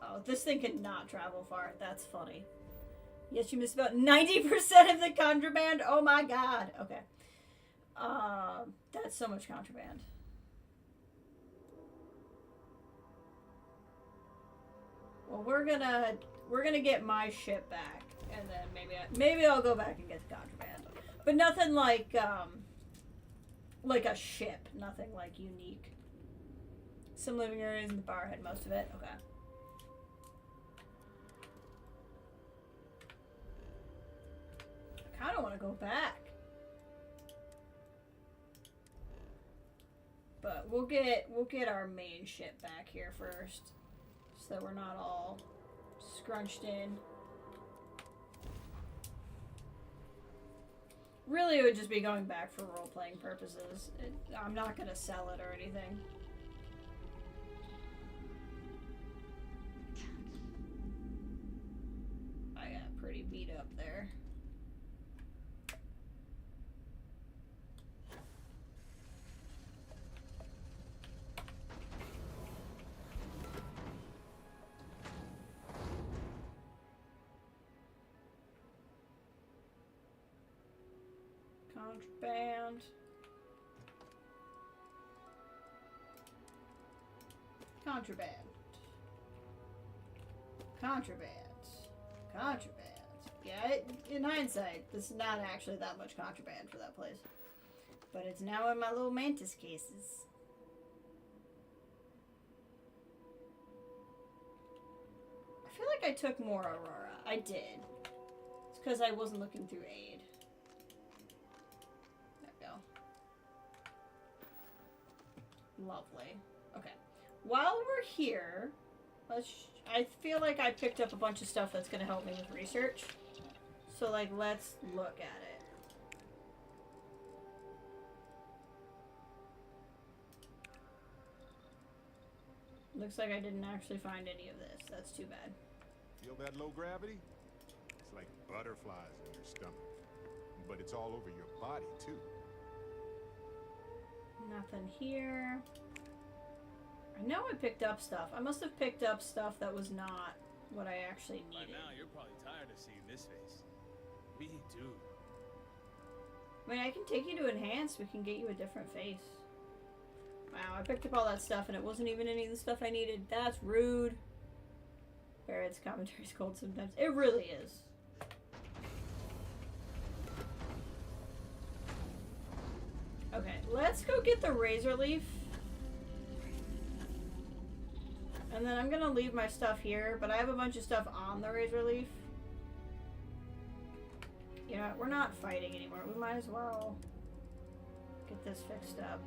Oh, this thing cannot travel far. That's funny. Yes, you missed about 90% of the contraband. Oh my god. Okay. That's so much contraband. Well, we're gonna get my ship back, and then maybe I'll go back and get the contraband. But nothing like a ship. Nothing like unique. Some living areas in the bar had most of it. Okay. I kind of want to go back. But we'll get our main ship back here first, so that we're not all scrunched in. Really, it would just be going back for role-playing purposes. I'm not gonna sell it or anything. I got pretty beat up there. Contraband. Contraband. Contraband. Contraband. Yeah, in hindsight, this is not actually that much contraband for that place. But it's now in my little mantis cases. I feel like I took more Aurora. I did. It's because I wasn't looking through aid. Lovely. Okay. While we're here, I feel like I picked up a bunch of stuff that's going to help me with research. So, like, let's look at it. Looks like I didn't actually find any of this. That's too bad.
Feel that low gravity? It's like butterflies in your stomach. But it's all over your body, too.
Nothing here. I know I picked up stuff. I must have picked up stuff that was not what I actually needed.
By now, you're probably tired of seeing this face. Me too.
I mean, I can take you to enhance. We can get you a different face. Wow, I picked up all that stuff and it wasn't even any of the stuff I needed. That's rude. Barrett's commentary's cold sometimes. It really is. Okay, let's go get the razor leaf. And then I'm gonna leave my stuff here, but I have a bunch of stuff on the razor leaf. You know, we're not fighting anymore. We might as well get this fixed up.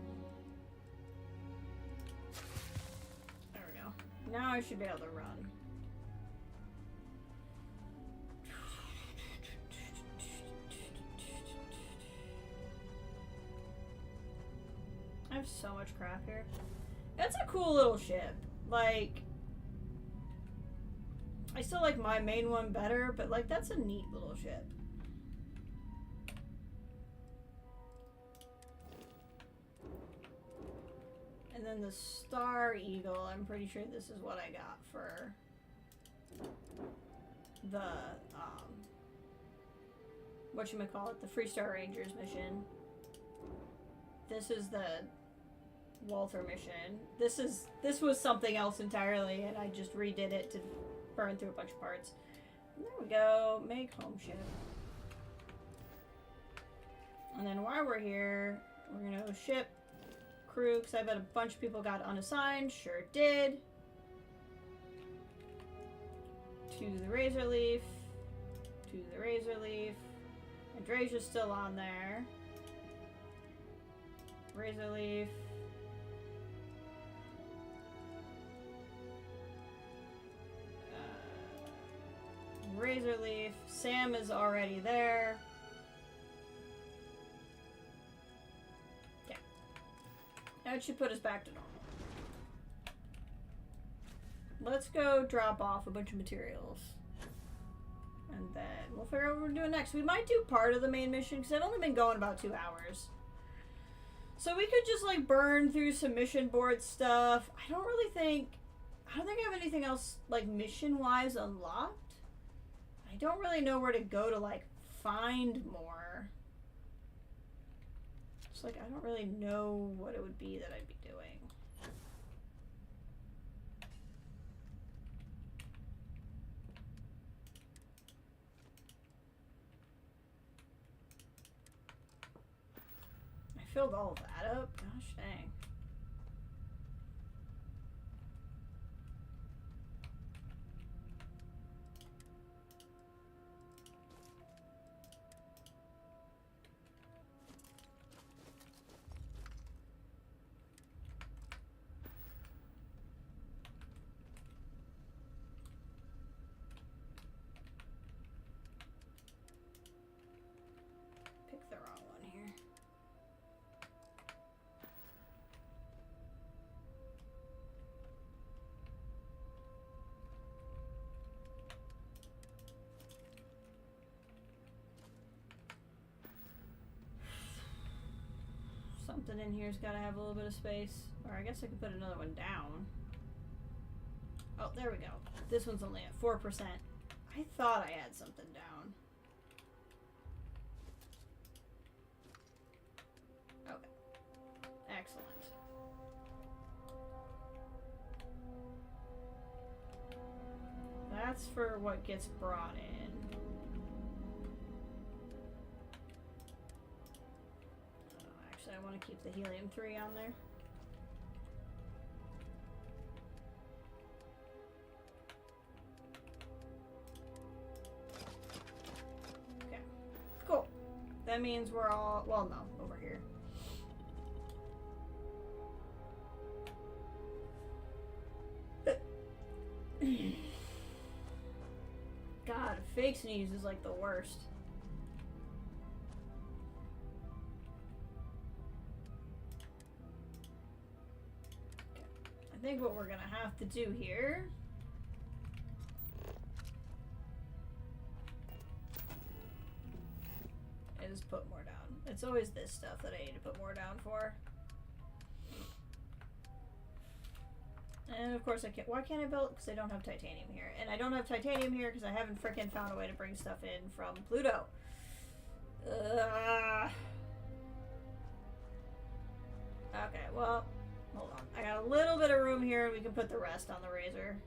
There we go. Now I should be able to run. I have so much crap here. That's a cool little ship. Like, I still like my main one better, but like that's a neat little ship. And then the Star Eagle, I'm pretty sure this is what I got for the whatchamacallit, the Freestar Rangers mission. This is the Walter mission. This was something else entirely, and I just redid it to burn through a bunch of parts. And there we go. Make home ship. And then while we're here, we're gonna go ship crew, because I bet a bunch of people got unassigned. Sure did. To the razor leaf. To the razor leaf. Andrasia's still on there. Razor leaf. Razor leaf. Sam is already there. Yeah. That should put us back to normal. Let's go drop off a bunch of materials. And then we'll figure out what we're doing next. We might do part of the main mission, because I've only been going about 2 hours. So we could just like burn through some mission board stuff. I don't think I have anything else like mission wise unlocked. I don't really know where to go to like find more. It's like I don't really know what it would be that I'd be doing. filled all of that up? Gosh dang. Pick the wrong one here. Something in here's got to have a little bit of space. Or I guess I could put another one down. Oh, there we go. This one's only at 4%. I thought I had something down. Okay. Excellent. That's for what gets brought in. Oh, actually, I want to keep the helium-3 on there. Okay. Cool. That means we're all... Well, no. Over here. God, fake sneeze is like the worst. Okay. I think what we're gonna have to do here is put more down. It's always this stuff that I need to put more down for. And of course I can't. Why can't I build? Because I don't have titanium here. And I don't have titanium here because I haven't frickin' found a way to bring stuff in from Pluto. Okay, well, hold on. I got a little bit of room here and we can put the rest on the Razor.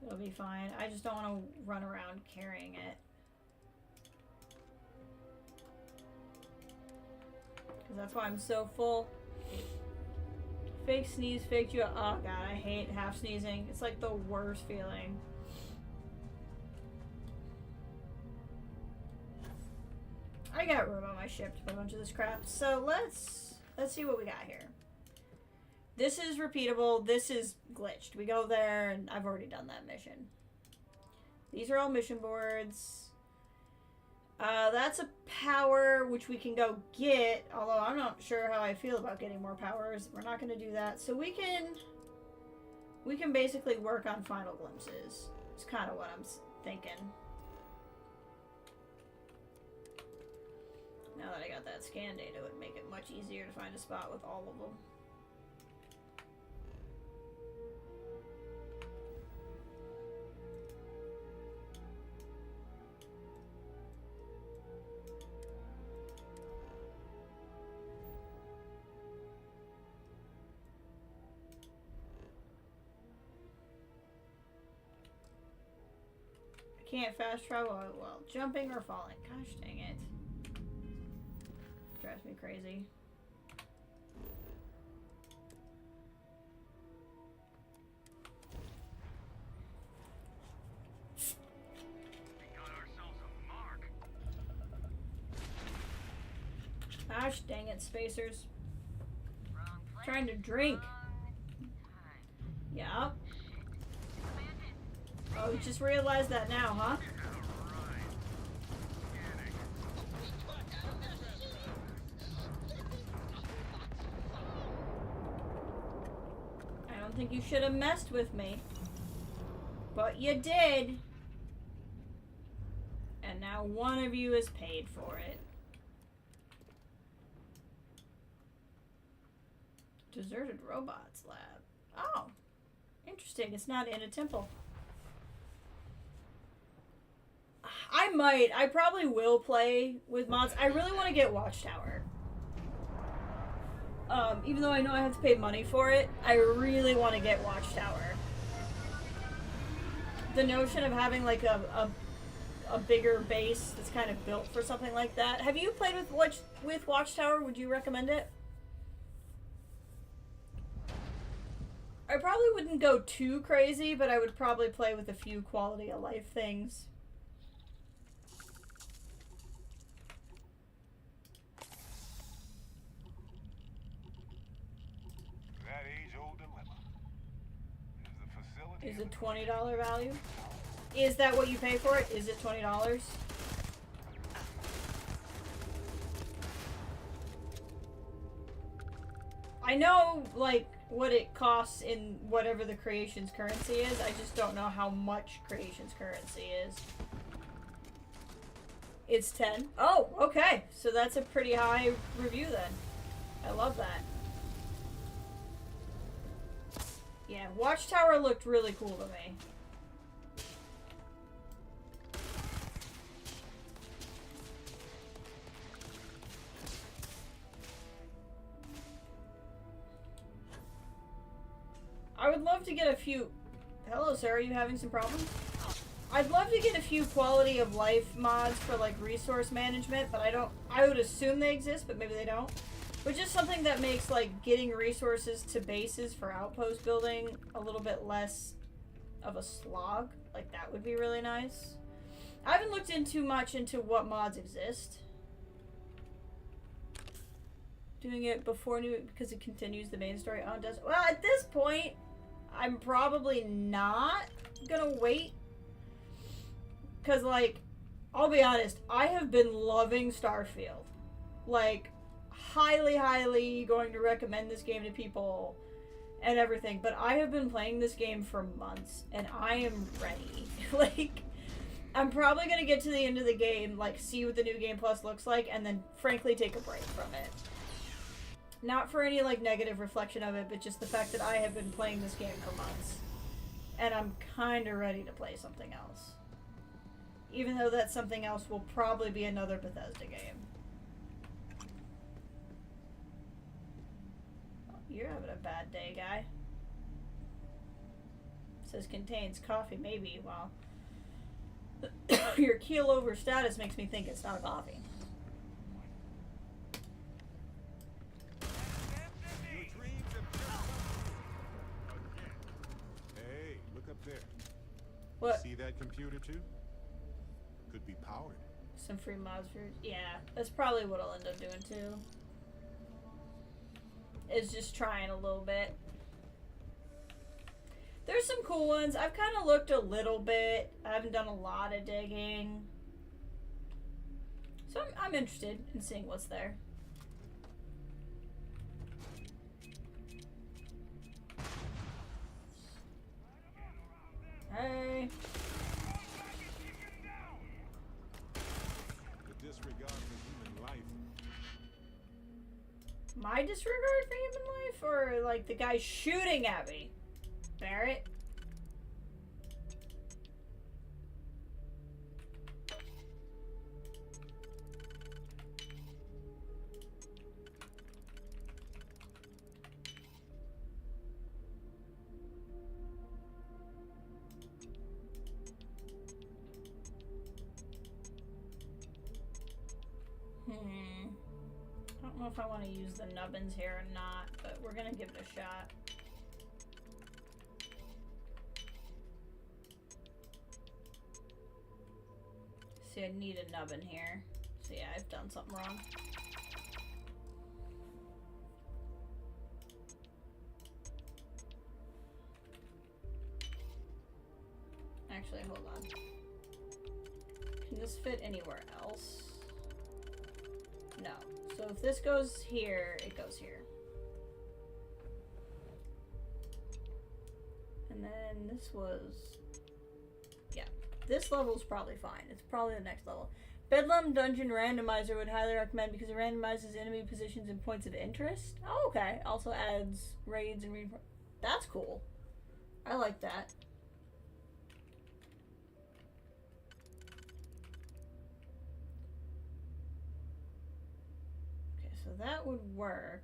It'll be fine. I just don't want to run around carrying it. Because that's why I'm so full. Fake sneeze, fake you. Oh god, I hate half sneezing. It's like the worst feeling. I got room on my ship to put a bunch of this crap. So let's see what we got here. This is repeatable. This is glitched. We go there, and I've already done that mission. These are all mission boards. That's a power which we can go get, although I'm not sure how I feel about getting more powers. We're not going to do that. So we can basically work on final glimpses. It's kind of what I'm thinking. Now that I got that scan data, it would make it much easier to find a spot with all of them. Can't fast travel while jumping or falling. Gosh dang it. Drives me crazy.
We got ourselves a mark.
Gosh dang it, spacers. Trying to drink. Yup. Oh, you just realized that now, huh? I don't think you should have messed with me. But you did. And now one of you is paid for it. Deserted robots lab. Oh. Interesting. It's not in a temple. I probably will play with mods. I really want to get Watchtower. Even though I know I have to pay money for it, I really want to get Watchtower. The notion of having like a a bigger base that's kind of built for something like that. Have you played with Watchtower? Would you recommend it? I probably wouldn't go too crazy, but I would probably play with a few quality of life things.
That age-old dilemma. Is the facility
Is it $20 value? Is that what you pay for it? Is it $20? I know, like, what it costs in whatever the creation's currency is. I just don't know how much creation's currency is. It's 10. Oh, okay. So that's a pretty high review then. I love that. Yeah, Watchtower looked really cool to me. I would love to get a few... Hello, sir. Are you having some problems? I'd love to get a few quality of life mods for, like, resource management, but I would assume they exist, but maybe they don't. But just something that makes, like, getting resources to bases for outpost building a little bit less of a slog. Like, that would be really nice. I haven't looked much into what mods exist. Doing it before new because it continues the main story on does. Well, at this point, I'm probably not gonna wait. Because, like, I'll be honest, I have been loving Starfield. Like, highly, highly going to recommend this game to people and everything. But I have been playing this game for months, and I am ready. Like, I'm probably going to get to the end of the game, like, see what the New Game Plus looks like, and then, frankly, take a break from it. Not for any, like, negative reflection of it, but just the fact that I have been playing this game for months. And I'm kind of ready to play something else. Even though that something else will probably be another Bethesda game. Oh, you're having a bad day, guy. It says contains coffee, maybe. Well, your keel over status makes me think it's not coffee.
Hey, look up there.
What?
See that computer too? Could be powered.
Some free mods for... Yeah, that's probably what I'll end up doing too. Is just trying a little bit. There's some cool ones. I've kind of looked a little bit. I haven't done a lot of digging. So I'm interested in seeing what's there. Hey.
The disregard for human life.
My disregard for human life? Or, like, the guy shooting at me? Barrett? I don't know if I want to use the nubbins here or not, but we're gonna give it a shot. See, I need a nubbin here. So yeah, I've done something wrong. Actually, hold on. Can this fit anywhere else? No. So if this goes here, it goes here. And then this was... Yeah. This level's probably fine. It's probably the next level. Bedlam Dungeon Randomizer would highly recommend because it randomizes enemy positions and points of interest. Oh, okay. Also adds raids and reinforcements. That's cool. I like that. So that would work.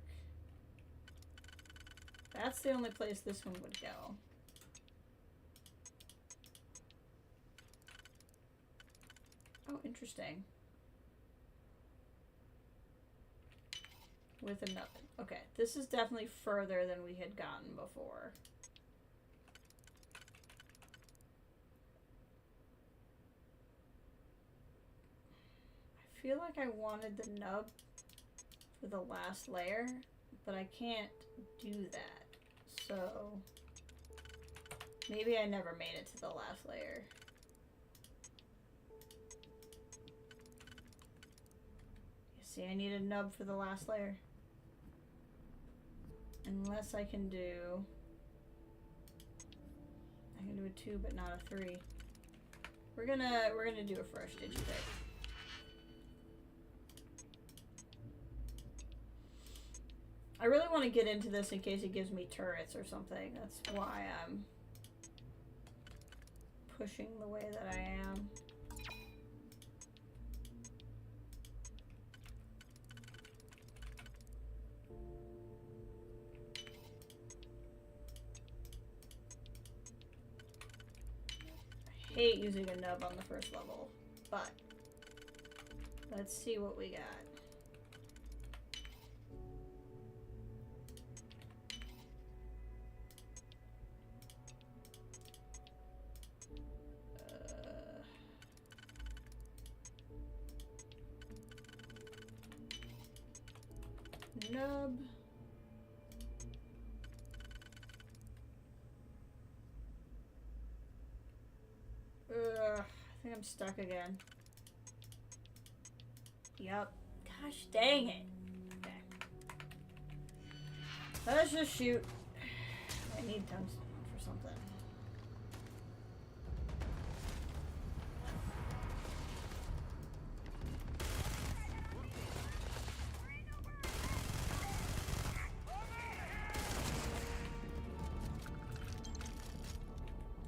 That's the only place this one would go. Oh, interesting. With a nub. Okay, this is definitely further than we had gotten before. I feel like I wanted the nub for the last layer, but I can't do that. So maybe I never made it to the last layer. You see, I need a nub for the last layer. Unless I can do a 2 but not a 3. We're gonna do a fresh digipick. I really want to get into this in case it gives me turrets or something. That's why I'm pushing the way that I am. I hate using a nub on the first level, but let's see what we got. Nub. I think I'm stuck again. Yup. Gosh dang it. Okay. Let's just shoot. I need tungsten for something.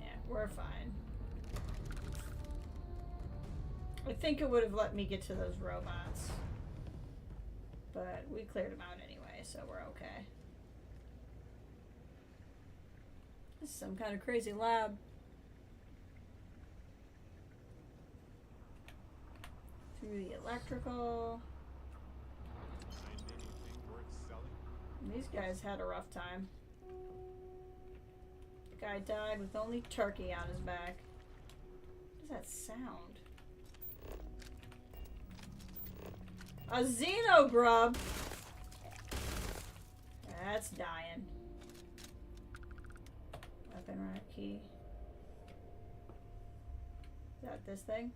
Yeah, we're fine. I think it would have let me get to those robots. But we cleared them out anyway, so we're okay. This is some kind of crazy lab. Through the electrical. These guys had a rough time. The guy died with only turkey on his back. What does that sound? A xenogrub! That's dying. Weapon rack key. Is that this thing?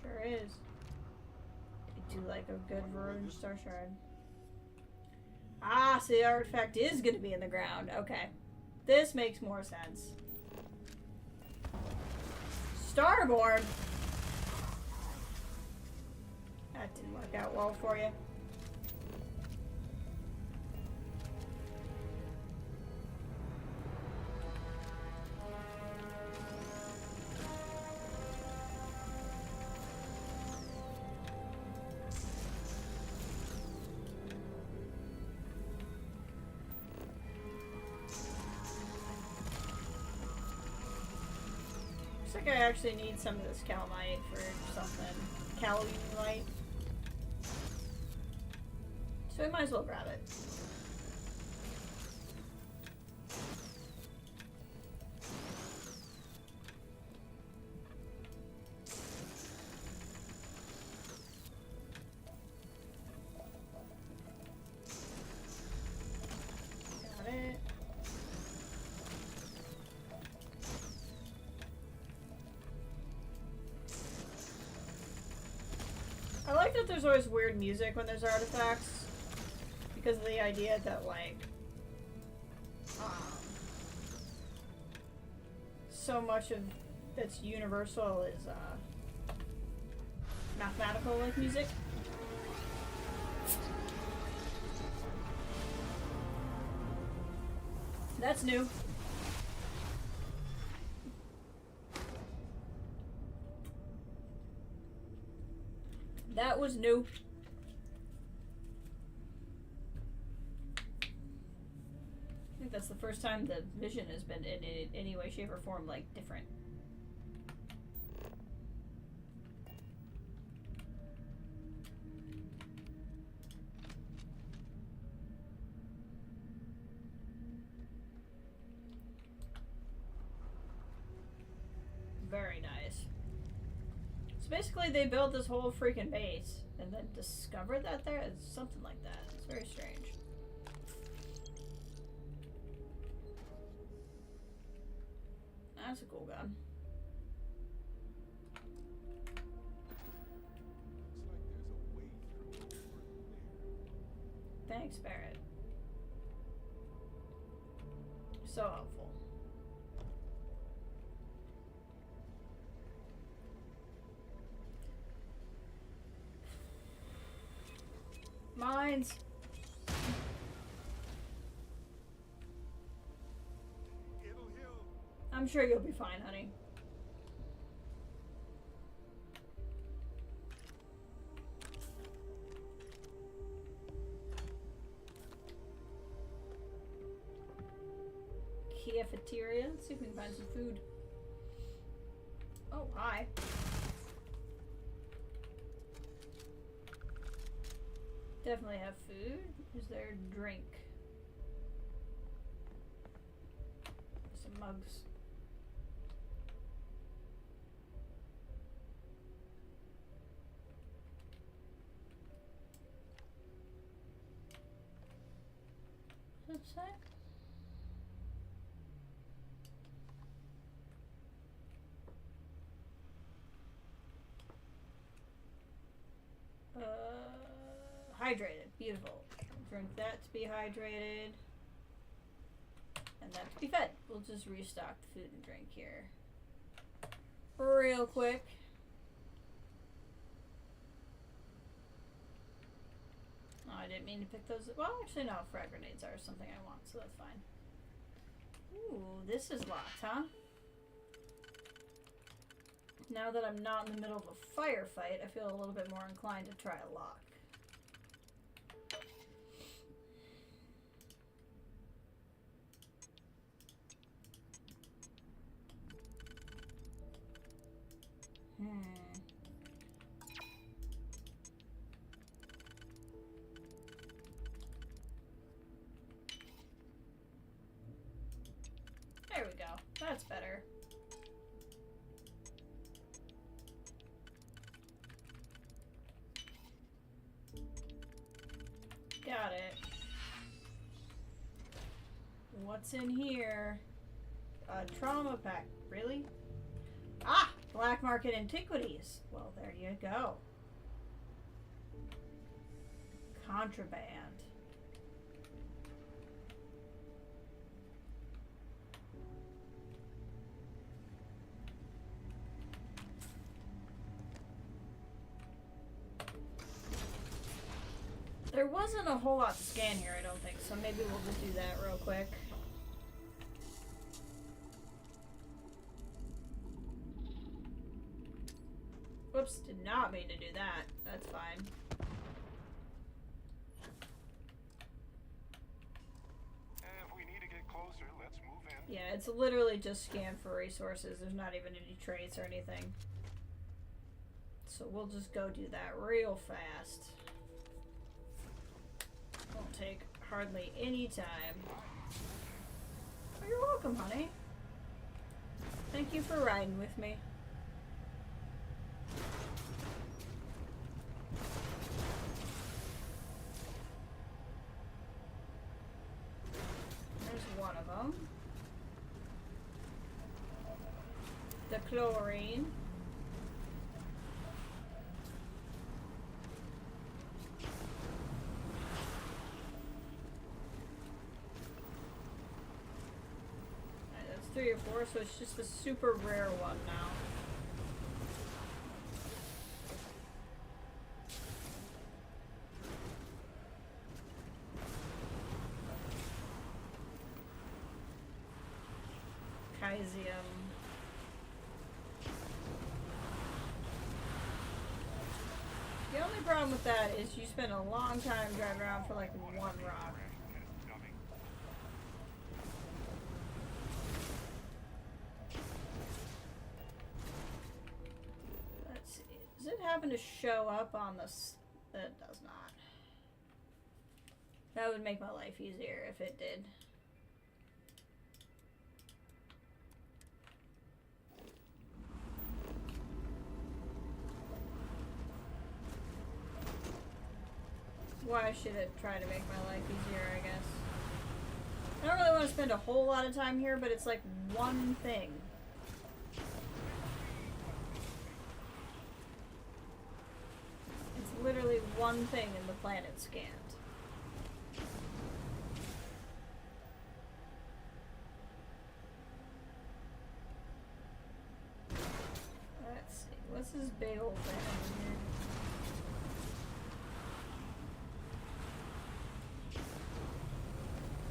Sure is. I do like a good Verona Star Shard. Ah, so the artifact is going to be in the ground. Okay. This makes more sense. Starborn! That didn't work out well for you. Looks like I actually need some of this calamite for something. Calamite. So we might as well grab it. Got it. I like that there's always weird music when there's artifacts. Because of the idea that, like, so much of that's universal is mathematical, like music. That's new. That was new. I think that's the first time the vision has been in any way, shape, or form, like, different. basically they built this whole freaking base and then discovered that there is something like that. It's very strange. That's a cool gun. Thanks, Barrett. So helpful. Mines. I'm sure you'll be fine, honey. Cafeteria. Let's see if we can find some food. Oh, hi. Definitely have food. Is there a drink? Some mugs. What's that? Hydrated. Beautiful. Drink that to be hydrated. And that to be fed. We'll just restock the food and drink here. Real quick. Oh, I didn't mean to pick those. Well, actually, no. Frag grenades are something I want, so that's fine. Ooh, this is locked, huh? Now that I'm not in the middle of a firefight, I feel a little bit more inclined to try a lock. There we go. That's better. Got it. What's in here? A trauma pack. Really? Ah! Black market antiquities. Well, there you go. Contraband. There wasn't a whole lot to scan here, I don't think, so maybe we'll just do that real quick. Whoops, did not mean to do that. That's fine.
If we need to get closer, let's move in.
Yeah, it's literally just scan for resources. There's not even any traits or anything. So we'll just go do that real fast. Won't take hardly any time. Oh, you're welcome, honey. Thank you for riding with me. There's one of them. The chlorine. Alright, that's 3 or 4, so it's just the super rare one now. Kyzium. The only problem with that is you spend a long time driving around for like one rock. Let's see. Does it happen to show up on this? It does not. That would make my life easier if it did. why should it try to make my life easier, I guess. I don't really want to spend a whole lot of time here, but it's like one thing. It's literally one thing in the planet scanned. Let's see, what's this big old thing over here?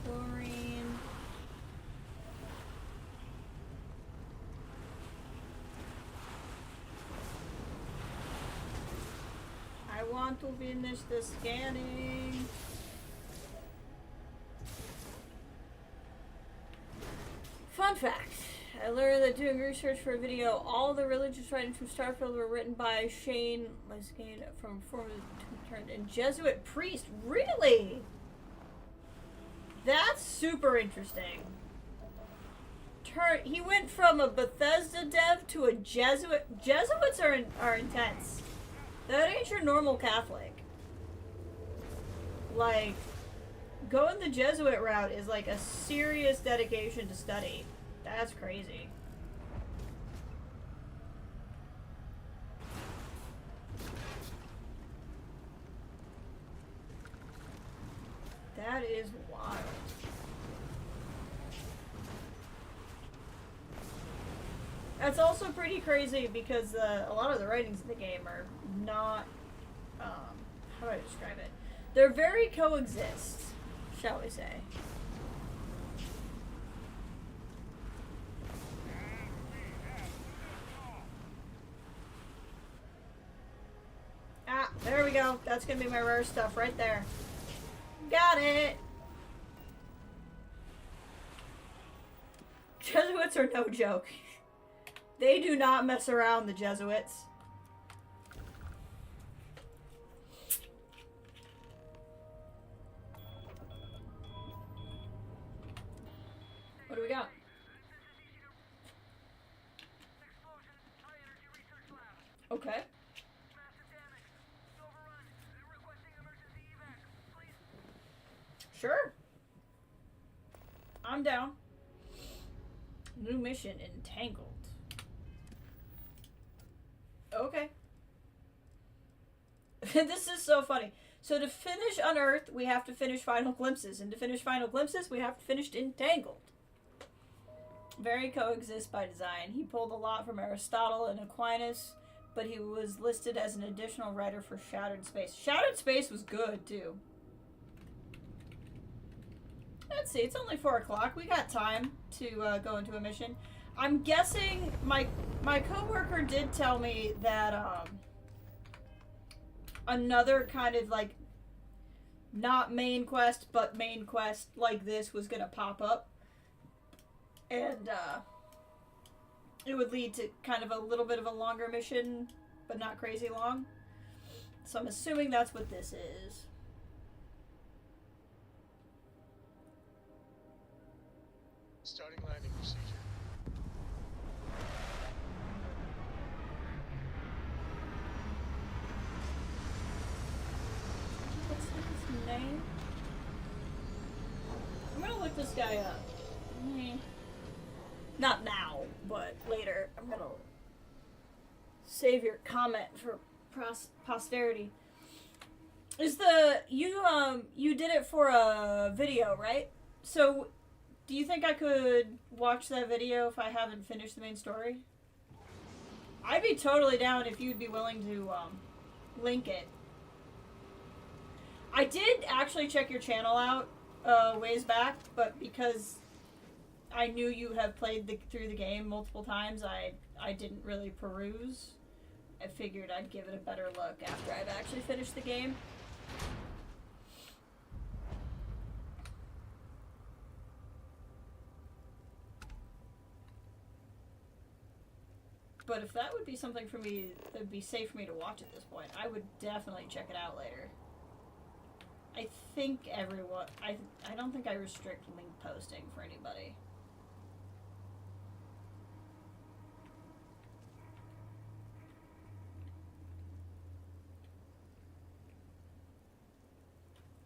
Chlorine. I want to finish the scanning. Fun fact. I learned that doing research for a video, all the religious writings from Starfield were written by Shane Lescane from former turned in Jesuit priest. Really? That's super interesting. He went from a Bethesda dev to a Jesuit. Jesuits are intense. That ain't your normal Catholic. Like, going the Jesuit route is like a serious dedication to study. That's crazy. That is wild. That's also pretty crazy because a lot of the writings in the game are not, how do I describe it? They're very coexist, shall we say. Ah, there we go. That's gonna be my rare stuff right there. Got it! Jesuits are no joke. They do not mess around, the Jesuits. What do we got? Okay. Sure. I'm down. New mission, Entangled. Okay. This is so funny. So to finish Unearthed, we have to finish Final Glimpses. And to finish Final Glimpses, we have to finish Entangled. Very coexist by design. He pulled a lot from Aristotle and Aquinas, but he was listed as an additional writer for Shattered Space. Shattered Space was good, too. Let's see, it's only 4 o'clock. We got time to go into a mission. I'm guessing my coworker did tell me that another kind of like not main quest but main quest like this was gonna pop up, and it would lead to kind of a little bit of a longer mission, but not crazy long. So I'm assuming that's what this is.
Starting landing procedure.
What's his name? I'm gonna look this guy up. Not now, but later. I'm gonna save your comment for posterity. Is the you did it for a video, right? So do you think I could watch that video if I haven't finished the main story? I'd be totally down if you'd be willing to link it. I did actually check your channel out ways back, but because I knew you have played through the game multiple times, I didn't really peruse. I figured I'd give it a better look after I've actually finished the game. But if that would be something for me that would be safe for me to watch at this point, I would definitely check it out later. I think everyone... I don't think I restrict link posting for anybody.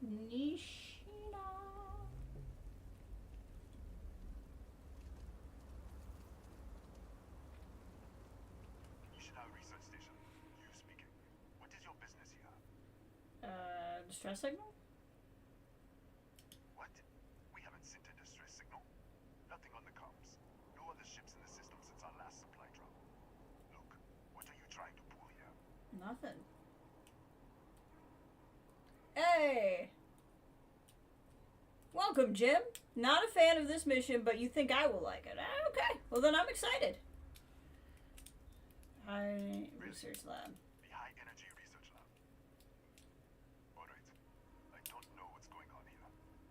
Nishina.
Nishina Research Station. You speaking. What is your business here?
Distress signal?
What? We haven't sent a distress signal. Nothing on the comms. No other ships in the system since our last supply drop. Look, what are you trying to pull here?
Nothing. Hey! Welcome, Jim. Not a fan of this mission, but you think I will like it. Okay, well then I'm excited. High research lab.
The High Energy Research Lab. Alright. I don't know what's going on here,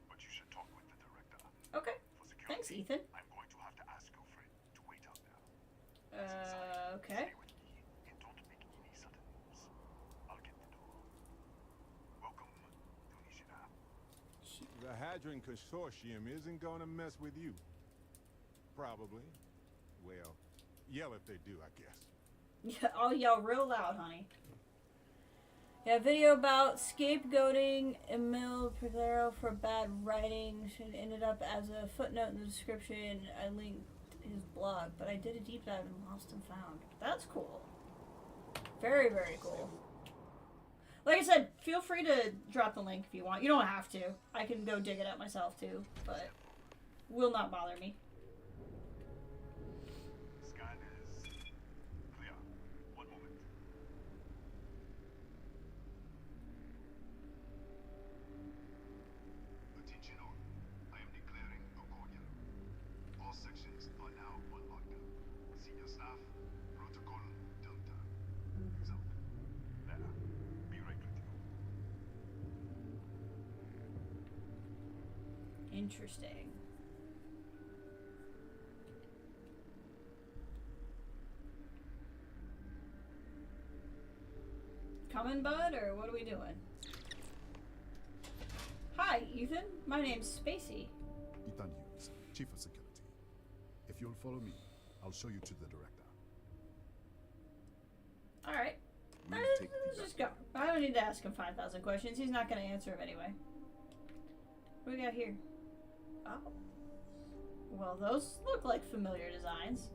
but you should talk with the director.
Okay.
For security,
Thanks, Ethan.
I'm going to have to ask your friend to wait out there.
Okay.
Stay with me and don't make any sudden moves. I'll get the door. Welcome to Nishina.
The Hadron Consortium isn't gonna mess with you. Probably. Well, yell if they do, I guess.
Yeah, I'll yell real loud, honey. Yeah, video about scapegoating Emil Perdero for bad writing. Should ended up as a footnote in the description. I linked his blog, but I did a deep dive and lost and found. That's cool. Very, very cool. Like I said, feel free to drop the link if you want. You don't have to. I can go dig it up myself too, but will not bother me.
Scan is clear. One moment. Attention all. I am declaring a code yellow. All sections are now on lockdown. Senior staff, protocol Delta. So, there. Be right with you.
Interesting. Coming, bud, or what are we doing? Hi, Ethan. My name's Spacey.
Ethan Hughes, Chief of Security. If you'll follow me, I'll show you to the director.
Alright. Let's just go. I don't need to ask him 5,000 questions. He's not going to answer them anyway. What do we got here? Oh. Well, those look like familiar designs.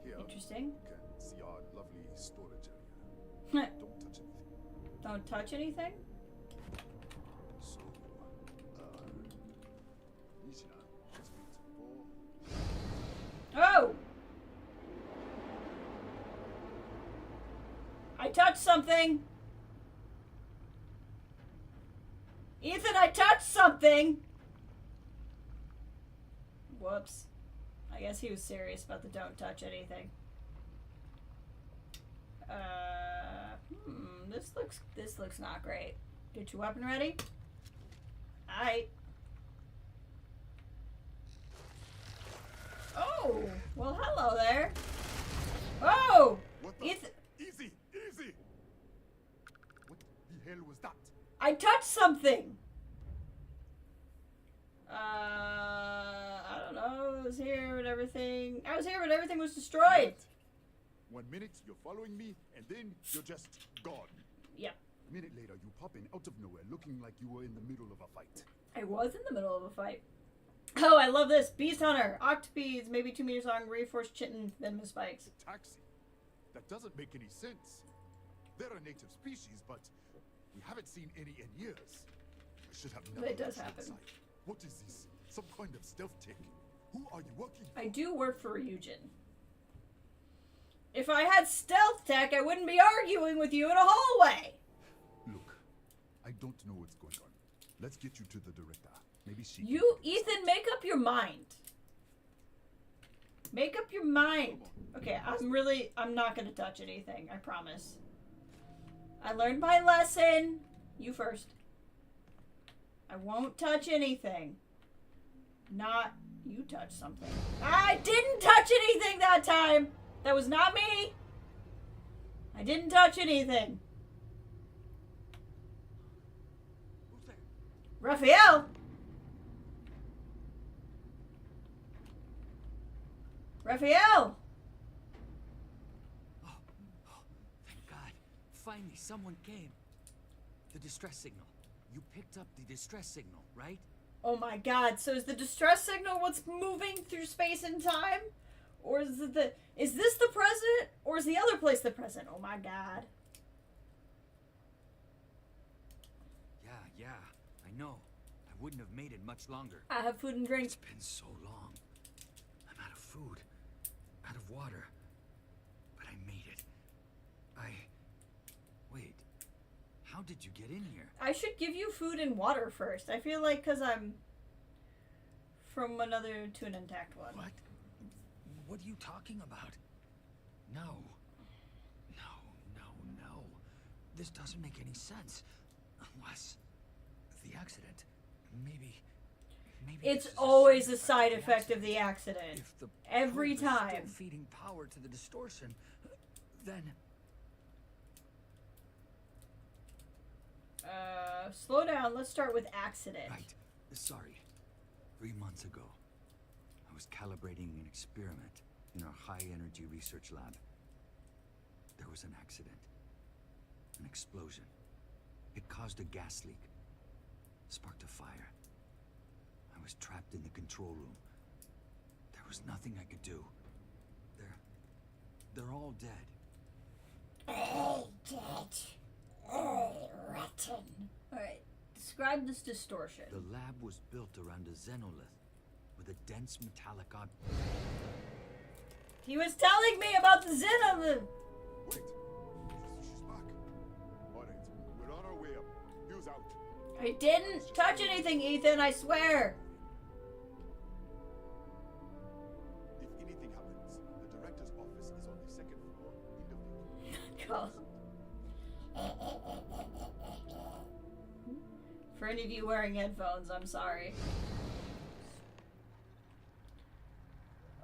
Here,
Interesting.
you can see our lovely storage area. Don't touch anything.
Don't touch anything?
So, Nishina, just wait for...
Oh! I touched something! Ethan, I touched something! Whoops. I guess he was serious about the don't touch anything. This looks not great. Get your weapon ready. Aight. Oh! Well, hello there. Oh!
What the?
Ethan.
Easy! Easy! What the hell was that?
I touched something! I don't know. I was here, but everything was destroyed.
1 minute, you're following me, and then you're just gone.
Yep.
A minute later, you pop in out of nowhere, looking like you were in the middle of a fight.
I was in the middle of a fight. Oh, I love this. Beast Hunter. Octopedes, maybe 2 meters long, reinforced chitin, venomous spikes.
Taxi? That doesn't make any sense. They're a native species, but we haven't seen any in years. I should have never
It does
let you
happen.
inside. What is this? Some kind of stealth tech? Who are you working for?
I do work for Ryujin. If I had stealth tech, I wouldn't be arguing with you in a hallway.
Look, I don't know what's going on. Let's get you to the director. Maybe she...
You, Ethan, make up your mind. Make up your mind. Okay, I'm not gonna touch anything, I promise. I learned my lesson. You first. I won't touch anything. Not, you touch something. I didn't touch anything that time. That was not me. I didn't touch anything.
Who's there?
Raphael. Raphael.
Thank God. Finally, someone came. The distress signal.
You picked up the distress signal, right?
Oh my god, so is the distress signal what's moving through space and time? Or is it is this the present? Or is the other place the present? Oh my god.
Yeah, I know. I wouldn't have made it much longer.
I have food and drink.
It's been so long. I'm out of food, out of water. But I made it. Wait. How did you get in here?
I should give you food and water first. I feel like because I'm from another to an intact one.
What? What are you talking about? No. This doesn't make any sense. Unless the accident. Maybe
it's always a side effect of the accident.
If the
every
probe is
time.
Still feeding power to the distortion, then
slow down. Let's start with accident.
Right. Sorry. 3 months ago, I was calibrating an experiment in our high-energy research lab. There was an accident. An explosion. It caused a gas leak. Sparked a fire. I was trapped in the control room. There was nothing I could do. They're all dead.
All dead. All rotten. Alright. Describe this distortion.
The lab was built around a xenolith with a dense metallic object.
He was telling me about the xenolith.
Wait. She's back. Alright, we're on our way up. Hughes out.
I didn't touch anything, Ethan, I swear.
If anything happens, the director's office is on the second floor in the
God. For any of you wearing headphones, I'm sorry.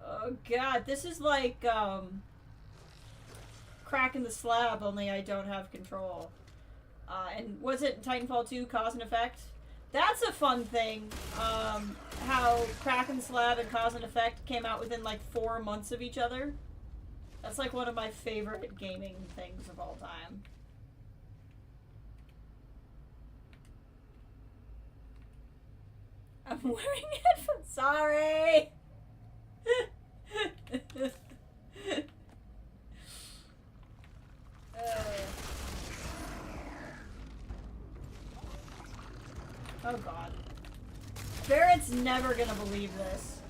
Oh god, this is like, cracking the slab, only I don't have control. And was it Titanfall 2, Cause and Effect? That's a fun thing, how Crack and Slab and Cause and Effect came out within like 4 months of each other. That's like one of my favorite gaming things of all time. I'm wearing headphones. Sorry. Oh god. Barrett's never gonna believe this.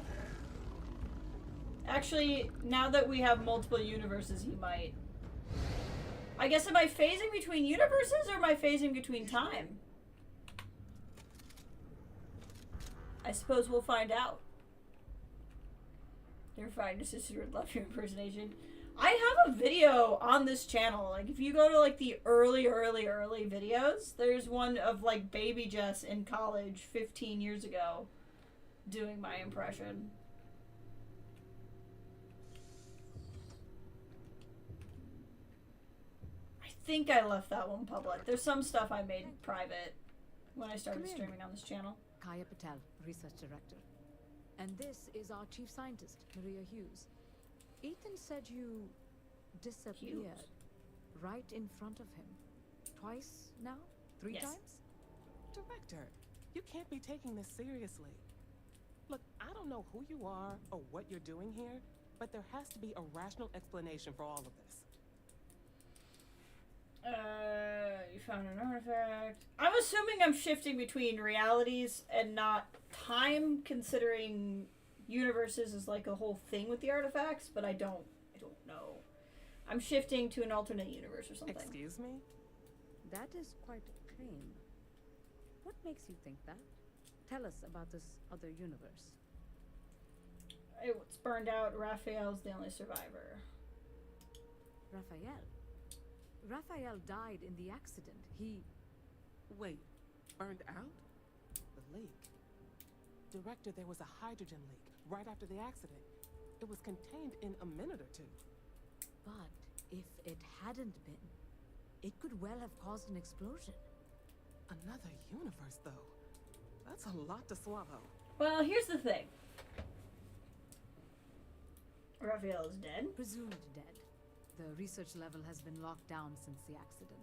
Actually, now that we have multiple universes, he might. I guess, am I phasing between universes or am I phasing between time? I suppose we'll find out. You're fine, your sister would love your impersonation. I have a video on this channel. Like, if you go to, like, the early videos, there's one of, like, baby Jess in college 15 years ago doing my impression. I think I left that one public. There's some stuff I made private when I started streaming on this channel.
Kaya Patel, Research Director. And this is our Chief Scientist, Maria Hughes. Ethan said you disappeared right in front of him. Twice now? 3 times?
Director, you can't be taking this seriously. Look, I don't know who you are or what you're doing here, but there has to be a rational explanation for all of this.
You found an artifact. I'm assuming I'm shifting between realities and not time, considering universes is like a whole thing with the artifacts, but I don't know. I'm shifting to an alternate universe or something.
Excuse me?
That is quite a claim. What makes you think that? Tell us about this other universe.
It's burned out. Raphael's the only survivor.
Raphael? Raphael died in the accident. He...
Wait, burned out? The leak. Director, there was a hydrogen leak right after the accident. It was contained in a minute or two.
But if it hadn't been, it could well have caused an explosion.
Another universe, though. That's a lot to swallow.
Well, here's the thing. Raphael is dead.
Presumed dead. The research level has been locked down since the accident.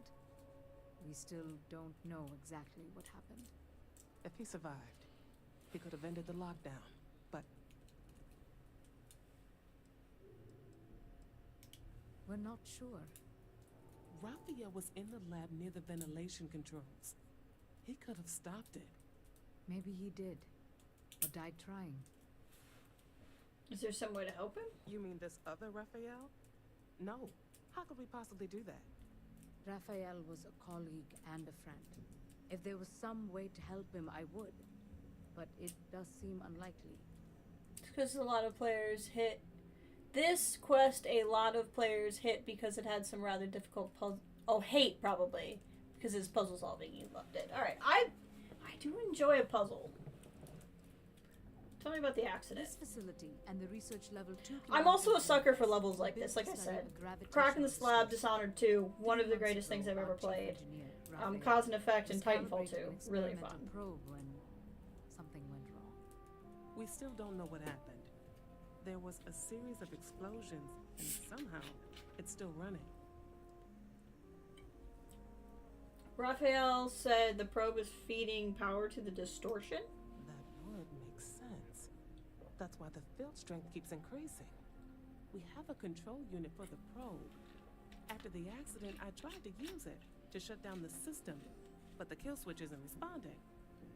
We still don't know exactly what happened.
If he survived, he could have ended the lockdown, but
we're not sure.
Raphael was in the lab near the ventilation controls. He could have stopped it.
Maybe he did, or died trying.
Is there some way to help him?
You mean this other Raphael? No. How could we possibly do that?
Raphael was a colleague and a friend. If there was some way to help him, I would. But it does seem unlikely.
It's because a lot of players hit... This quest, a lot of players hit because it had some rather difficult puzzle... Oh, hate, probably. Because it's puzzle solving. You loved it. Alright, I do enjoy a puzzle. Tell me about the accident.
This facility and the research level 2.
I'm also a sucker for levels like this, like I said. Crack in the Slab, Dishonored 2, one of the greatest things I've ever played. Cause and Effect and Titanfall 2, really fun.
When something went wrong.
We still don't know what happened. There was a series of explosions, and somehow it's still running.
Raphael said the probe is feeding power to the distortion?
That would make sense. That's why the field strength keeps increasing. We have a control unit for the probe. After the accident, I tried to use it to shut down the system, but the kill switch isn't responding.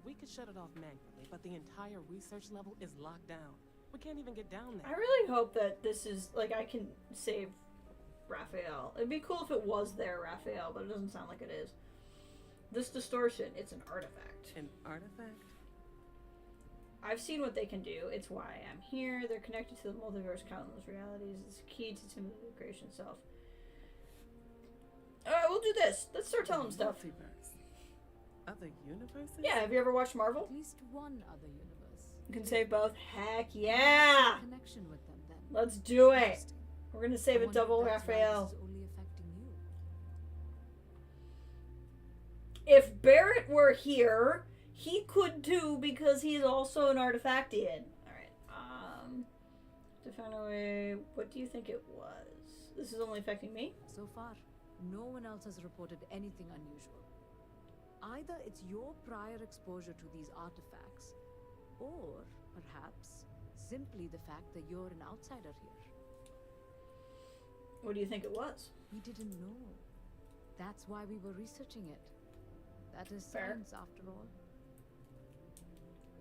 We could shut it off manually, but the entire research level is locked down. We can't even get down there.
I really hope that this is, like, I can save Raphael. It'd be cool if it was there, Raphael, but it doesn't sound like it is. This distortion, it's an artifact.
An artifact?
I've seen what they can do. It's why I'm here. They're connected to the multiverse, countless realities. It's key to simulated creation itself. We'll do this. Let's start telling them stuff.
Multiverse. Other universes?
Yeah, have you ever watched Marvel?
At least one other universe.
You can save both. Heck yeah!
Connection with them, then.
Let's do it. We're gonna save a double Raphael.
Only affecting you.
If Barrett were here, he could too because he's also an Artifactian. Alright, to find a way, what do you think it was? This is only affecting me?
So far, no one else has reported anything unusual. Either it's your prior exposure to these artifacts, or perhaps simply the fact that you're an outsider here.
What do you think it was?
We didn't know. That's why we were researching it. That is
Fair.
science, after all.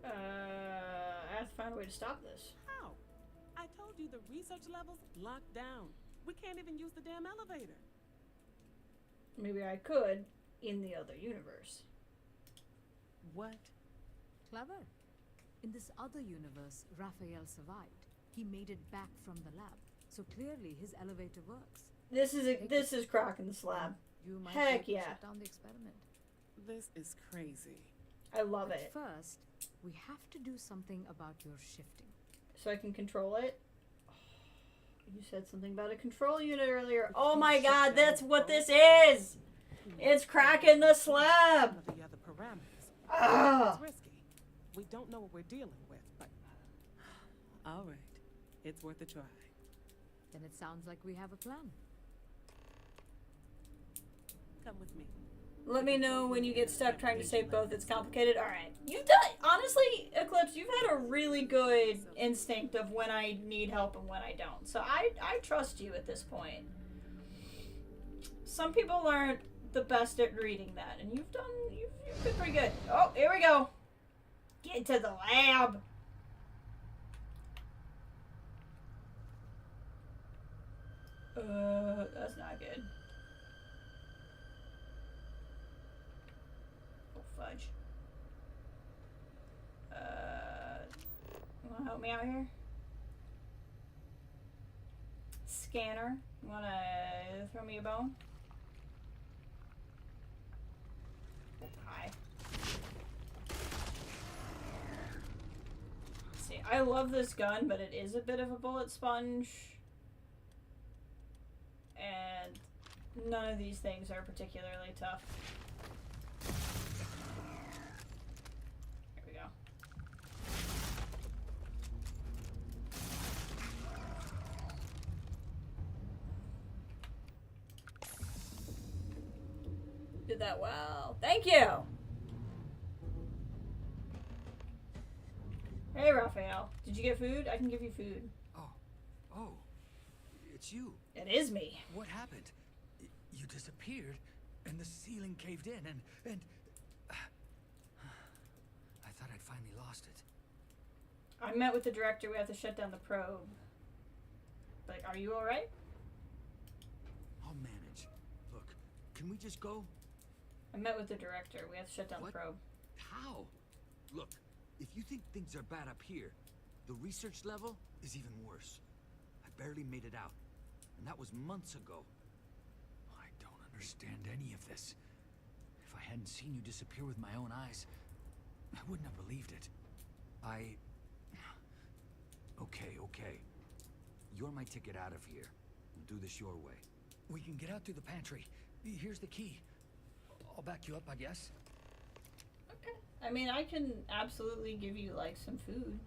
I have to find a way to stop this.
How? I told you the research level's locked down. We can't even use the damn elevator.
Maybe I could in the other universe.
What?
Clever. In this other universe, Raphael survived. He made it back from the lab. So clearly his elevator works.
This is Crack in the Slab.
You might
Heck
be able to
yeah.
shut down the experiment.
This is crazy.
I love
But
it.
first, we have to do something about your shifting.
So I can control it? You said something about a control unit earlier. Oh my god, that's what this is! It's Crack in the Slab!
Some of the other parameters.
Ah!
It's risky. We don't know what we're dealing with, but... Alright. It's worth a try.
Then it sounds like we have a plan.
Come with me.
Let me know when you get stuck trying to save both. It's complicated. Alright. You've done... Honestly, Eclipse, you've had a really good instinct of when I need help and when I don't. So I trust you at this point. Some people aren't the best at reading that, and you've been pretty good. Oh, here we go. Get to the lab. That's not good. Oh, fudge. You wanna help me out here? Scanner, you wanna throw me a bone? Hi. See, I love this gun, but it is a bit of a bullet sponge. And none of these things are particularly tough. Here we go. did that well. Thank you. Hey, Raphael. Did you get food? I can give you food.
Oh, it's you.
It is me.
What happened? You disappeared, and the ceiling caved in, and I thought I'd finally lost it.
I met with the director. We have to shut down the probe. Like, are you alright?
I'll manage. Look, can we just go?
I met with the director. We have to shut down the probe.
How? Look, if you think things are bad up here, the research level is even worse. I barely made it out, and that was months ago. I don't understand any of this. If I hadn't seen you disappear with my own eyes, I wouldn't have believed it. Okay. You're my ticket out of here. We'll do this your way. We can get out through the pantry. Here's the key. I'll back you up, I guess.
Okay. I mean, I can absolutely give you, like, some food.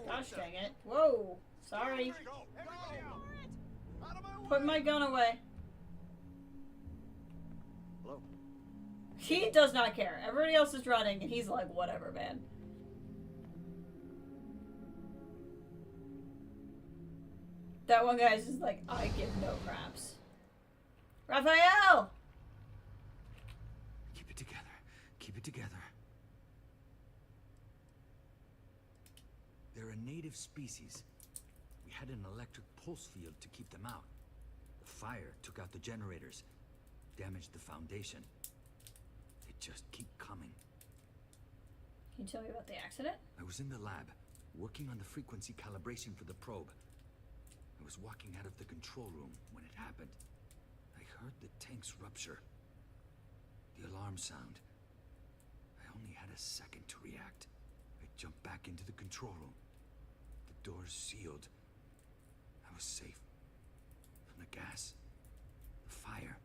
Gosh dang it. Whoa. Sorry. Put my gun away.
Hello?
He does not care. Everybody else is running, and he's like, whatever, man. That one guy's just like, I give no craps. Raphael!
Keep it together. Keep it together. They're a native species. We had an electric pulse field to keep them out. The fire took out the generators, damaged the foundation. They just keep coming.
Can you tell me about the accident?
I was in the lab, working on the frequency calibration for the probe. I was walking out of the control room when it happened. I heard the tanks rupture. The alarm sound. I only had a second to react. I jumped back into the control room. The doors sealed. I was safe. From the gas, the fire,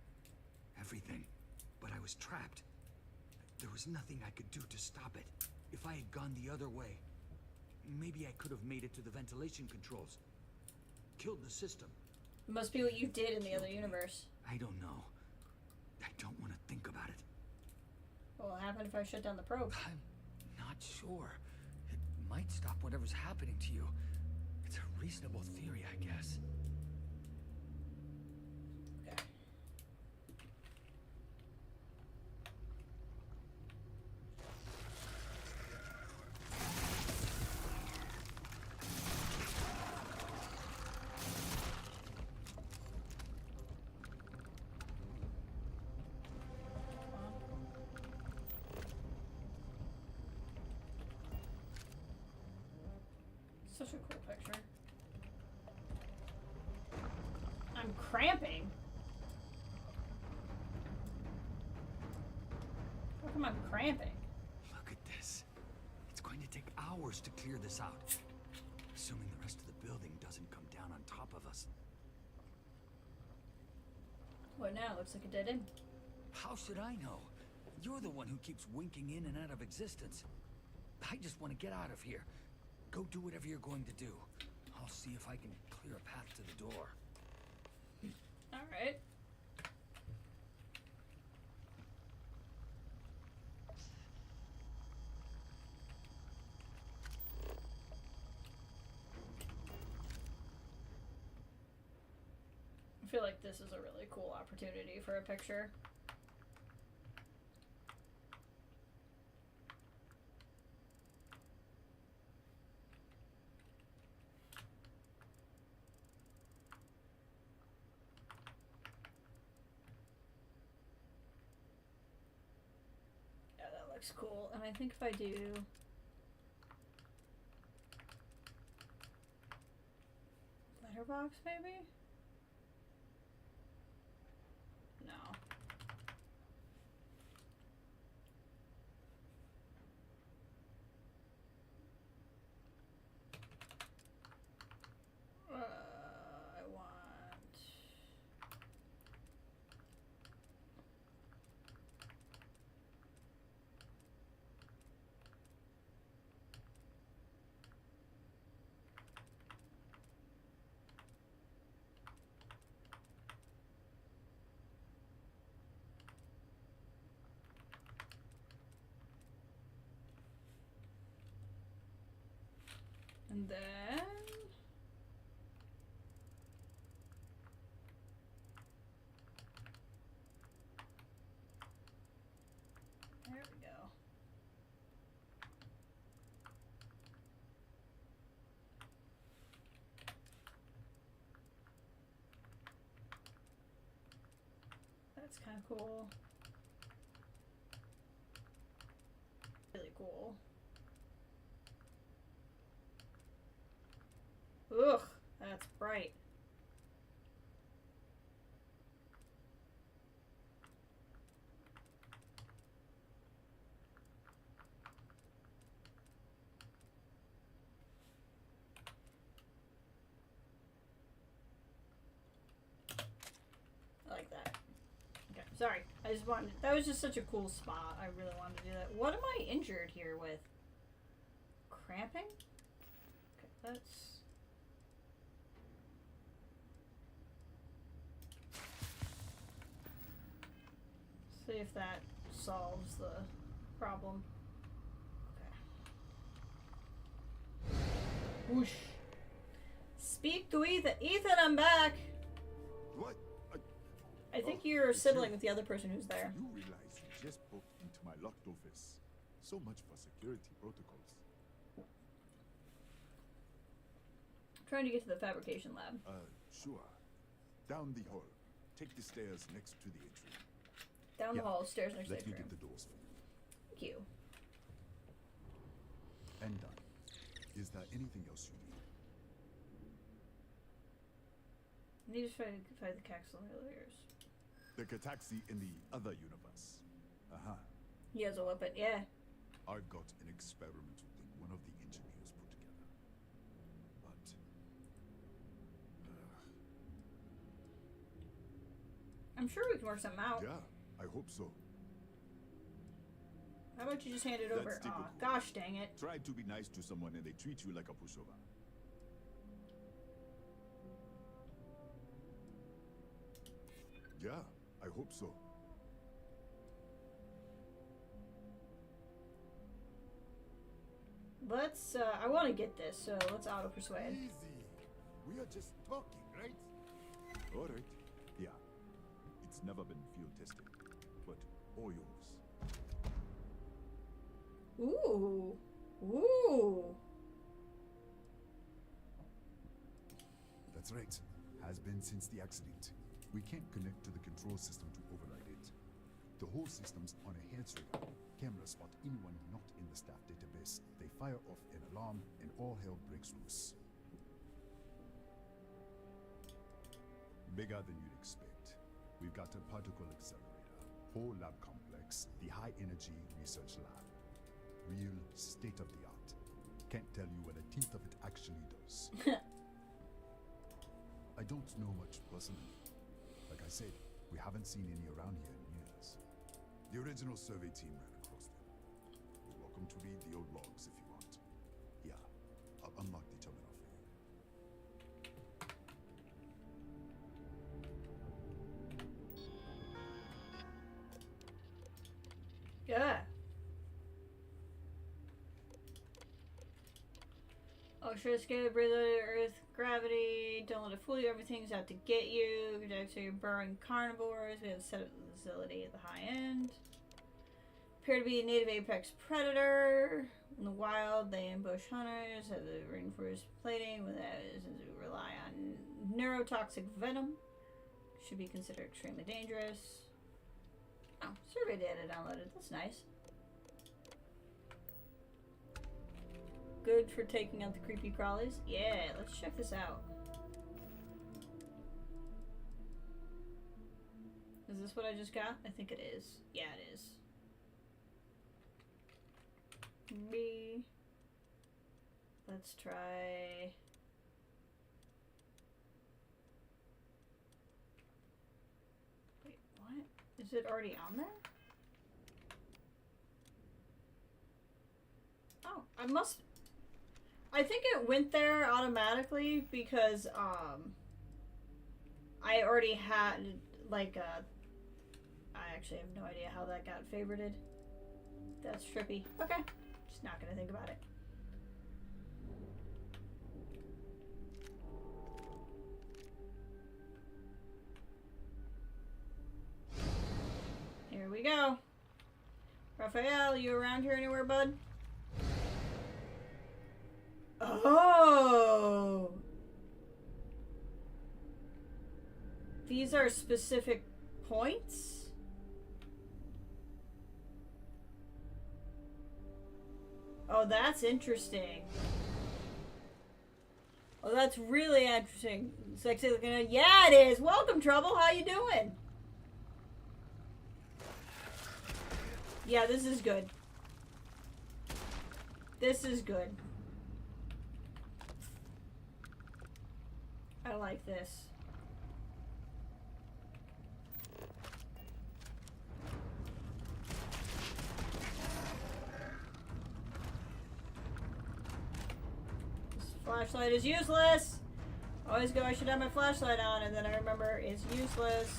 everything. But I was trapped. There was nothing I could do to stop it. If I had gone the other way, maybe I could have made it to the ventilation controls. Killed the system.
It must be what you did in the other universe.
I don't know. I don't want to think about it.
What will happen if I shut down the probe?
I'm not sure. It might stop whatever's happening to you. It's a reasonable theory, I guess.
Okay. Such a cool picture. I'm cramping. How come I'm cramping?
Look at this. It's going to take hours to clear this out. Assuming the rest of the building doesn't come down on top of us.
What now? Looks like a dead end.
How should I know? You're the one who keeps winking in and out of existence. I just want to get out of here. Go do whatever you're going to do. I'll see if I can clear a path to the door.
Alright. I feel like this is a really cool opportunity for a picture. Looks cool, and I think if I do letterbox, maybe? No. I want And then... there we go. That's kind of cool. Really cool. Ugh, that's bright. I like that. Okay, sorry. I just wanted, that was just such a cool spot. I really wanted to do that. What am I injured here with? Cramping? Okay, let's... see if that solves the problem. Okay. Whoosh. Speak to Ethan. Ethan, I'm back!
What?
I think you're a sibling with the other person who's there.
You realize you just broke into my locked office. So much for security protocols.
I'm trying to get to the fabrication lab.
Sure. Down the hall. Take the stairs next to the entry.
Down the hall, stairs next to the
Let me
entry.
get the doors for you.
Thank you.
And done. Is there anything else you need?
I need to find the Caxillarians.
The Cataxi in the other universe. Uh-huh.
He has a weapon, yeah.
I've got an experimental thing one of the engineers put together. But...
I'm sure we can work something out.
yeah, I hope so.
How about you just hand it over?
That's typical.
Aw, gosh dang it.
Try to be nice to someone and they treat you like a pushover. Yeah, I hope so.
Let's, I want to get this, so let's auto-persuade.
Easy. We are just talking, right? All right. Yeah. It's never been field tested, but all yours.
Ooh. Ooh.
That's right. Has been since the accident. We can't connect to the control system to override it. The whole system's on a heads radar. Cameras spot anyone not in the staff database. They fire off an alarm and all hell breaks loose. Bigger than you'd expect. We've got a particle accelerator, whole lab complex, the high energy research lab. Real state of the art. Can't tell you what a tenth of it actually does. I don't know much personally. Like I said, we haven't seen any around here in years. The original survey team ran across them. You're welcome to read the old logs if you want. Yeah, I'll unlock the terminal for you.
Yeah. Oh, sure, escape, breathe Earth, gravity, don't let it fool you, everything's out to get you. So you're burrowing carnivores, we have set up the facility at the high end. Appear to be a native apex predator. In the wild, they ambush hunters, have the reinforced plating, with that is rely on neurotoxic venom. Should be considered extremely dangerous. Oh, survey data downloaded, that's nice. Good for taking out the creepy crawlies. Yeah, let's check this out. Is this what I just got? I think it is. Yeah, it is. B. Let's try... Wait, what? Is it already on there? Oh, I must... I think it went there automatically because, I already had, like, I actually have no idea how that got favorited. That's trippy. Okay. Just not gonna think about it. Raphael, you around here anywhere, bud? Oh! These are specific points? Oh, that's interesting. Oh, that's really interesting. Sexy looking at, yeah, it is. Welcome, Trouble. How you doing? Yeah, this is good. This is good. I like this. This flashlight is useless. Always go, I should have my flashlight on, and then I remember it's useless.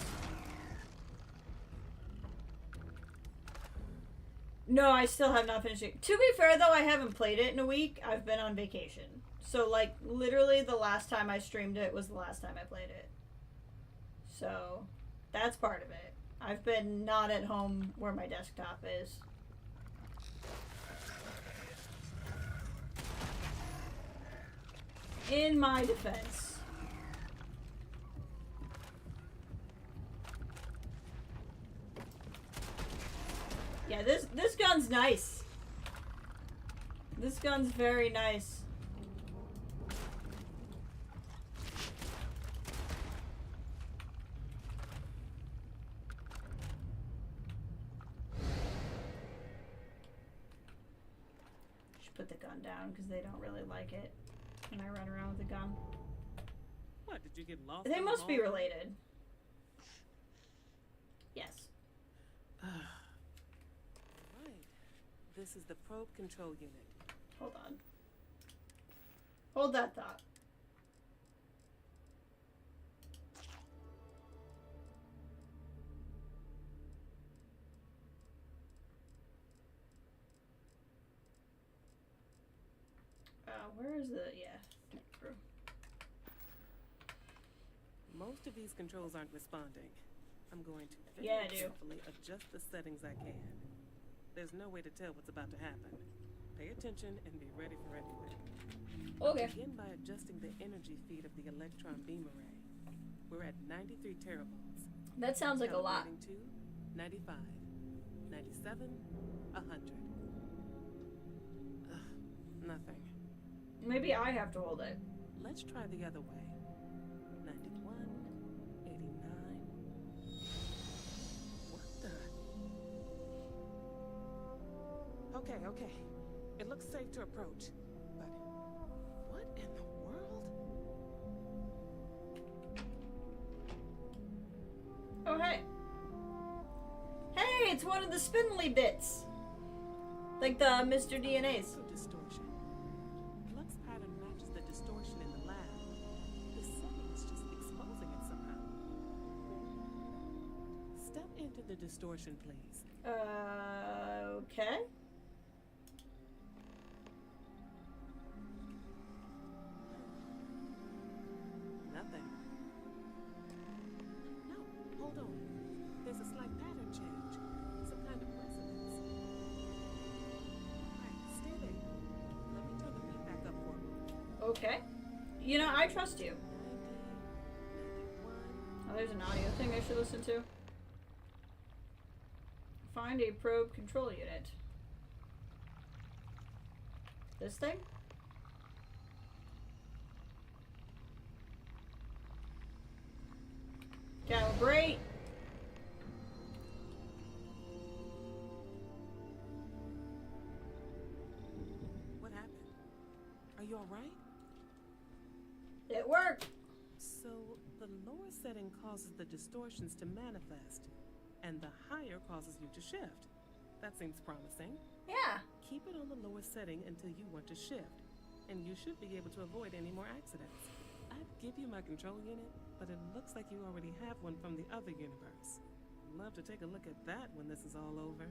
No, I still have not finished it. To be fair, though, I haven't played it in a week. I've been on vacation. So, like, literally the last time I streamed it was the last time I played it. So, that's part of it. I've been not at home where my desktop is. In my defense. Yeah, this gun's nice. This gun's very nice. Should put the gun down because they don't really like it when I run around with the gun.
What, did you get lost?
They must be related. Yes.
This is the probe control unit.
Hold on. Hold that thought. Where is the, crew.
Most of these controls aren't responding. I'm going to
Yeah,
very carefully adjust the settings I can. There's no way to tell what's about to happen. Pay attention and be ready for anything.
Okay.
I'll begin by adjusting the energy feed of the electron beam array. We're at 93 teravolts.
That sounds like a lot.
Calibrating to 95, 97, 100. Nothing.
Maybe I have to hold it.
Let's try the other way. 91, 89. What the? Okay. It looks safe to approach. But what in the world?
Oh, hey. Hey, it's one of the spindly bits. Like the Mr. DNAs.
Distortion. Flux pattern matches the distortion in the lab. The setting is just exposing it somehow. Step into the distortion, please.
Okay.
Nothing. No, hold on. There's a slight pattern change. Some kind of resonance. Alright, stay there. Let me turn the beat back up for a moment.
Okay. You know, I trust you.
90, 91.
Oh, there's an audio thing I should listen to. Find a probe control unit. This thing? Calibrate.
What happened? Are you alright?
It worked.
So, the lower setting causes the distortions to manifest, and the higher causes you to shift. That seems promising.
Yeah.
Keep it on the lower setting until you want to shift, and you should be able to avoid any more accidents. I'd give you my control unit, but it looks like you already have one from the other universe. Love to take a look at that when this is all over.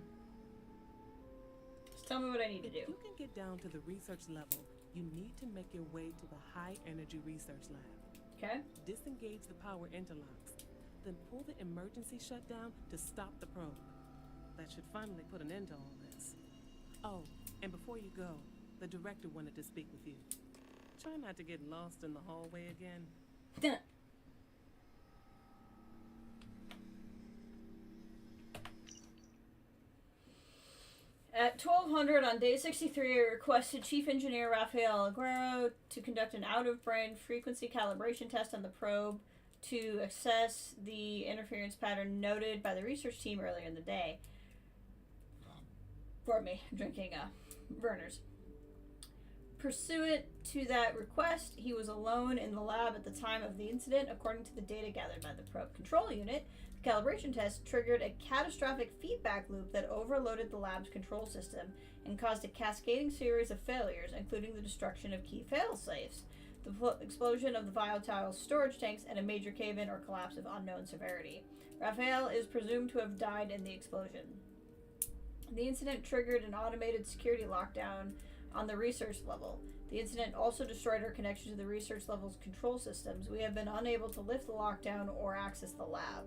Just tell me what I need to do.
If you can get down to the research level, you need to make your way to the high energy research lab.
Okay.
Disengage the power interlocks, then pull the emergency shutdown to stop the probe. That should finally put an end to all this. Oh, and before you go, the director wanted to speak with you. Try not to get lost in the hallway again.
At 1200 on day 63, I requested Chief Engineer Rafael Aguero to conduct an out-of-brain frequency calibration test on the probe to assess the interference pattern noted by the research team earlier in the day. Pardon me, I'm drinking Verner's. Pursuant to that request, he was alone in the lab at the time of the incident. According to the data gathered by the probe control unit, the calibration test triggered a catastrophic feedback loop that overloaded the lab's control system and caused a cascading series of failures, including the destruction of key fail-safes, the explosion of the volatile storage tanks, and a major cave-in or collapse of unknown severity. Raphael is presumed to have died in the explosion. The incident triggered an automated security lockdown on the research level. The incident also destroyed our connection to the research level's control systems. We have been unable to lift the lockdown or access the lab.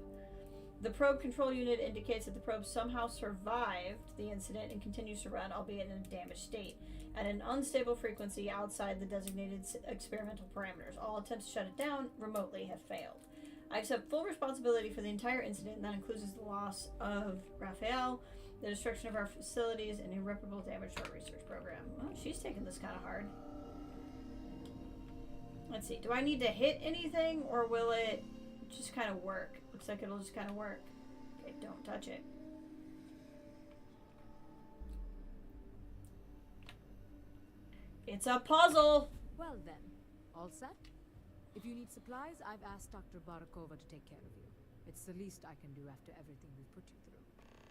The probe control unit indicates that the probe somehow survived the incident and continues to run, albeit in a damaged state, at an unstable frequency outside the designated experimental parameters. All attempts to shut it down remotely have failed. I accept full responsibility for the entire incident, and that includes the loss of Raphael, the destruction of our facilities, and irreparable damage to our research program. Well, she's taking this kind of hard. Let's see. Do I need to hit anything, or will it just kind of work? Looks like it'll just kind of work. Okay, don't touch it. It's a puzzle!
Well then, all set? If you need supplies, I've asked Dr. Barakova to take care of you. It's the least I can do after everything we've put you through.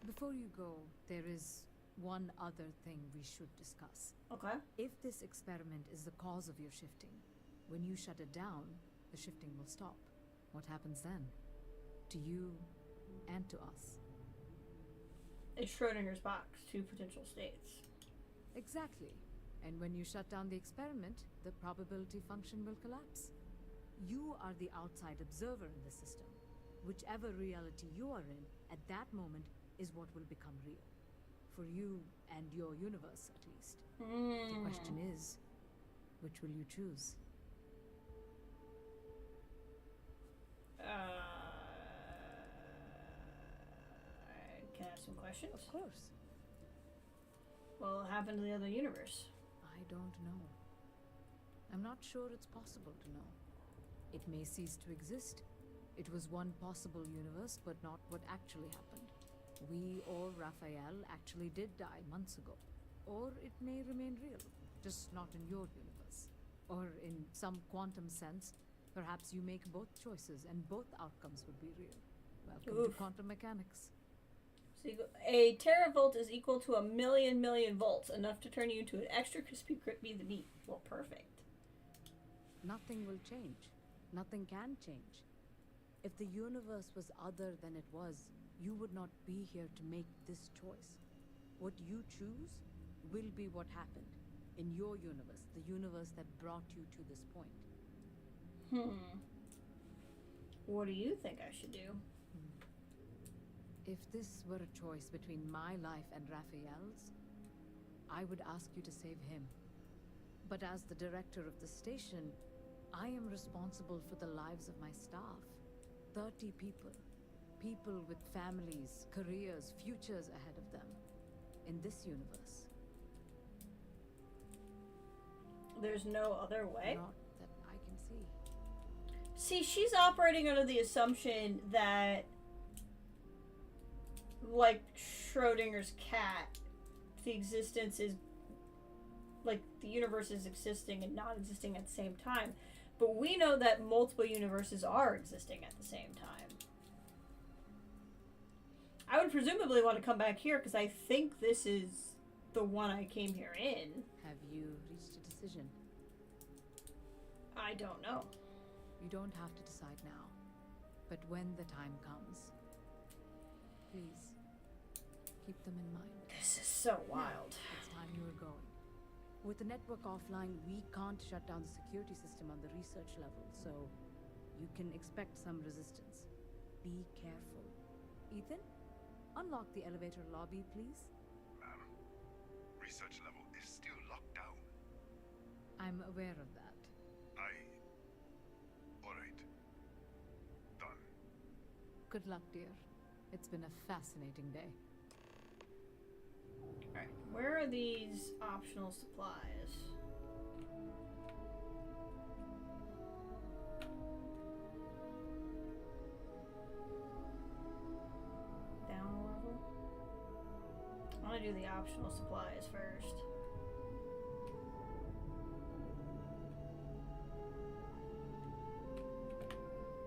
Before you go, there is one other thing we should discuss.
Okay.
If this experiment is the cause of your shifting, when you shut it down, the shifting will stop. What happens then? To you and to us.
It's Schrodinger's box, two potential states.
Exactly. And when you shut down the experiment, the probability function will collapse. You are the outside observer in the system. Whichever reality you are in, at that moment, is what will become real. For you and your universe, at least. The question is, which will you choose?
Can I ask some questions?
Of course.
What will happen to the other universe?
I don't know. I'm not sure it's possible to know. It may cease to exist. It was one possible universe, but not what actually happened. We or Raphael actually did die months ago. Or it may remain real, just not in your universe. Or in some quantum sense, perhaps you make both choices and both outcomes would be real. Welcome to quantum mechanics.
So a teravolt is equal to 1,000,000,000 volts, enough to turn you into an extra crispy meat. Well, perfect.
Nothing will change. Nothing can change. If the universe was other than it was, you would not be here to make this choice. What you choose will be what happened in your universe, the universe that brought you to this point.
What do you think I should do?
If this were a choice between my life and Raphael's, I would ask you to save him. But as the director of the station, I am responsible for the lives of my staff. 30 people. People with families, careers, futures ahead of them. In this universe.
There's no other way?
Not that I can see.
See, she's operating under the assumption that, like Schrodinger's cat, the existence is, like, the universe is existing and not existing at the same time. But we know that multiple universes are existing at the same time. I would presumably want to come back here because I think this is the one I came here in.
Have you reached a decision?
I don't know.
You don't have to decide now. But when the time comes, please, keep them in mind.
This is so wild.
Now, it's time you were going. With the network offline, we can't shut down the security system on the research level, so you can expect some resistance. Be careful. Ethan, unlock the elevator lobby, please.
Ma'am, research level is still locked down.
I'm aware of that.
Alright. Done.
Good luck, dear. It's been a fascinating day.
Alright, where are these optional supplies? Down a level? I want to do the optional supplies first.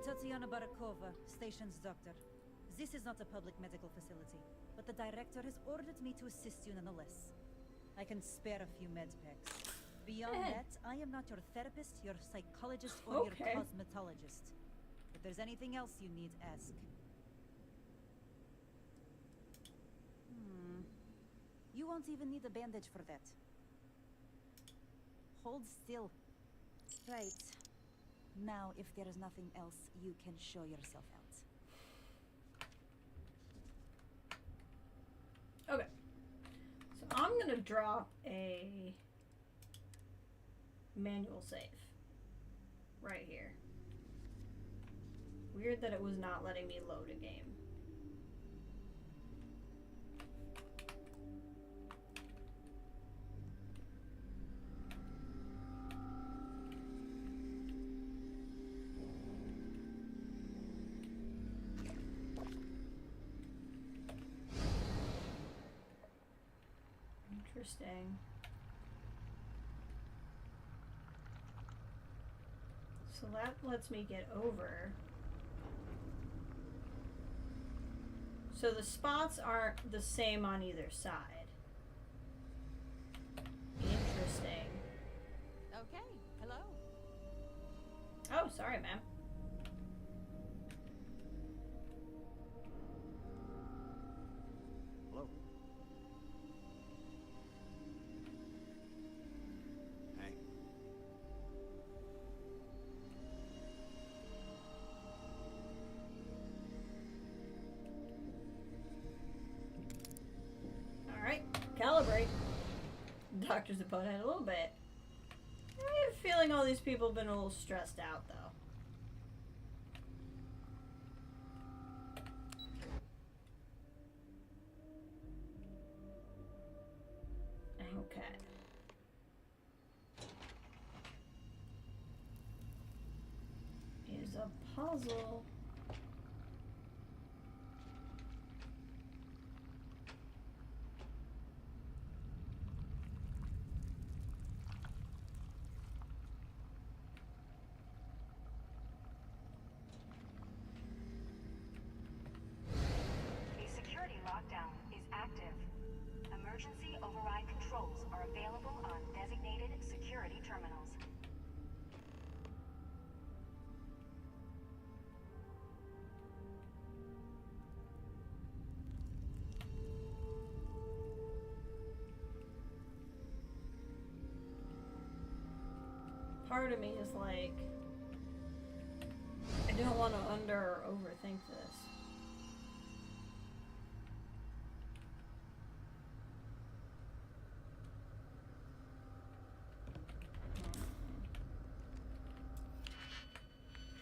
Tatiana Barakova, station's doctor. This is not a public medical facility, but the director has ordered me to assist you nonetheless. I can spare a few med packs. Beyond that, I am not your therapist, your psychologist, or your cosmetologist. If there's anything else you need, ask. You won't even need a bandage for that. Hold still. Right. Now, if there is nothing else, you can show yourself out.
Okay. So I'm gonna drop a manual save right here. Weird that it was not letting me load a game. Interesting. So that lets me get over. So the spots aren't the same on either side. Interesting.
Okay, hello.
Oh, sorry, ma'am.
Hello. Hey.
Alright, calibrate. Doctor's opponent a little bit. I have a feeling all these people have been a little stressed out, though. Okay. Is a puzzle.
A security lockdown is active. Emergency override controls are available on designated security terminals.
Part of me is like, I don't want to under or overthink this.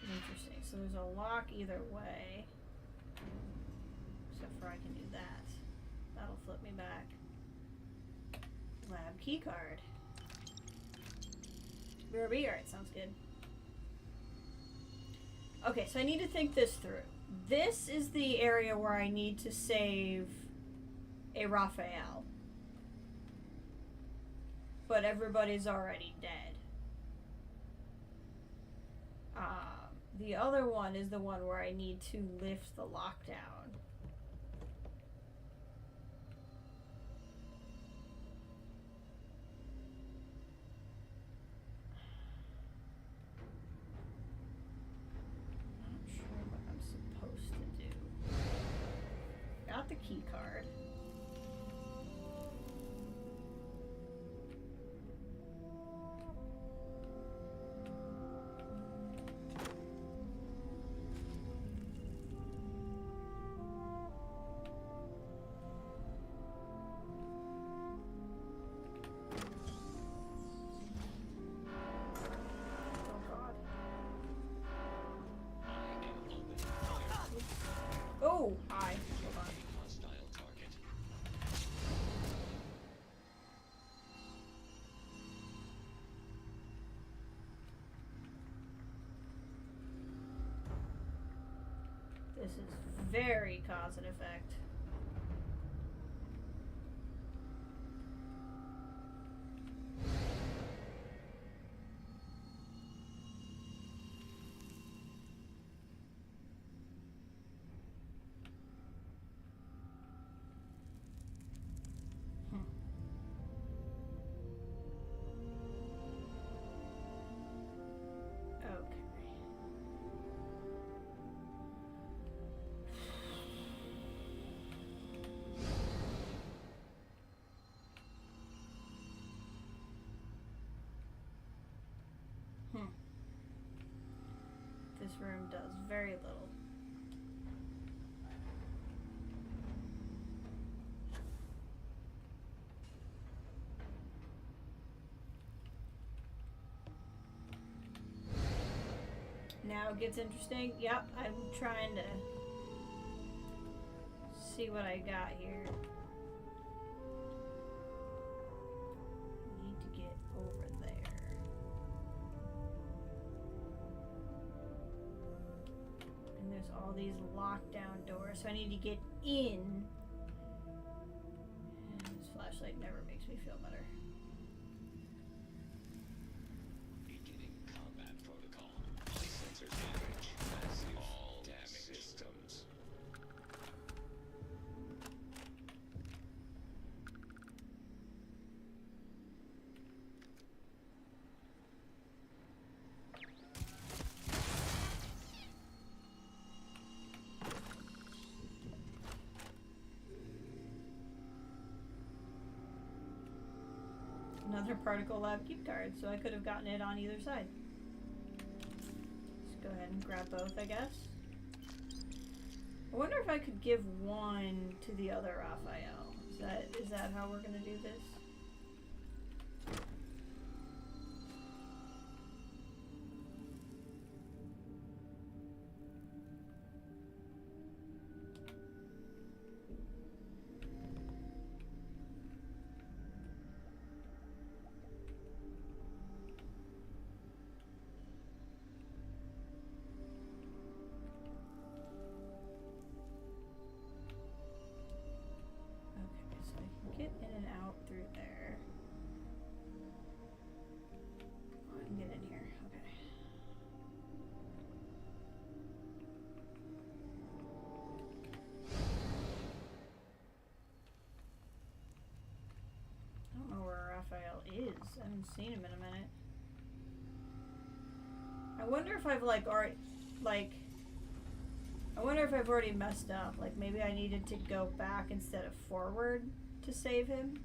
Interesting. So there's a lock either way. Except for I can do that. That'll flip me back. Lab key card. BRB, alright, sounds good. Okay, so I need to think this through. This is the area where I need to save a Raphael. But everybody's already dead. The other one is the one where I need to lift the lockdown. Not sure what I'm supposed to do. Got the key card. This is very cause and effect. This room does very little. Now it gets interesting. Yep, I'm trying to see what I got here. Need to get over there. And there's all these lockdown doors, so I need to get in. And this flashlight never makes me feel better.
Beginning combat protocol. All sensor damage. Massive all damage systems.
Another particle lab keep card, so I could have gotten it on either side. Let's go ahead and grab both, I guess. I wonder if I could give one to the other Raphael. Is that how we're gonna do this? Get in and out through there. Oh, I can get in here. Okay. I don't know where Raphael is. I haven't seen him in a minute. I wonder if I've I wonder if I've already messed up. Like maybe I needed to go back instead of forward to save him.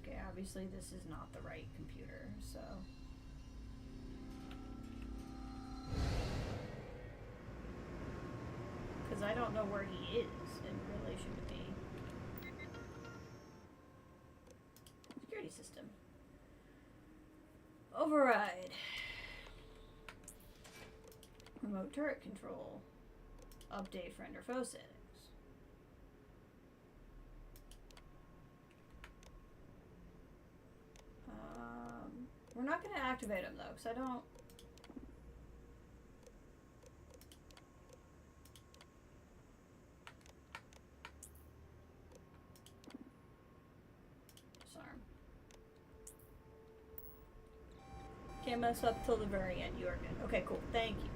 Okay, obviously this is not the right computer, so. Because I don't know where he is in relation to me. Security system. Override. Remote turret control. Update friend or foe settings. We're not going to activate them though, because I don't. Disarm. Can't mess up till the very end. You are good. Okay, cool. Thank you.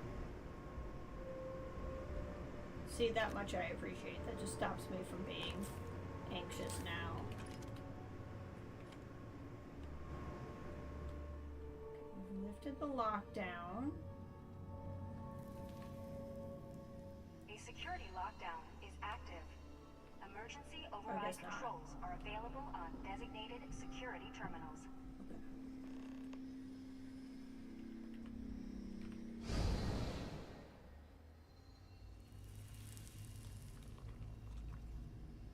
See, that much I appreciate. That just stops me from being anxious now. Okay, we've lifted the lockdown.
The security lockdown is active. Emergency override controls are available on designated security terminals.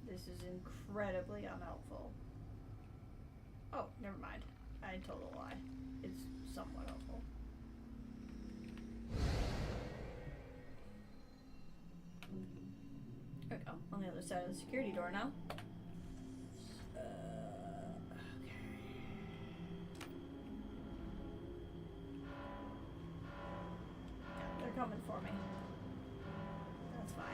This is incredibly unhelpful. Oh, never mind. I told a lie. It's somewhat helpful. There we go. On the other side of the security door now. Okay. for me. That's fine.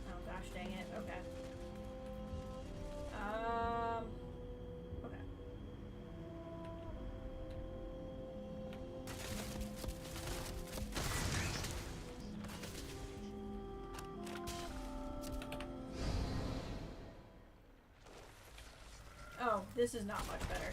Oh gosh dang it. Okay. Okay. Oh, this is not much better.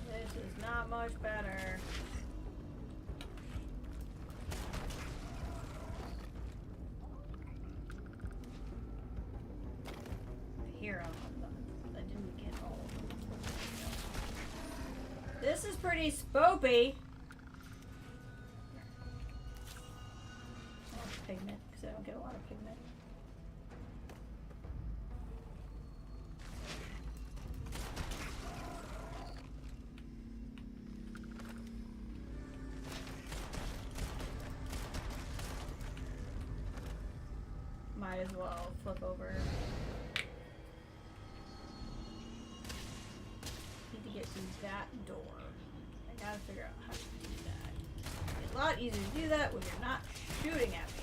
This is not much better. Hero. I didn't get all of them. This is pretty spoopy. Pigment, because I don't get a lot of pigment. Might as well flip over. Need to get through that door. I gotta figure out how to do that. It's a lot easier to do that when you're not shooting at me.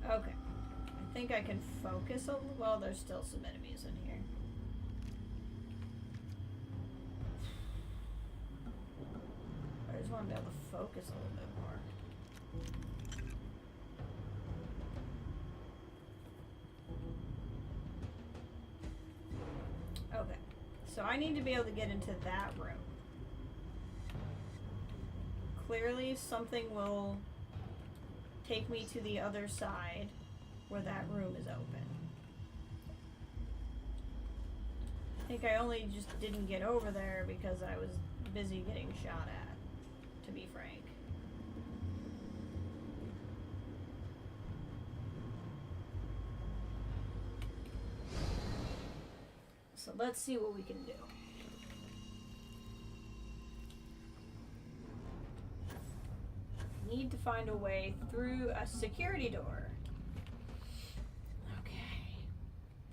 Okay. I think I can focus a little. Well, there's still some enemies in here. I just want to be able to focus a little bit more. Okay. So I need to be able to get into that room. Clearly something will take me to the other side where that room is open. I think I only just didn't get over there because I was busy getting shot at, to be frank. So let's see what we can do. Need to find a way through a security door. Okay.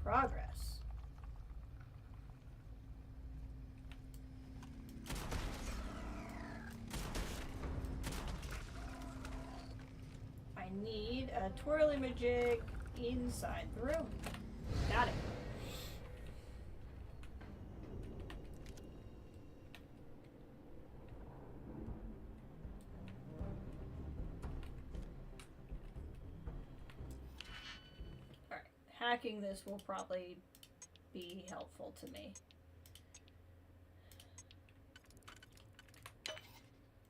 Progress. I need a twirly-majig inside the room. Got it. Hacking this will probably be helpful to me.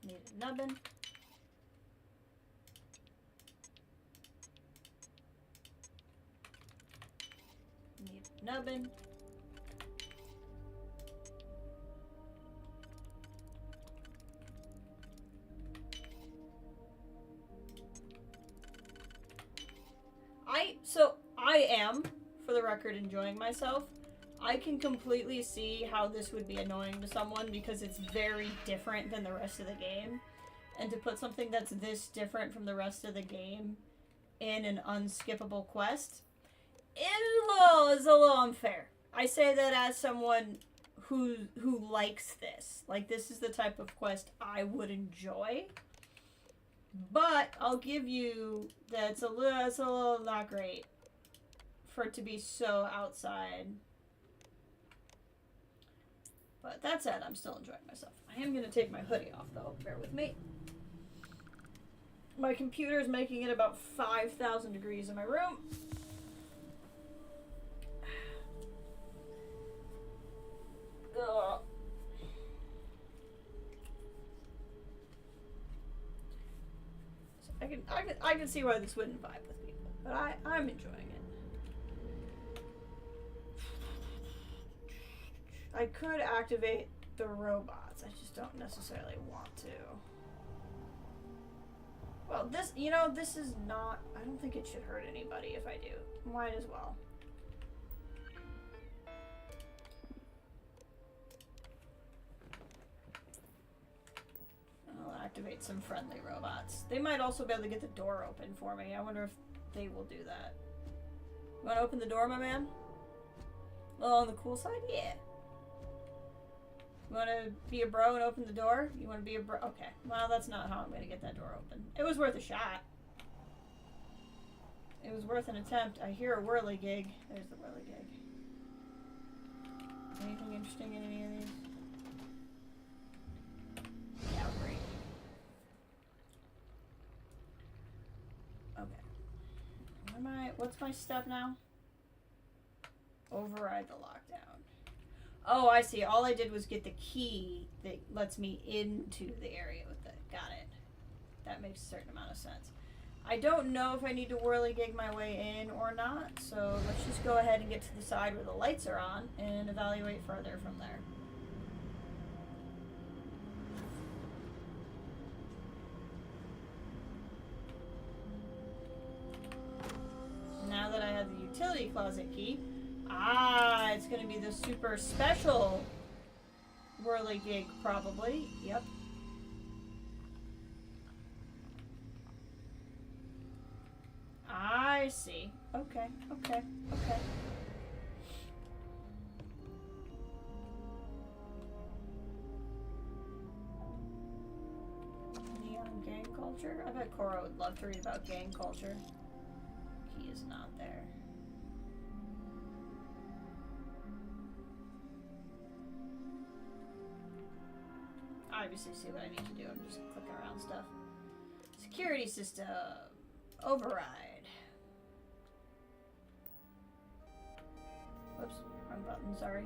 Need a nubbin. Need a nubbin. I am, for the record, enjoying myself. I can completely see how this would be annoying to someone because it's very different than the rest of the game. And to put something that's this different from the rest of the game in an unskippable quest is a little unfair. I say that as someone who likes this. Like, this is the type of quest I would enjoy. But I'll give you that it's a little not great for it to be so outside. But that said, I'm still enjoying myself. I am going to take my hoodie off, though. Bear with me. My computer is making it about 5,000 degrees in my room. Ugh. So I can see why this wouldn't vibe with people, but I'm enjoying it. I could activate the robots. I just don't necessarily want to. Well, this, you know, this is not, I don't think it should hurt anybody if I do. Might as well. I'll activate some friendly robots. They might also be able to get the door open for me. I wonder if they will do that. You want to open the door, my man? Well, on the cool side? Yeah. You want to be a bro and open the door? You want to be a bro? Okay. Well, that's not how I'm going to get that door open. It was worth a shot. It was worth an attempt. I hear a whirligig. There's the whirligig. Anything interesting in any of these? Yeah, great. Okay. What am I? What's my step now? Override the lockdown. Oh, I see. All I did was get the key that lets me into the area with it. Got it. That makes a certain amount of sense. I don't know if I need to whirligig my way in or not, so let's just go ahead and get to the side where the lights are on and evaluate further from there. Now that I have the utility closet key, it's going to be the super special whirligig, probably. Yep. I see. Okay, okay, okay. Neon gang culture? I bet Cora would love to read about gang culture. He is not there. I obviously see what I need to do. I'm just clicking around stuff. Security system. Override. Whoops, wrong button, sorry.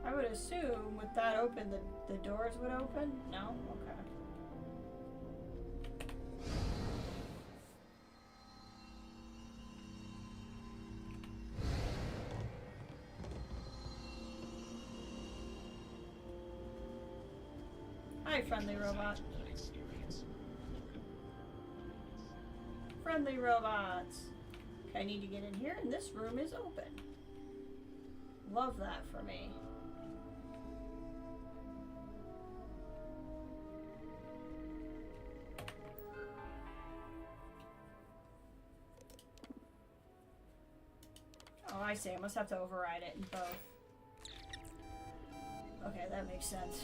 I would assume with that open, the doors would open? No? Okay. Hi, friendly robot. Friendly robots. Okay, I need to get in here, and this room is open. Love that for me. Oh, I see. I must have to override it in both. Okay, that makes sense.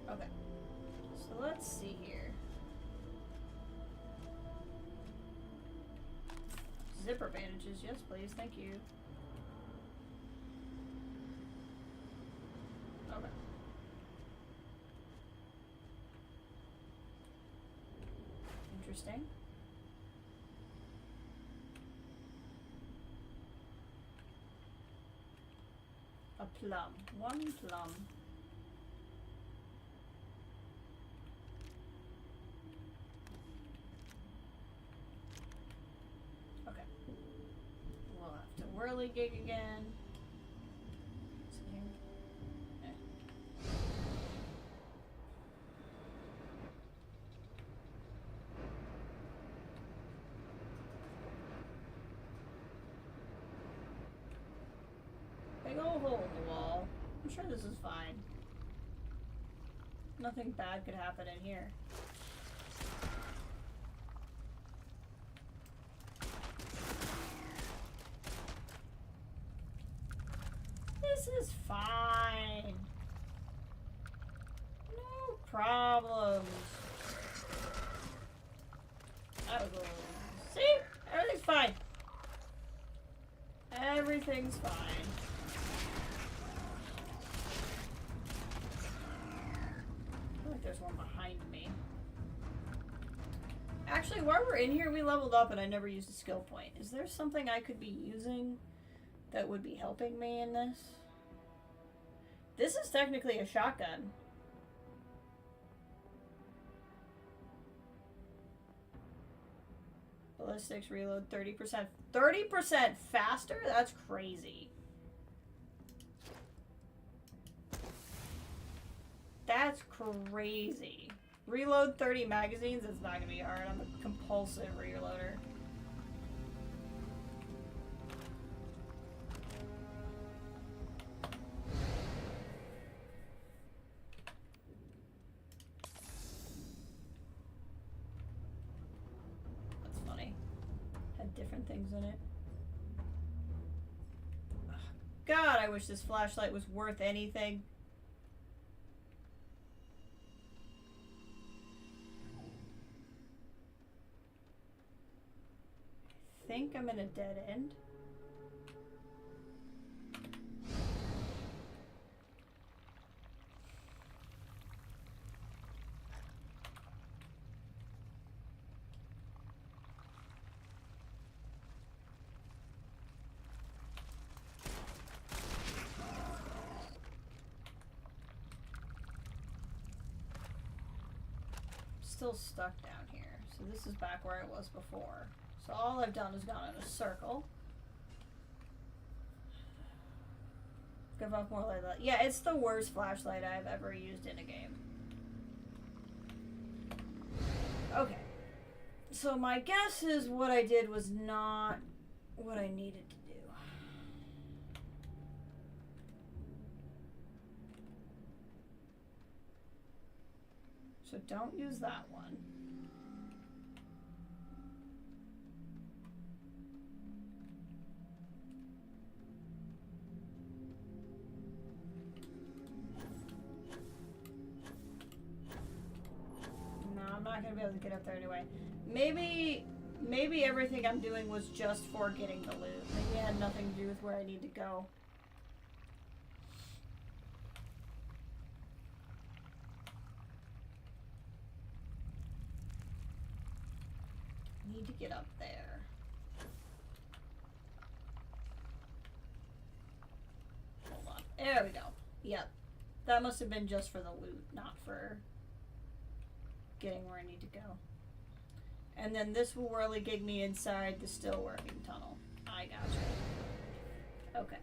Okay, so let's see here. Zipper bandages, yes please, thank you. Okay. Interesting. A plum. One plum. Okay. We'll have to whirligig again. What's in here? Big old hole in the wall. I'm sure this is fine. Nothing bad could happen in here. This is fine. No problems. That was a little... See? Everything's fine. Everything's fine. I feel like there's one behind me. Actually, while we're in here, we leveled up and I never used a skill point. Is there something I could be using that would be helping me in this? This is technically a shotgun. Ballistics reload 30%. 30% faster? That's crazy. That's crazy. Reload 30 magazines? It's not gonna be hard. I'm a compulsive reloader. That's funny. Had different things in it. God, I wish this flashlight was worth anything. I think I'm in a dead end. Still stuck down here. So this is back where I was before. So all I've done is gone in a circle. Give up more like that. Yeah, it's the worst flashlight I've ever used in a game. Okay. So my guess is what I did was not what I needed to do. So don't use that one. No, I'm not gonna be able to get up there anyway. Maybe everything I'm doing was just for getting the loot. Maybe it had nothing to do with where I need to go. Need to get up there. Hold on. There we go. Yep. That must have been just for the loot, not for getting where I need to go. And then this will whirligig me inside the still working tunnel. I gotcha. Okay.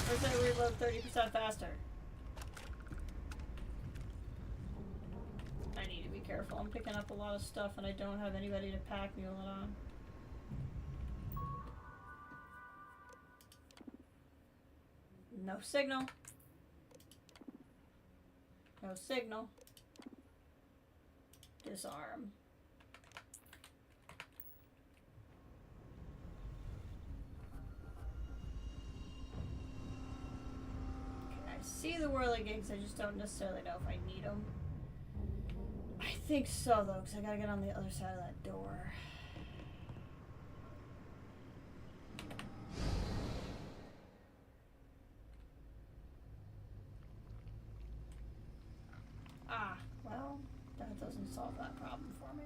Or does it reload 30% faster? I need to be careful. I'm picking up a lot of stuff and I don't have anybody to pack mule it on. No signal. No signal. Disarm. See the whirligigs, I just don't necessarily know if I need them. I think so though, because I gotta get on the other side of that door. Ah, well, that doesn't solve that problem for me.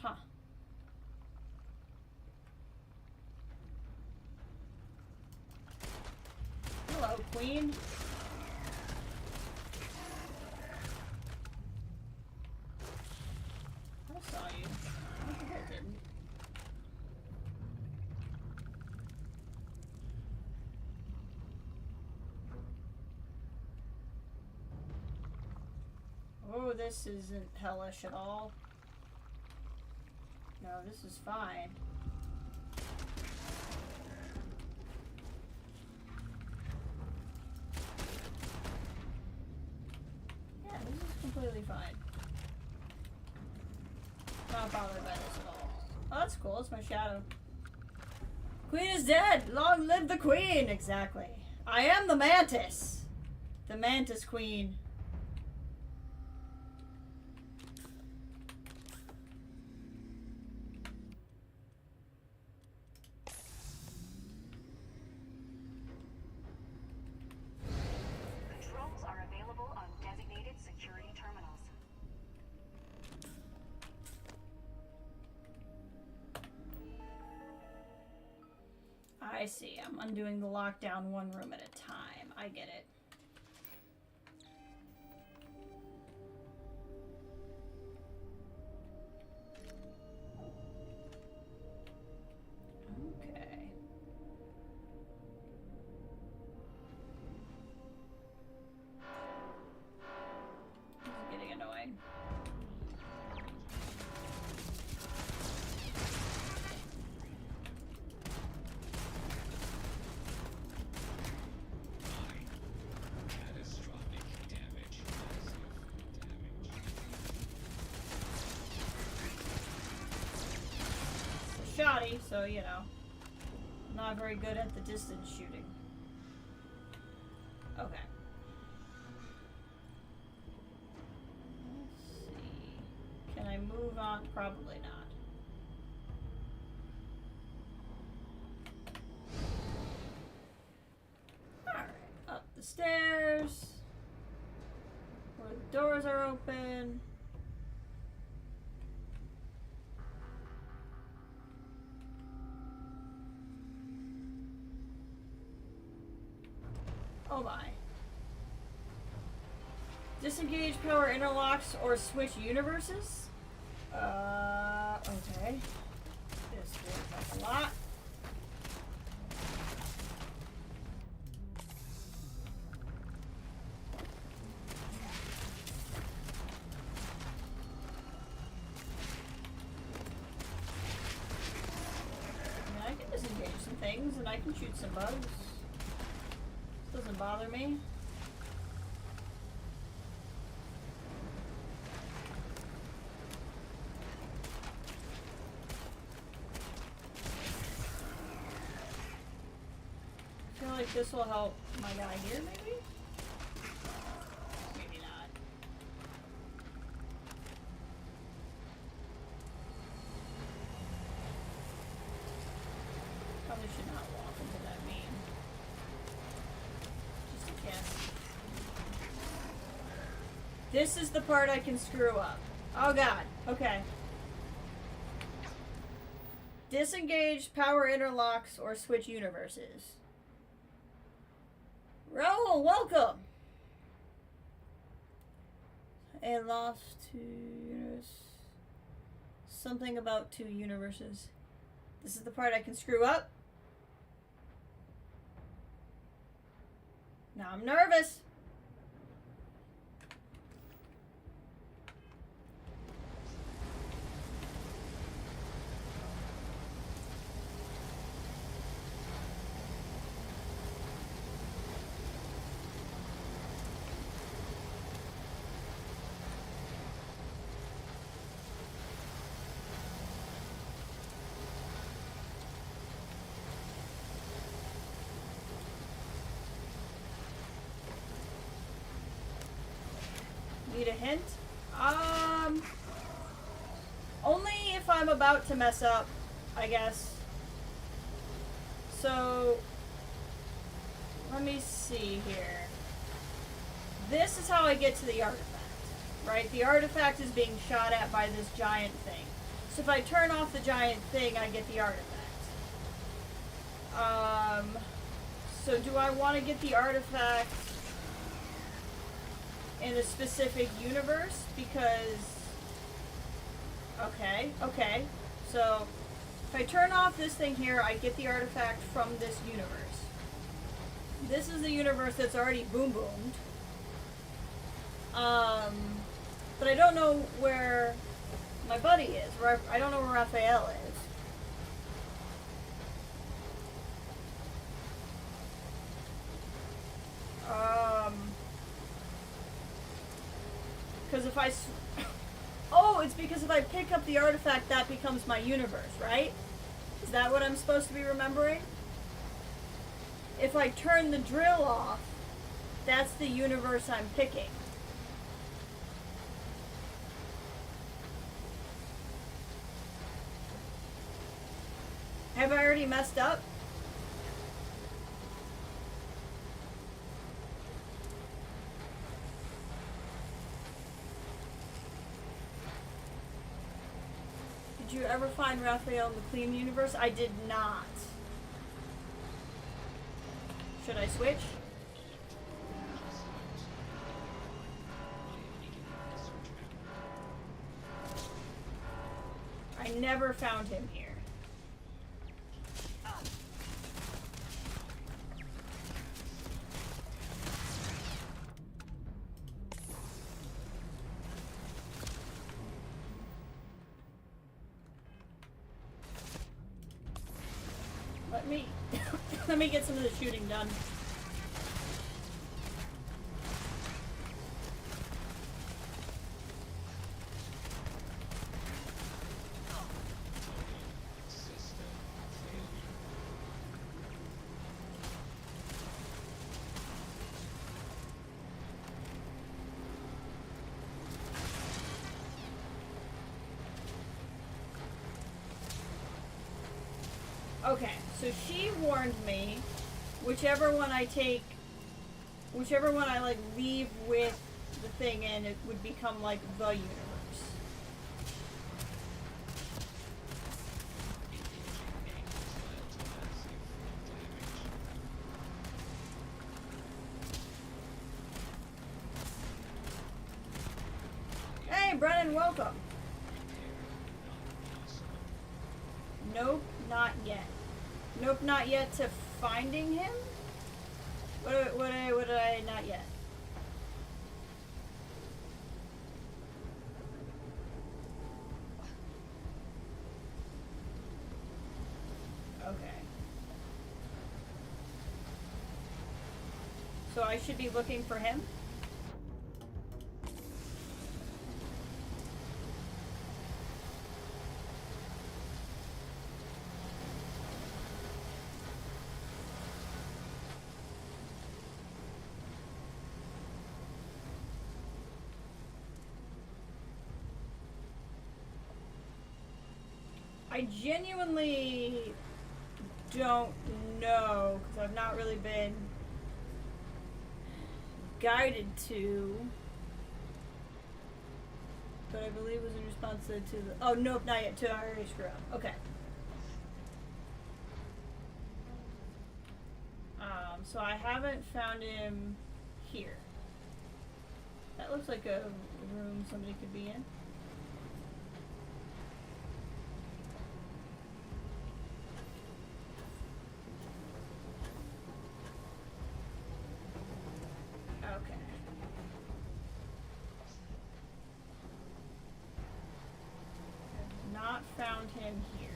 Huh. Hello, Queen. I saw you. I think I didn't. Oh, this isn't hellish at all. No, this is fine. Completely fine. Not bothered by this at all. Oh, that's cool. It's my shadow. Queen is dead! Long live the queen! Exactly. I am the mantis! The mantis queen.
Controls are available on designated security terminals.
I see. I'm undoing the lockdown one room at a time. I get it. Okay. This is getting annoying.
Catastrophic damage.
Shoddy, so you know, not very good at the distance shooting. Okay. Let's see. Can I move on? Probably not. Alright, up the stairs. Where the doors are open. Oh my. Disengage power interlocks or switch universes? Okay. This feels like a lot. I mean, I can disengage some things and I can shoot some bugs. Doesn't bother me. I feel like this will help my guy here, maybe? Maybe not. Probably should not walk into that meme. Yes. This is the part I can screw up. Oh god. Okay. Disengage power interlocks or switch universes. Raoul, welcome! A lost 2 universes. Something about 2 universes. This is the part I can screw up. Now I'm nervous. Need a hint? Only if I'm about to mess up, I guess. So, let me see here. This is how I get to the artifact, right? The artifact is being shot at by this giant thing. So if I turn off the giant thing, I get the artifact. So do I want to get the artifact in a specific universe? Because, okay. So, if I turn off this thing here, I get the artifact from this universe. This is the universe that's already boom-boomed. But I don't know where my buddy is. I don't know where Raphael is. Because if I... Oh, it's because if I pick up the artifact, that becomes my universe, right? Is that what I'm supposed to be remembering? If I turn the drill off, that's the universe I'm picking. Have I already messed up? Did you ever find Raphael in the clean universe? I did not. Should I switch? I never found him here. Let me get some of the shooting done. Okay, so she warned me, whichever one I like leave with the thing in, it would become like the universe. Hey, Brennan, welcome. Nope, not yet. Nope, not yet to finding him? What did I not yet? Okay. So I should be looking for him? I genuinely don't know, because I've not really been guided to, but I believe it was in response to the, oh nope, not yet, to I already screw up. Okay. So I haven't found him here. That looks like a room somebody could be in. Found him here.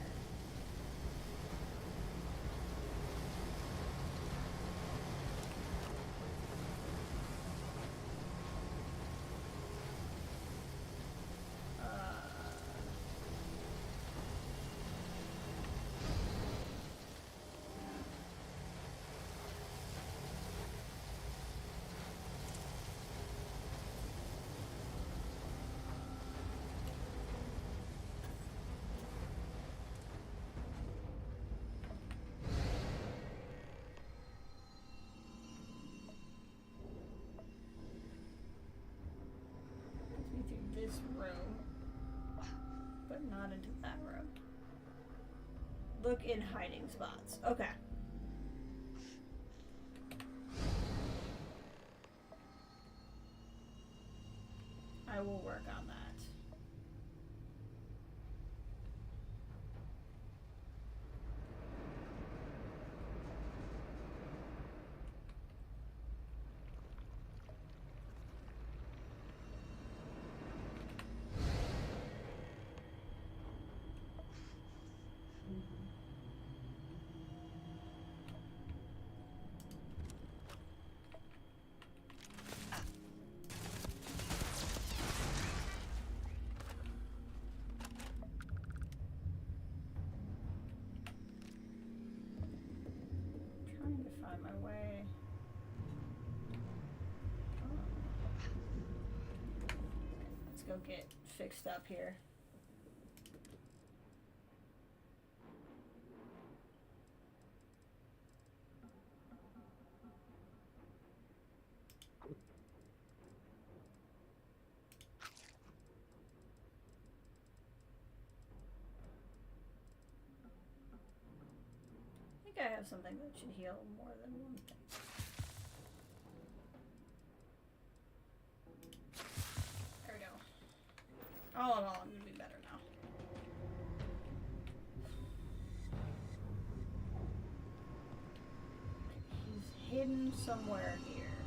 This room, but not into that room. Look in hiding spots. Okay. I will work on that. out of my way. Oh. Let's go get fixed up here. I have something that should heal more than one thing. There we go. All in all, I'm gonna be better now. He's hidden somewhere here.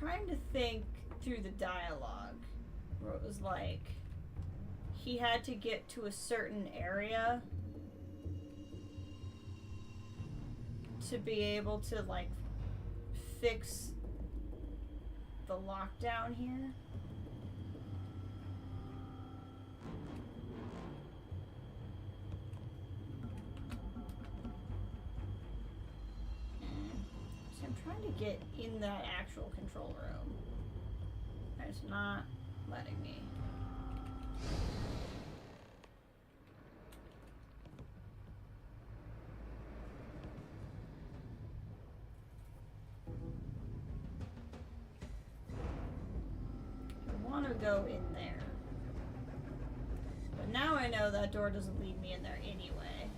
Trying to think through the dialogue where it was like he had to get to a certain area to be able to, like, fix the lockdown here. So I'm trying to get in that actual control room. It's not letting me. Go in there. But now I know that door doesn't lead me in there anyway.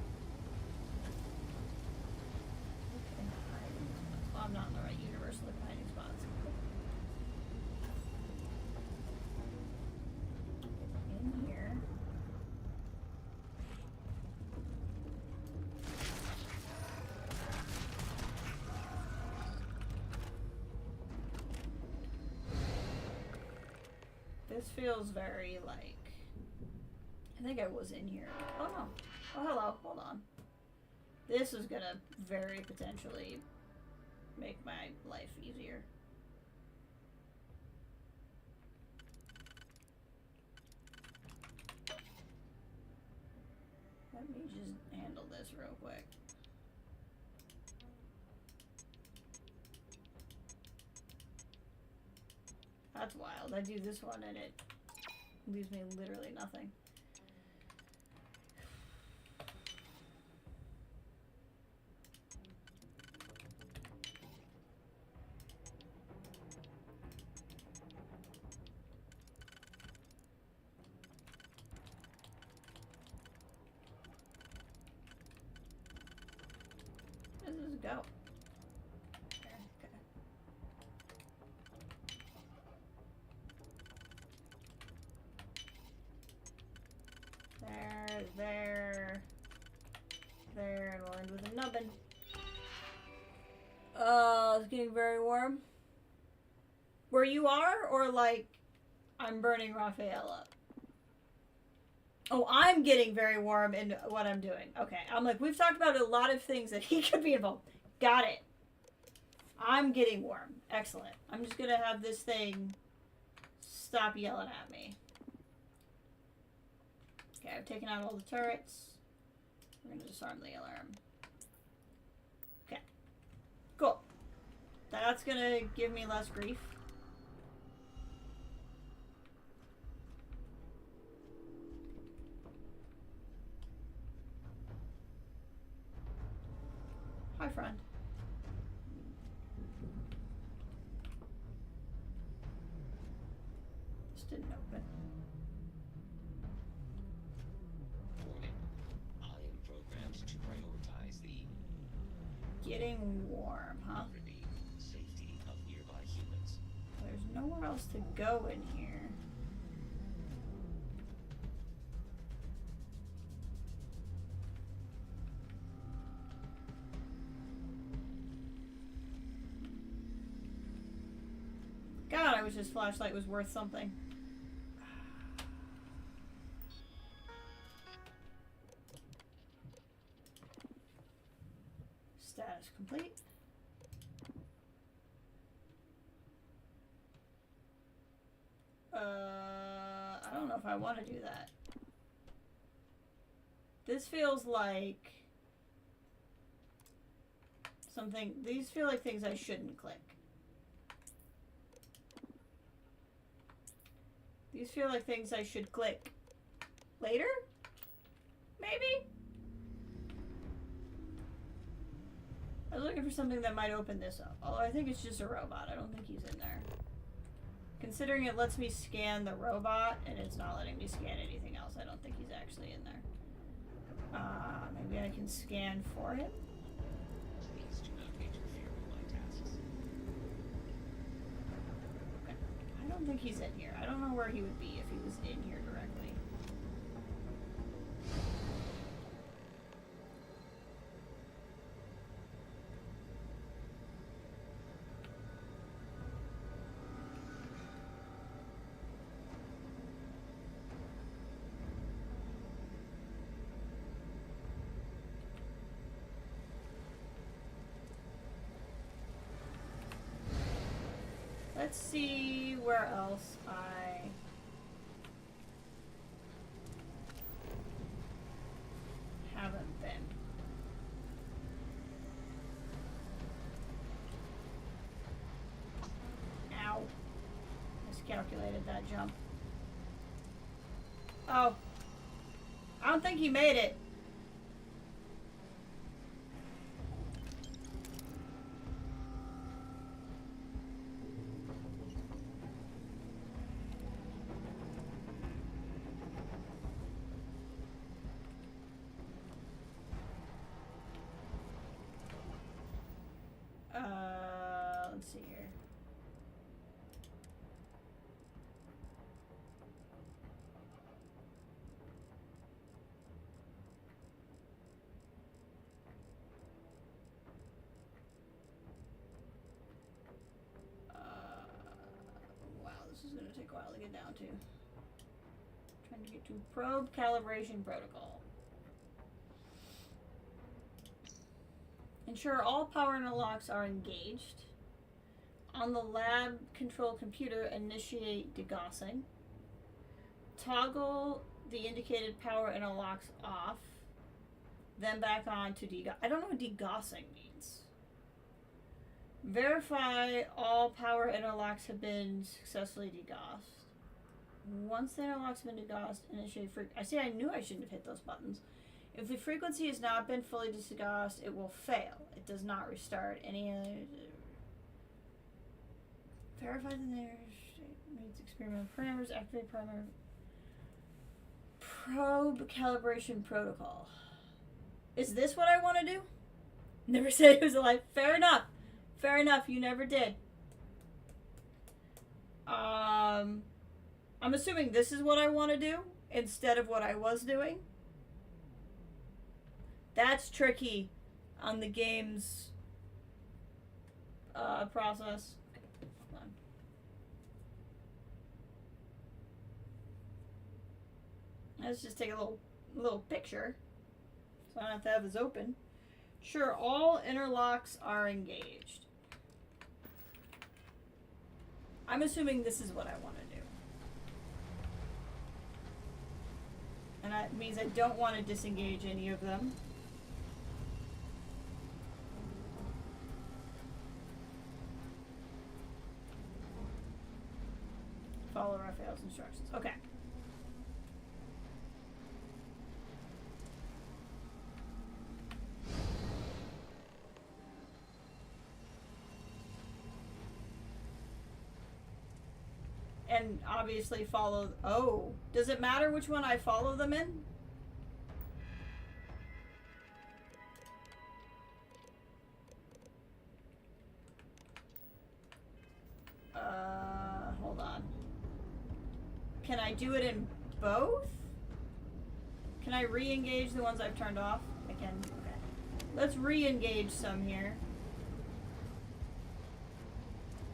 Okay, hiding spots. Well, I'm not in the right universe to look at hiding spots. In here. This feels very like, I think I was in here. Oh no. Oh hello, hold on. This is gonna very potentially make my life easier. Let me just handle this real quick. That's wild. I do this one and it leaves me literally nothing. Where does this go? There, and we'll end with a nubbin. It's getting very warm. Where you are, or like, I'm burning Raphael up? Oh, I'm getting very warm in what I'm doing. Okay, I'm like, we've talked about a lot of things that he could be involved. Got it. I'm getting warm. Excellent. I'm just gonna have this thing stop yelling at me. Okay, I've taken out all the turrets. We're gonna disarm the alarm. Okay. Cool. That's gonna give me less grief. Hi, friend. This didn't open. Getting warm, huh?
Safety of nearby humans.
There's nowhere else to go in here. God, I wish this flashlight was worth something. Status complete. I don't know if I want to do that. This feels like something. These feel like things I shouldn't click. These feel like things I should click later? Maybe? I was looking for something that might open this up. Although I think it's just a robot. I don't think he's in there. Considering it lets me scan the robot and it's not letting me scan anything else, I don't think he's actually in there. Maybe I can scan for him?
Please do not interfere with my tasks.
Okay. I don't think he's in here. I don't know where he would be if he was in here directly. Let's see where else I haven't been. Ow. Miscalculated that jump. Oh. I don't think he made it. Let's see here. Wow, this is going to take a while to get down to. Trying to get to probe calibration protocol. Ensure all power interlocks are engaged. On the lab control computer, initiate degaussing. Toggle the indicated power interlocks off. Then back on to degauss. I don't know what degaussing means. Verify all power interlocks have been successfully degaussed. Once the interlocks have been degaussed, initiate I knew I shouldn't have hit those buttons. If the frequency has not been fully degaussed, it will fail. It does not restart any other. Verify the meets experimental parameters. Activate primary probe calibration protocol. Is this what I want to do? Never said it was alive. Fair enough. Fair enough. You never did. I'm assuming this is what I want to do instead of what I was doing. That's tricky on the game's process. Hold on. Let's just take a little picture, so I don't have to have this open. Sure, all interlocks are engaged. I'm assuming this is what I want to do. And that means I don't want to disengage any of them. Follow Raphael's instructions. Okay. And obviously follow. Oh, does it matter which one I follow them in? Hold on. Can I do it in both? Can I re-engage the ones I've turned off? I can. Okay. Let's re-engage some here.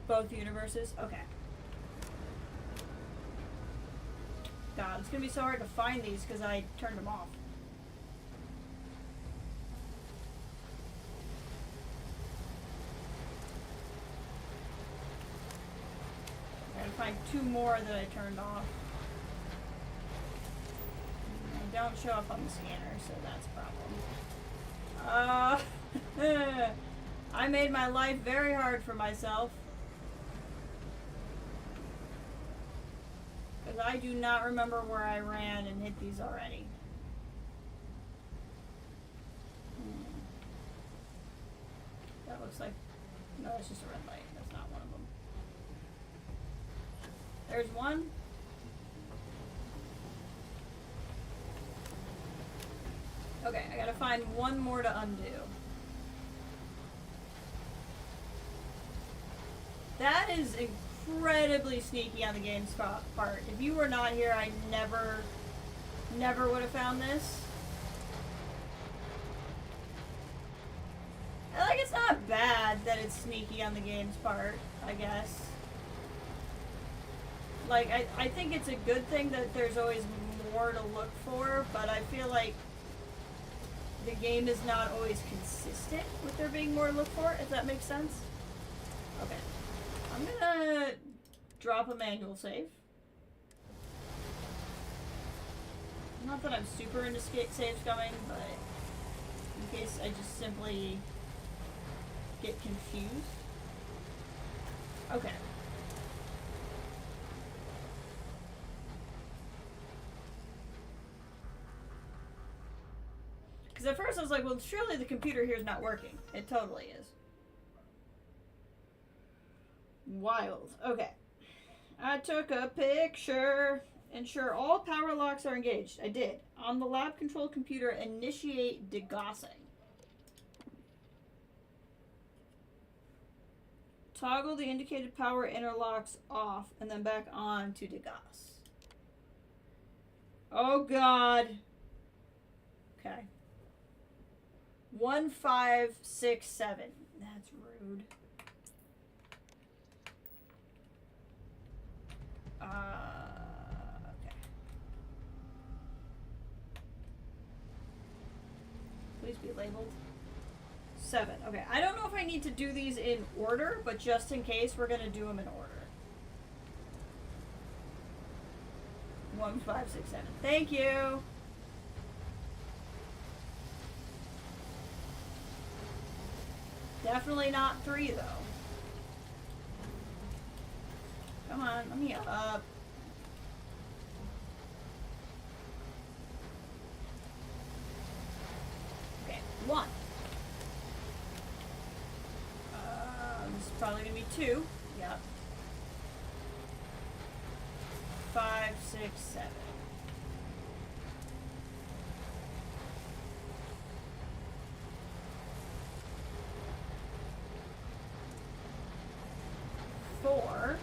Both universes? Okay. God, it's gonna be so hard to find these because I turned them off. I gotta find two more that I turned off. I don't show up on the scanner, so that's a problem. I made my life very hard for myself. Because I do not remember where I ran and hit these already. That looks like... No, it's just a red light. That's not one of them. There's one. Okay, I gotta find one more to undo. That is incredibly sneaky on the game's part. If you were not here, I never would have found this. And, like, it's not bad that it's sneaky on the game's part, I guess. Like, I think it's a good thing that there's always more to look for, but I feel like the game is not always consistent with there being more to look for, if that makes sense. Okay. I'm gonna drop a manual save. Not that I'm super into saves going, but in case I just simply get confused. Okay. Because at first I was like, well, surely the computer here is not working. It totally is. Wild. Okay. I took a picture. Ensure all power locks are engaged. I did. On the lab control computer, initiate degaussing. Toggle the indicated power interlocks off and then back on to degauss. Oh God. Okay. 1567. That's rude. Okay. Please be labeled. 7. Okay, I don't know if I need to do these in order, but just in case, we're gonna do them in order. 1567. Thank you. Definitely not 3 though. Come on, let me up. Okay, 1. This is probably gonna be 2. Yep. 5, 6, 7. Four.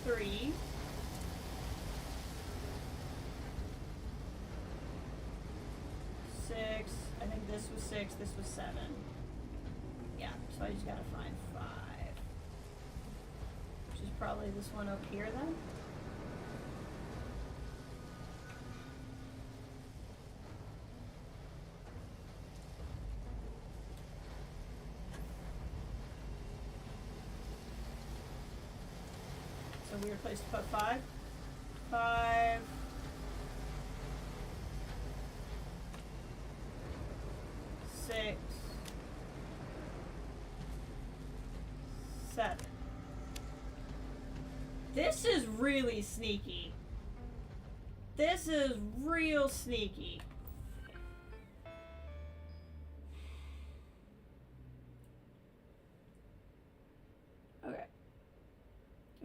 3. 6. I think this was 6. This was 7. Yeah, so I just gotta find 5. Which is probably this one up here then. It's a weird place to put 5. 5. 6. 7. This is really sneaky. This is real sneaky. Okay.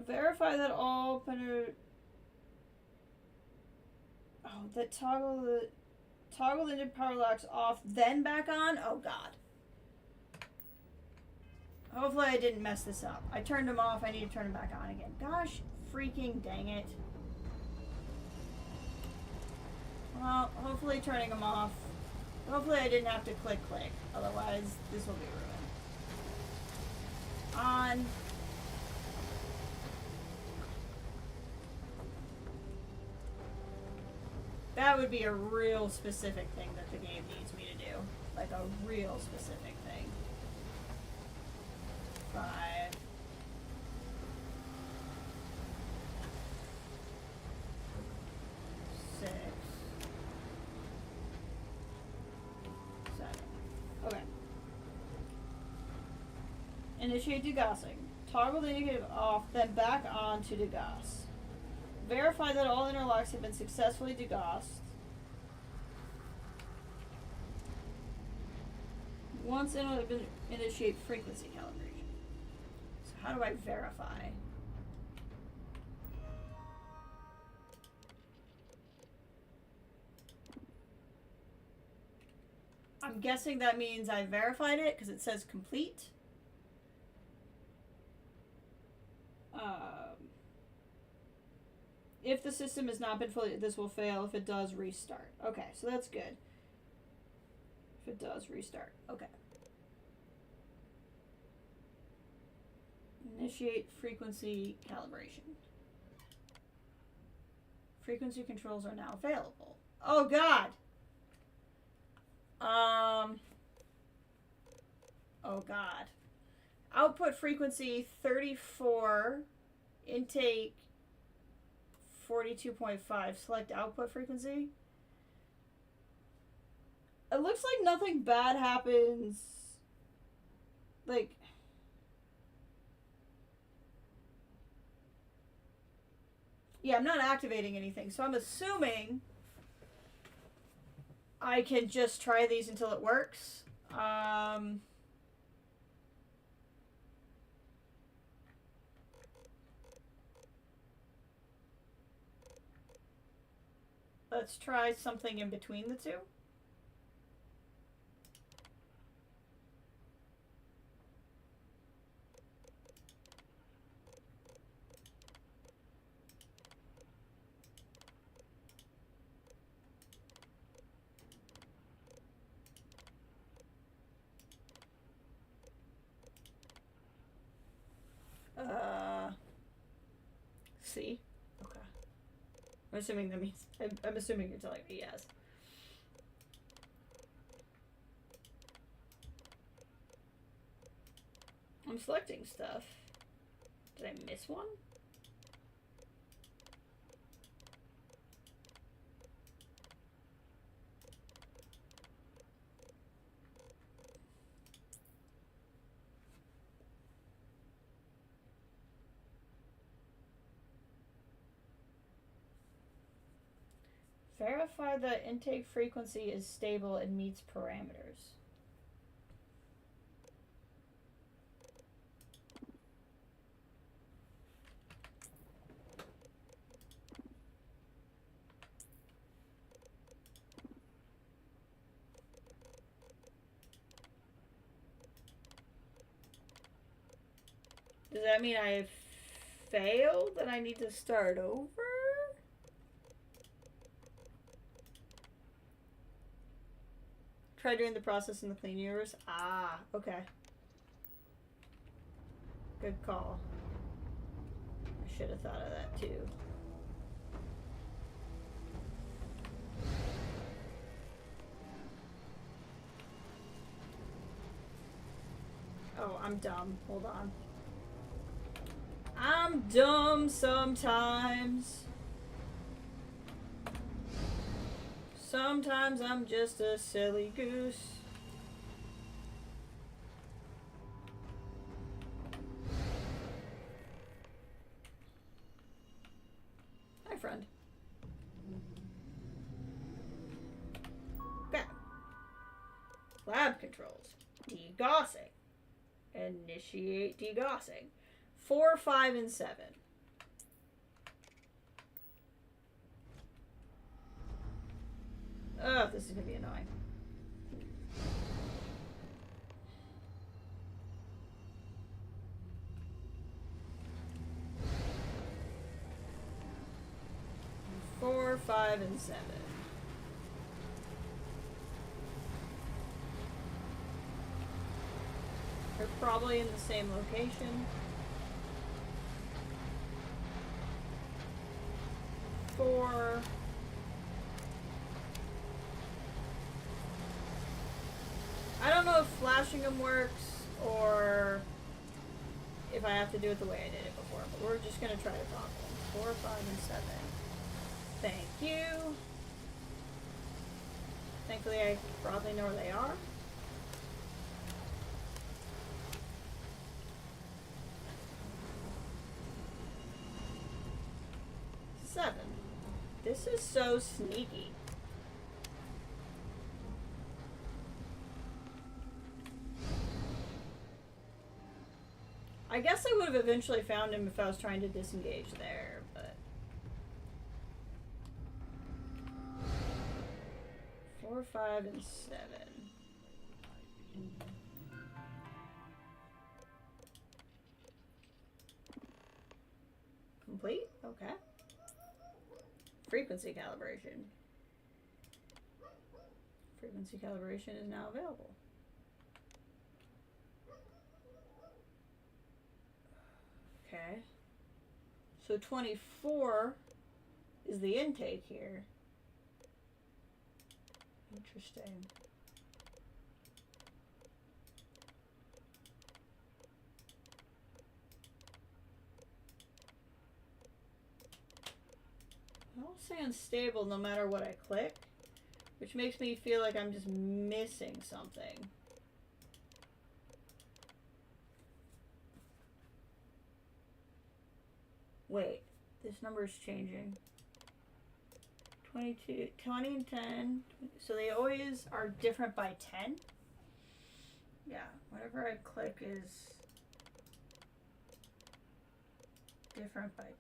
Verify that all Oh, that toggle the power locks off, then back on? Oh God. Hopefully I didn't mess this up. I turned them off, I need to turn them back on again. Gosh, freaking dang it. Well, hopefully turning them off. Hopefully I didn't have to click. Otherwise, this will be ruined. On. That would be a real specific thing that the game needs me to do. Like a real specific thing. 5. 6. Initiate degaussing. Toggle the indicator off, then back on to degauss. Verify that all interlocks have been successfully degaussed. Once initiate frequency calibration. So how do I verify? I'm guessing that means I verified it because it says complete. If the system has not been fully, this will fail. If it does, restart. Okay, so that's good. If it does, restart. Okay. Initiate frequency calibration. Frequency controls are now available. Oh God. Oh God. Output frequency 34. Intake 42.5. Select output frequency. It looks like nothing bad happens. Like, yeah, I'm not activating anything, so I'm assuming I can just try these until it works. Let's try something in between the two. See? Okay. I'm assuming that means, I'm assuming you're telling me yes. I'm selecting stuff. Did I miss one? Verify the intake frequency is stable and meets parameters. Does that mean I failed and I need to start over? Try doing the process in the clean universe. Ah, okay. Good call. I should have thought of that too. Oh, I'm dumb. Hold on. I'm dumb sometimes. Sometimes I'm just a silly goose. Hi, friend. Okay. Lab controls. Degaussing. Initiate degaussing. 4, 5, and 7. Oh, this is gonna be annoying. Four, 5, and 7. They're probably in the same location. 4. I don't know if flashing them works or if I have to do it the way I did it before, but we're just gonna try to toggle them. 4, 5, and 7. Thank you. Thankfully, I probably know where they are. 7. This is so sneaky. I guess I would have eventually found him if I was trying to disengage there, but... 4, 5, and 7. Complete? Okay. Frequency calibration. Frequency calibration is now available. Okay. So 24 is the intake here. Interesting. I'll say unstable no matter what I click, which makes me feel like I'm just missing something. Wait, this number is changing. 22, 20 and 10. So they always are different by 10? Yeah, whatever I click is different by 10.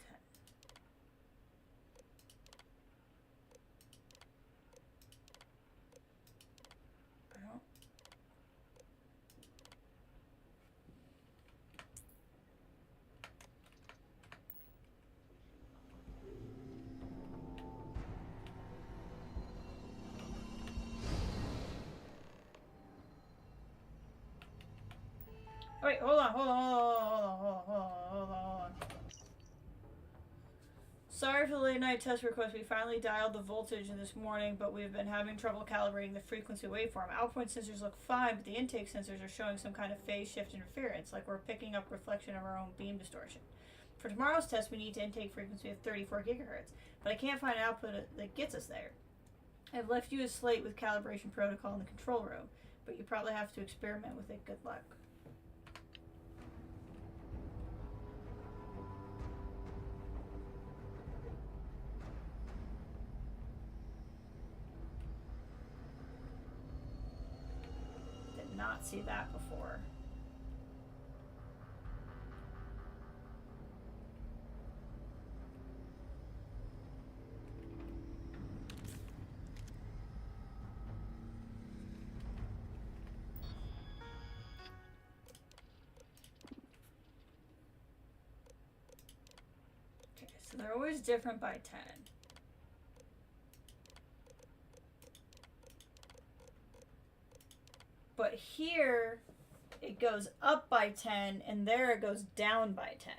I don't... Wait, hold on. Sorry for the late night test request. We finally dialed the voltage in this morning, but we've been having trouble calibrating the frequency waveform. Outpoint sensors look fine, but the intake sensors are showing some kind of phase shift interference, like we're picking up reflection of our own beam distortion. For tomorrow's test, we need to intake frequency of 34 gigahertz, but I can't find an output that gets us there. I've left you a slate with calibration protocol in the control room, but you probably have to experiment with it. Good luck. Not see that before. Okay, so they're always different by 10. But here, it goes up by 10, and there it goes down by 10.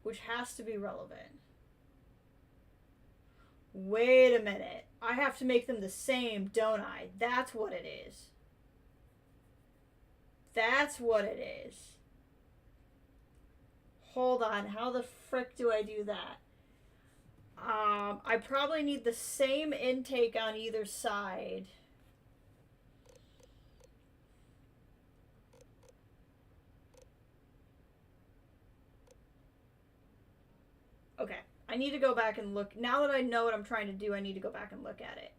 Which has to be relevant. Wait a minute. I have to make them the same, don't I? That's what it is. That's what it is. Hold on. How the frick do I do that? I probably need the same intake on either side. Okay, I need to go back and look. Now that I know what I'm trying to do, I need to go back and look at it.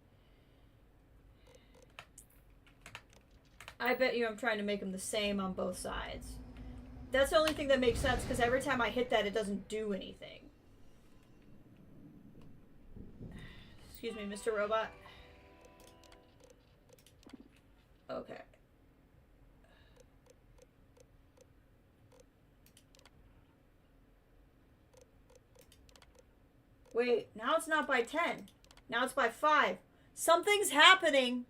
I bet you I'm trying to make them the same on both sides. That's the only thing that makes sense, because every time I hit that, it doesn't do anything. Excuse me, Mr. Robot. Okay. Wait, now it's not by 10. Now it's by 5. Something's happening.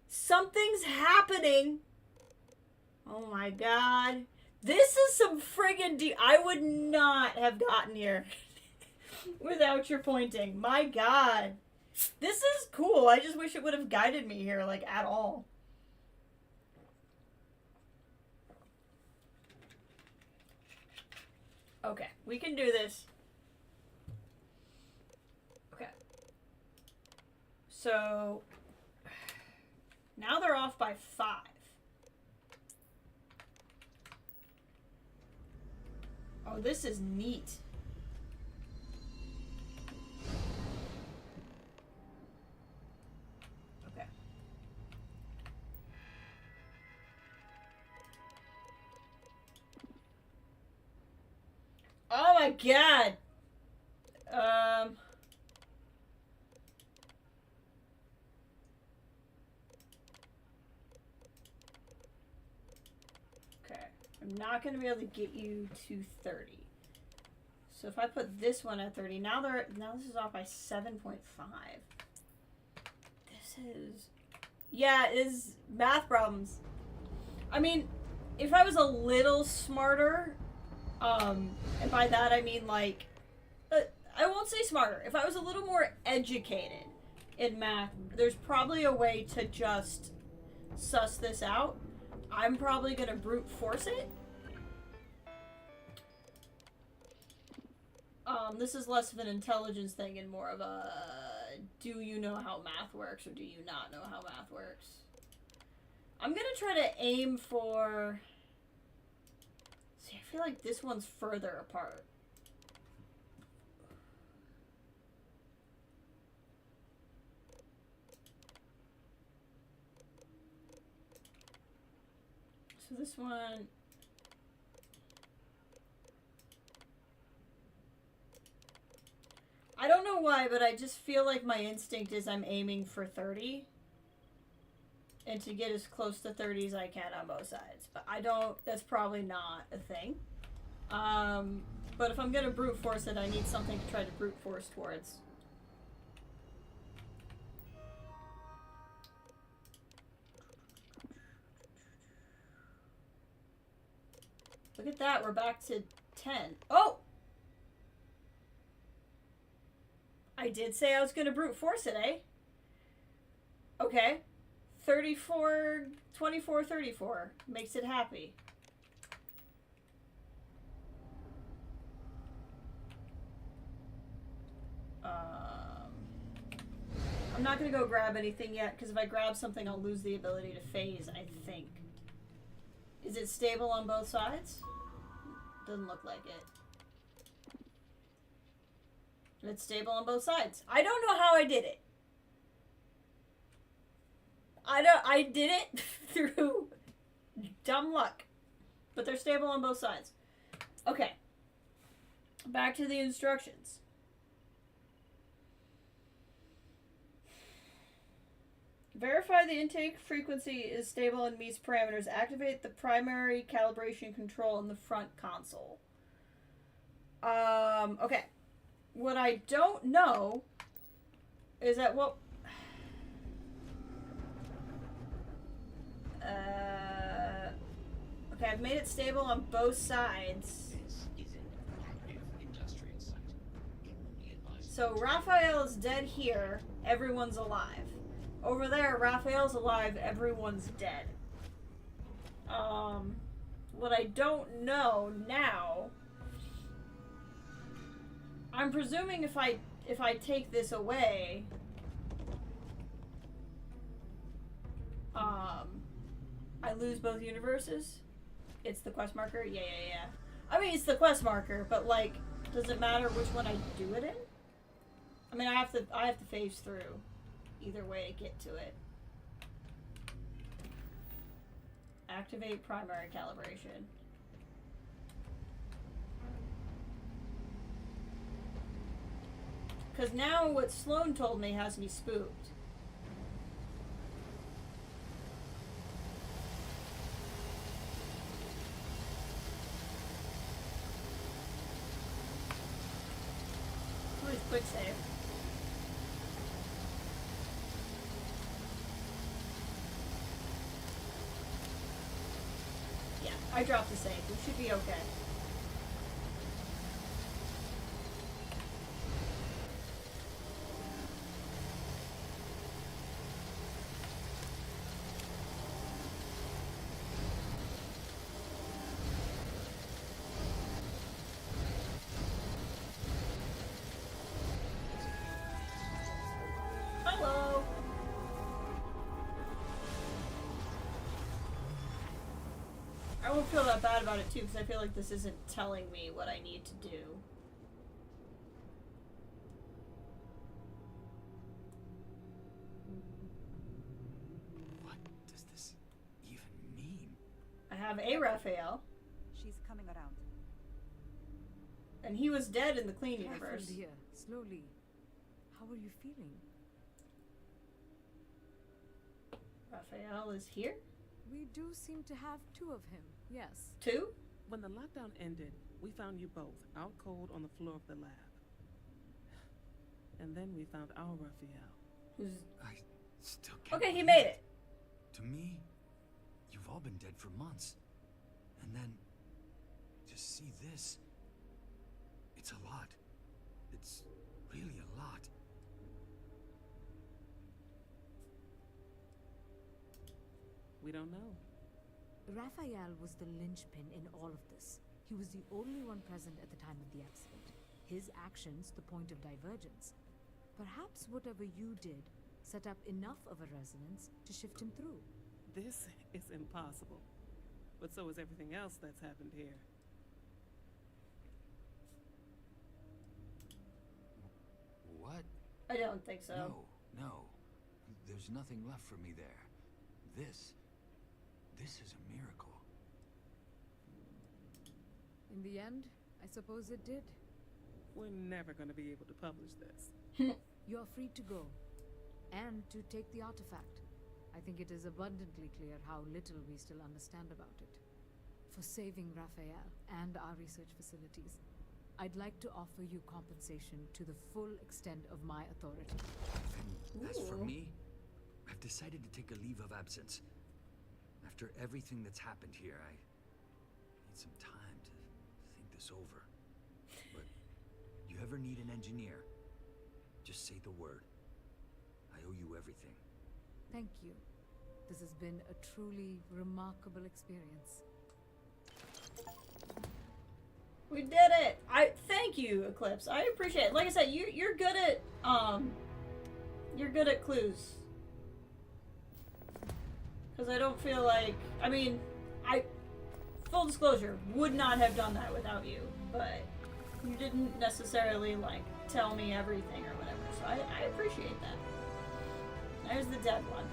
Something's happening. Oh my god. This is some friggin' I would not have gotten here without your pointing. My god. This is cool. I just wish it would have guided me here, like, at all. Okay, we can do this. So, now they're off by 5. Oh, Oh, this is neat. Okay. Oh my god! Okay. I'm not going to be able to get you to 30. So if I put this one at 30, now this is off by 7.5. This is... Yeah, it is math problems. I mean, if I was a little smarter, and by that I mean like, I won't say smarter. If I was a little more educated in math, there's probably a way to just suss this out. I'm probably gonna brute force it. This is less of an intelligence thing and more of a, do you know how math works or do you not know how math works? I'm gonna try to aim for... See, I feel like this one's further apart. So this one... I don't know why, but I just feel like my instinct is I'm aiming for 30. And to get as close to 30 as I can on both sides. But I don't, that's probably not a thing. But if I'm gonna brute force it, I need something to try to brute force towards. Look at that, we're back to 10. Oh! I did say I was gonna brute force it, eh? Okay. 34, 24, 34. Makes it happy. I'm not gonna go grab anything yet, because if I grab something, I'll lose the ability to phase, I think. Is it stable on both sides? Doesn't look like it. It's stable on both sides. I don't know how I did it. I did it through dumb luck. But they're stable on both sides. Okay. Back to the instructions. Verify the intake frequency is stable and meets parameters. Activate the primary calibration control in the front console. Okay. What I don't know is that what... okay, I've made it stable on both sides. So Raphael is dead here. Everyone's alive. Over there, Raphael's alive. Everyone's dead. What I don't know now... I'm presuming if I take this away, I lose both universes. It's the quest marker. Yeah. I mean, it's the quest marker, but like, does it matter which one I do it in? I mean, I have to phase through either way to get to it. Activate primary calibration. Because now what Sloan told me has me spooked. Please quick save. Yeah, I dropped the save. We should be okay. I won't feel that bad about it too, because I feel like this isn't telling me what I need to do.
What does this even mean?
I have a Raphael.
She's coming around.
And he was dead in the clean
Careful,
universe.
dear. Slowly. How are you feeling?
Raphael is here?
We do seem to have two of him, yes.
Two?
When the lockdown ended, we found you both out cold on the floor of the lab. And then we found our Raphael.
Who's...
I still can't.
Okay, he made it.
To me, you've all been dead for months. And then, just see this. It's a lot. It's really a lot.
We don't know.
Raphael was the linchpin in all of this. He was the only one present at the time of the accident. His actions, the point of divergence. Perhaps whatever you did set up enough of a resonance to shift him through.
This is impossible. But so is everything else that's happened here.
What?
I don't think so.
No. There's nothing left for me there. This is a miracle.
In the end, I suppose it did.
We're never going to be able to publish this.
You're free to go. And to take the artifact. I think it is abundantly clear how little we still understand about it. For saving Raphael and our research facilities, I'd like to offer you compensation to the full extent of my authority.
And as for me, I've decided to take a leave of absence. After everything that's happened here, I need some time to think this over. But you ever need an engineer, just say the word. I owe you everything.
Thank you. This has been a truly remarkable experience.
We did it! Thank you, Eclipse. I appreciate it. Like I said, you're good at clues. Because I don't feel like, I mean, full disclosure, would not have done that without you, but you didn't necessarily, like, tell me everything or whatever, so I appreciate that. There's the dead one.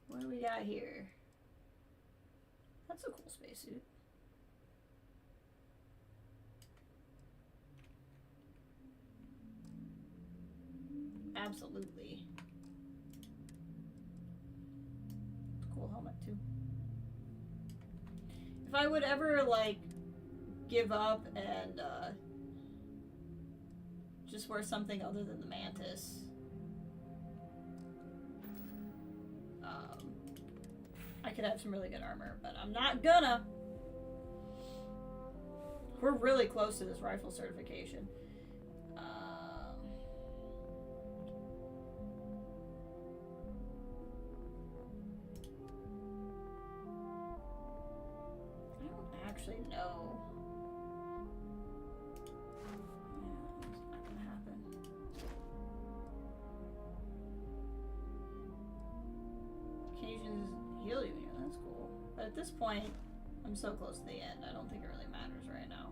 What do we got here? That's a cool spacesuit. Absolutely. Cool helmet too. If I would ever like give up and just wear something other than the mantis, I could have some really good armor, but I'm not gonna. We're really close to this rifle certification. I don't actually know. Yeah, it's not gonna happen. Occasions heal you here, that's cool. But at this point, I'm so close to the end, I don't think it really matters right now.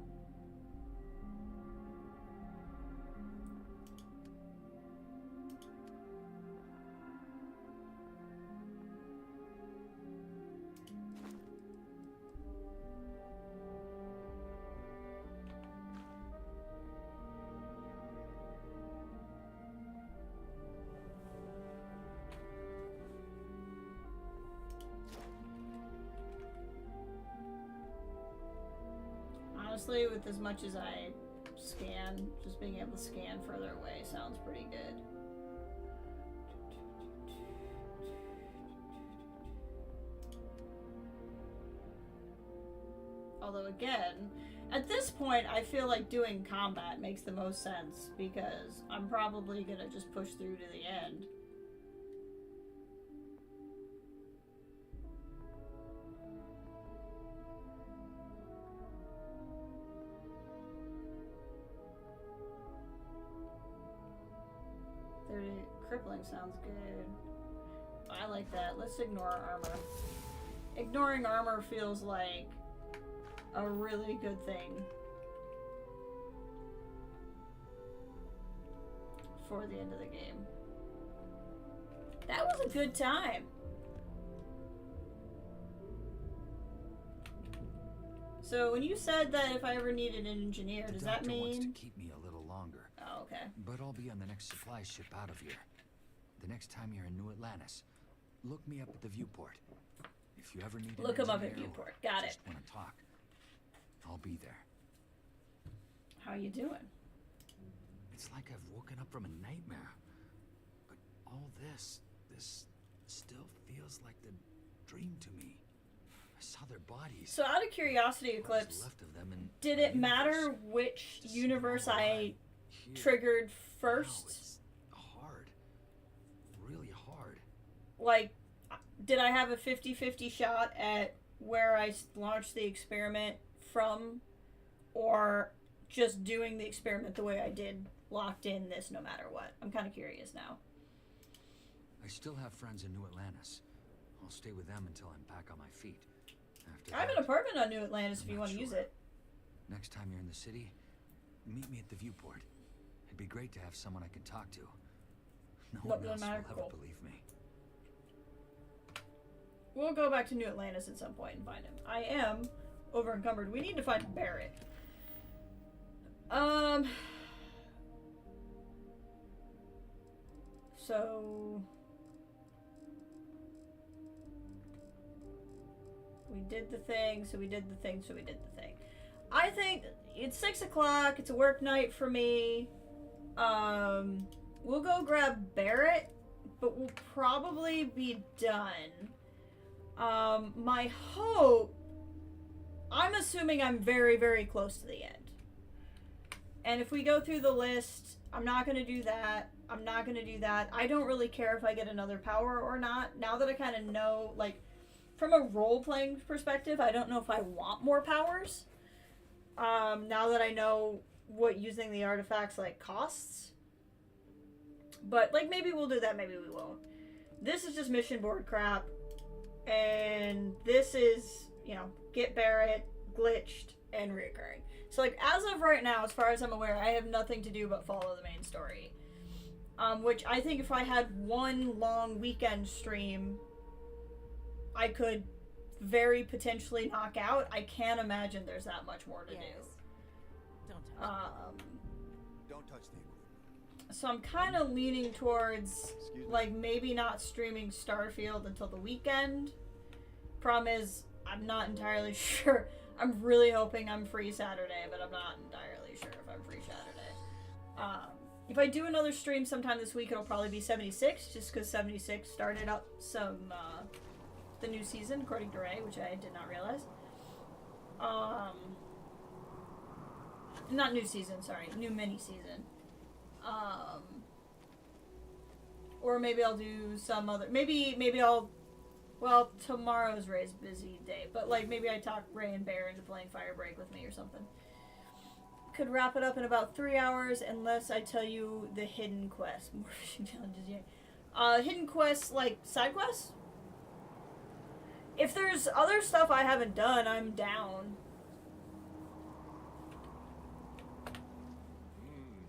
Honestly, with as much as I scan, just being able to scan further away sounds pretty good. Although again, at this point, I feel like doing combat makes the most sense because I'm probably gonna just push through to the end. Crippling sounds good. I like that. Let's ignore armor. Ignoring armor feels like a really good thing for the end of the game. That was a good time. So when you said that if I ever needed an engineer, does that mean...
wants to keep me a little longer.
Oh, okay.
But I'll be on the next supply ship out of here. The next time you're in New Atlantis, look me up at the viewport. If you ever need an
Look him up at
engineer
viewport.
or
Got it.
just want to talk, I'll be there.
How you doing?
It's like I've woken up from a nightmare. But all this still feels like the dream to me. I saw their bodies.
So out of curiosity, Eclipse,
left of them in
did it matter which universe I triggered first?
It's hard. Really hard.
Like, did I have a 50-50 shot at where I launched the experiment from, or just doing the experiment the way I did, locked in this no matter what? I'm kind of curious now.
I still have friends in New Atlantis. I'll stay with them until I'm back on my feet. After
I have an apartment on New Atlantis if you want to use it.
Next time you're in the city, meet me at the viewport. It'd be great to have someone I can talk to. No one else will ever believe me.
We'll go back to New Atlantis at some point and find him. I am over encumbered. We need to find Barrett. So we did the thing, so we did the thing, so we did the thing. I think it's 6 o'clock. It's a work night for me. We'll go grab Barrett, but we'll probably be done. My hope, I'm assuming I'm very, very close to the end. And if we go through the list, I'm not going to do that. I'm not going to do that. I don't really care if I get another power or not. Now that I kind of know, like, from a role-playing perspective, I don't know if I want more powers. Now that I know what using the artifacts, like, costs. But, like, maybe we'll do that, maybe we won't. This is just mission board crap. And this is, you know, get Barrett, glitched, and reoccurring. So, like, as of right now, as far as I'm aware, I have nothing to do but follow the main story. Which I think if I had one long weekend stream, I could very potentially knock out. I can't imagine there's that much more to do.
Don't touch the equipment.
So I'm kind of leaning towards, like, maybe not streaming Starfield until the weekend. Problem is, I'm not entirely sure. I'm really hoping I'm free Saturday, but I'm not entirely sure if I'm free Saturday. If I do another stream sometime this week, it'll probably be 76, just because 76 started up the new season, according to Ray, which I did not realize. Not new season, sorry, new mini season. Or maybe I'll do some other, maybe I'll, well, tomorrow's Ray's busy day, but like maybe I talk Ray and Bear into playing Firebreak with me or something. Could wrap it up in about 3 hours unless I tell you the hidden quest. More fishing challenges, yeah. Hidden quests, like side quests? If there's other stuff I haven't done, I'm down.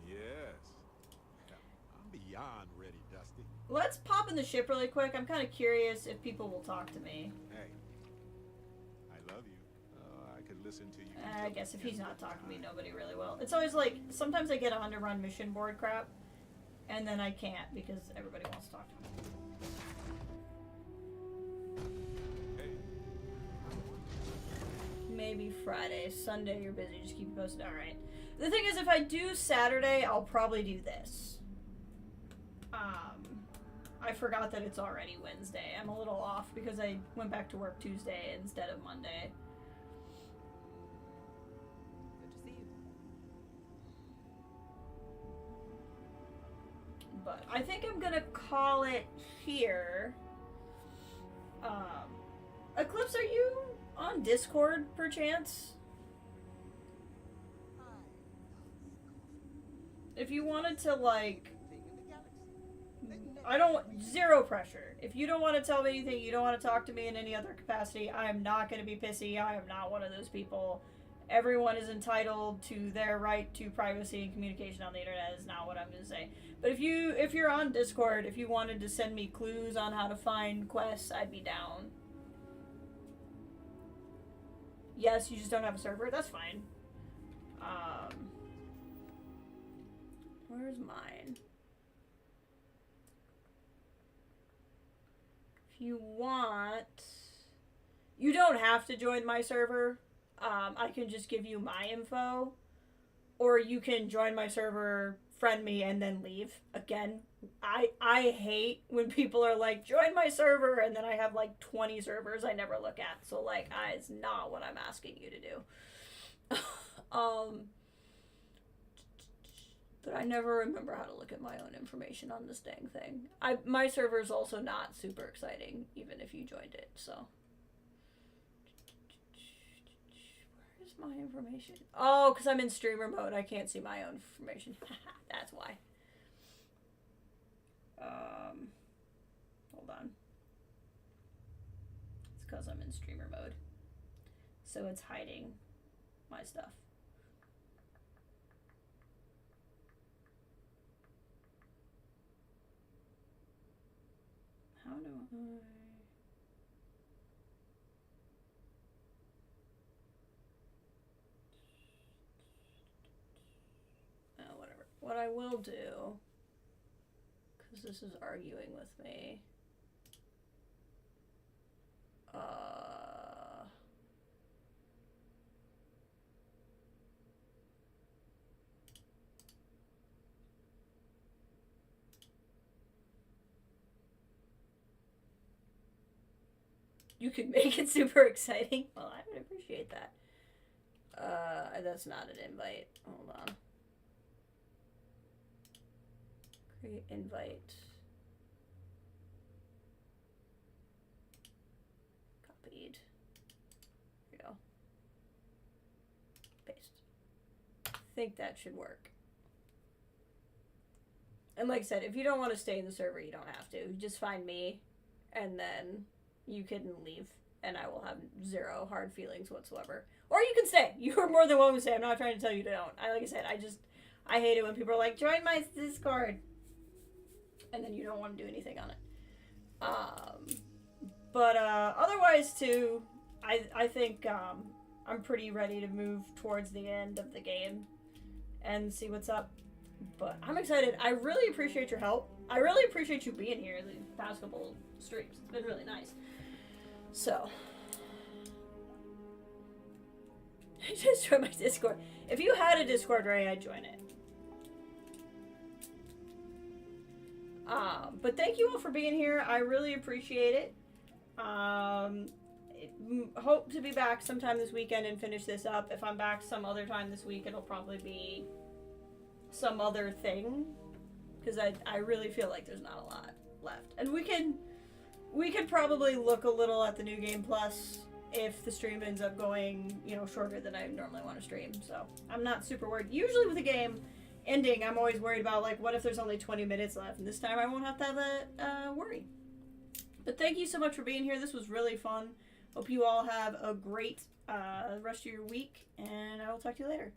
Yes. I'm beyond ready, Dusty.
Let's pop in the ship really quick. I'm kind of curious if people will talk to me.
Hey, I love you. I could listen to you.
I guess if he's not talking to me, nobody really will. It's always like, sometimes I get on to run mission board crap, and then I can't because everybody wants to talk to me. Maybe Friday. Sunday you're busy, just keep me posted. Alright. The thing is, if I do Saturday, I'll probably do this. I forgot that it's already Wednesday. I'm a little off because I went back to work Tuesday instead of Monday.
Good to see you.
But I think I'm gonna call it here. Eclipse, are you on Discord, perchance? If you wanted to, like, I don't, zero pressure. If you don't want to tell me anything, you don't want to talk to me in any other capacity, I am not going to be pissy. I am not one of those people. Everyone is entitled to their right to privacy and communication on the internet is not what I'm going to say. But if you're on Discord, if you wanted to send me clues on how to find quests, I'd be down. Yes, you just don't have a server. That's fine. Where's mine? If you want, you don't have to join my server. I can just give you my info, or you can join my server, friend me, and then leave. Again, I hate when people are like, join my server, and then I have like 20 servers I never look at. So like, it's not what I'm asking you to do. But I never remember how to look at my own information on this dang thing. My server is also not super exciting, even if you joined it, so. Where's my information? Oh, because I'm in streamer mode. I can't see my own information. That's why. Hold on. It's because I'm in streamer mode. So it's hiding my stuff. How do I... Oh, whatever. What I will do, because this is arguing with me, you could make it super exciting. Well, I would appreciate that. That's not an invite. Hold on. Create invite. Copied. Here we go. Paste. I think that should work. And like I said, if you don't want to stay in the server, you don't have to. You just find me, and then you can leave, and I will have zero hard feelings whatsoever. Or you can stay. You are more than welcome to stay. I'm not trying to tell you to don't. Like I said, I hate it when people are like, join my Discord, and then you don't want to do anything on it. But otherwise, too, I think I'm pretty ready to move towards the end of the game and see what's up. But I'm excited. I really appreciate your help. I really appreciate you being here the past couple streams. It's been really nice. So, just join my Discord. If you had a Discord, Ray, I'd join it. But thank you all for being here. I really appreciate it. Hope to be back sometime this weekend and finish this up. If I'm back some other time this week, it'll probably be some other thing, because I really feel like there's not a lot left. And we could probably look a little at the New Game Plus if the stream ends up going, shorter than I normally want to stream. So I'm not super worried. Usually with a game ending, I'm always worried about, like, what if there's only 20 minutes left? And this time I won't have to have that worry. But thank you so much for being here. This was really fun. Hope you all have a great rest of your week, and I will talk to you later.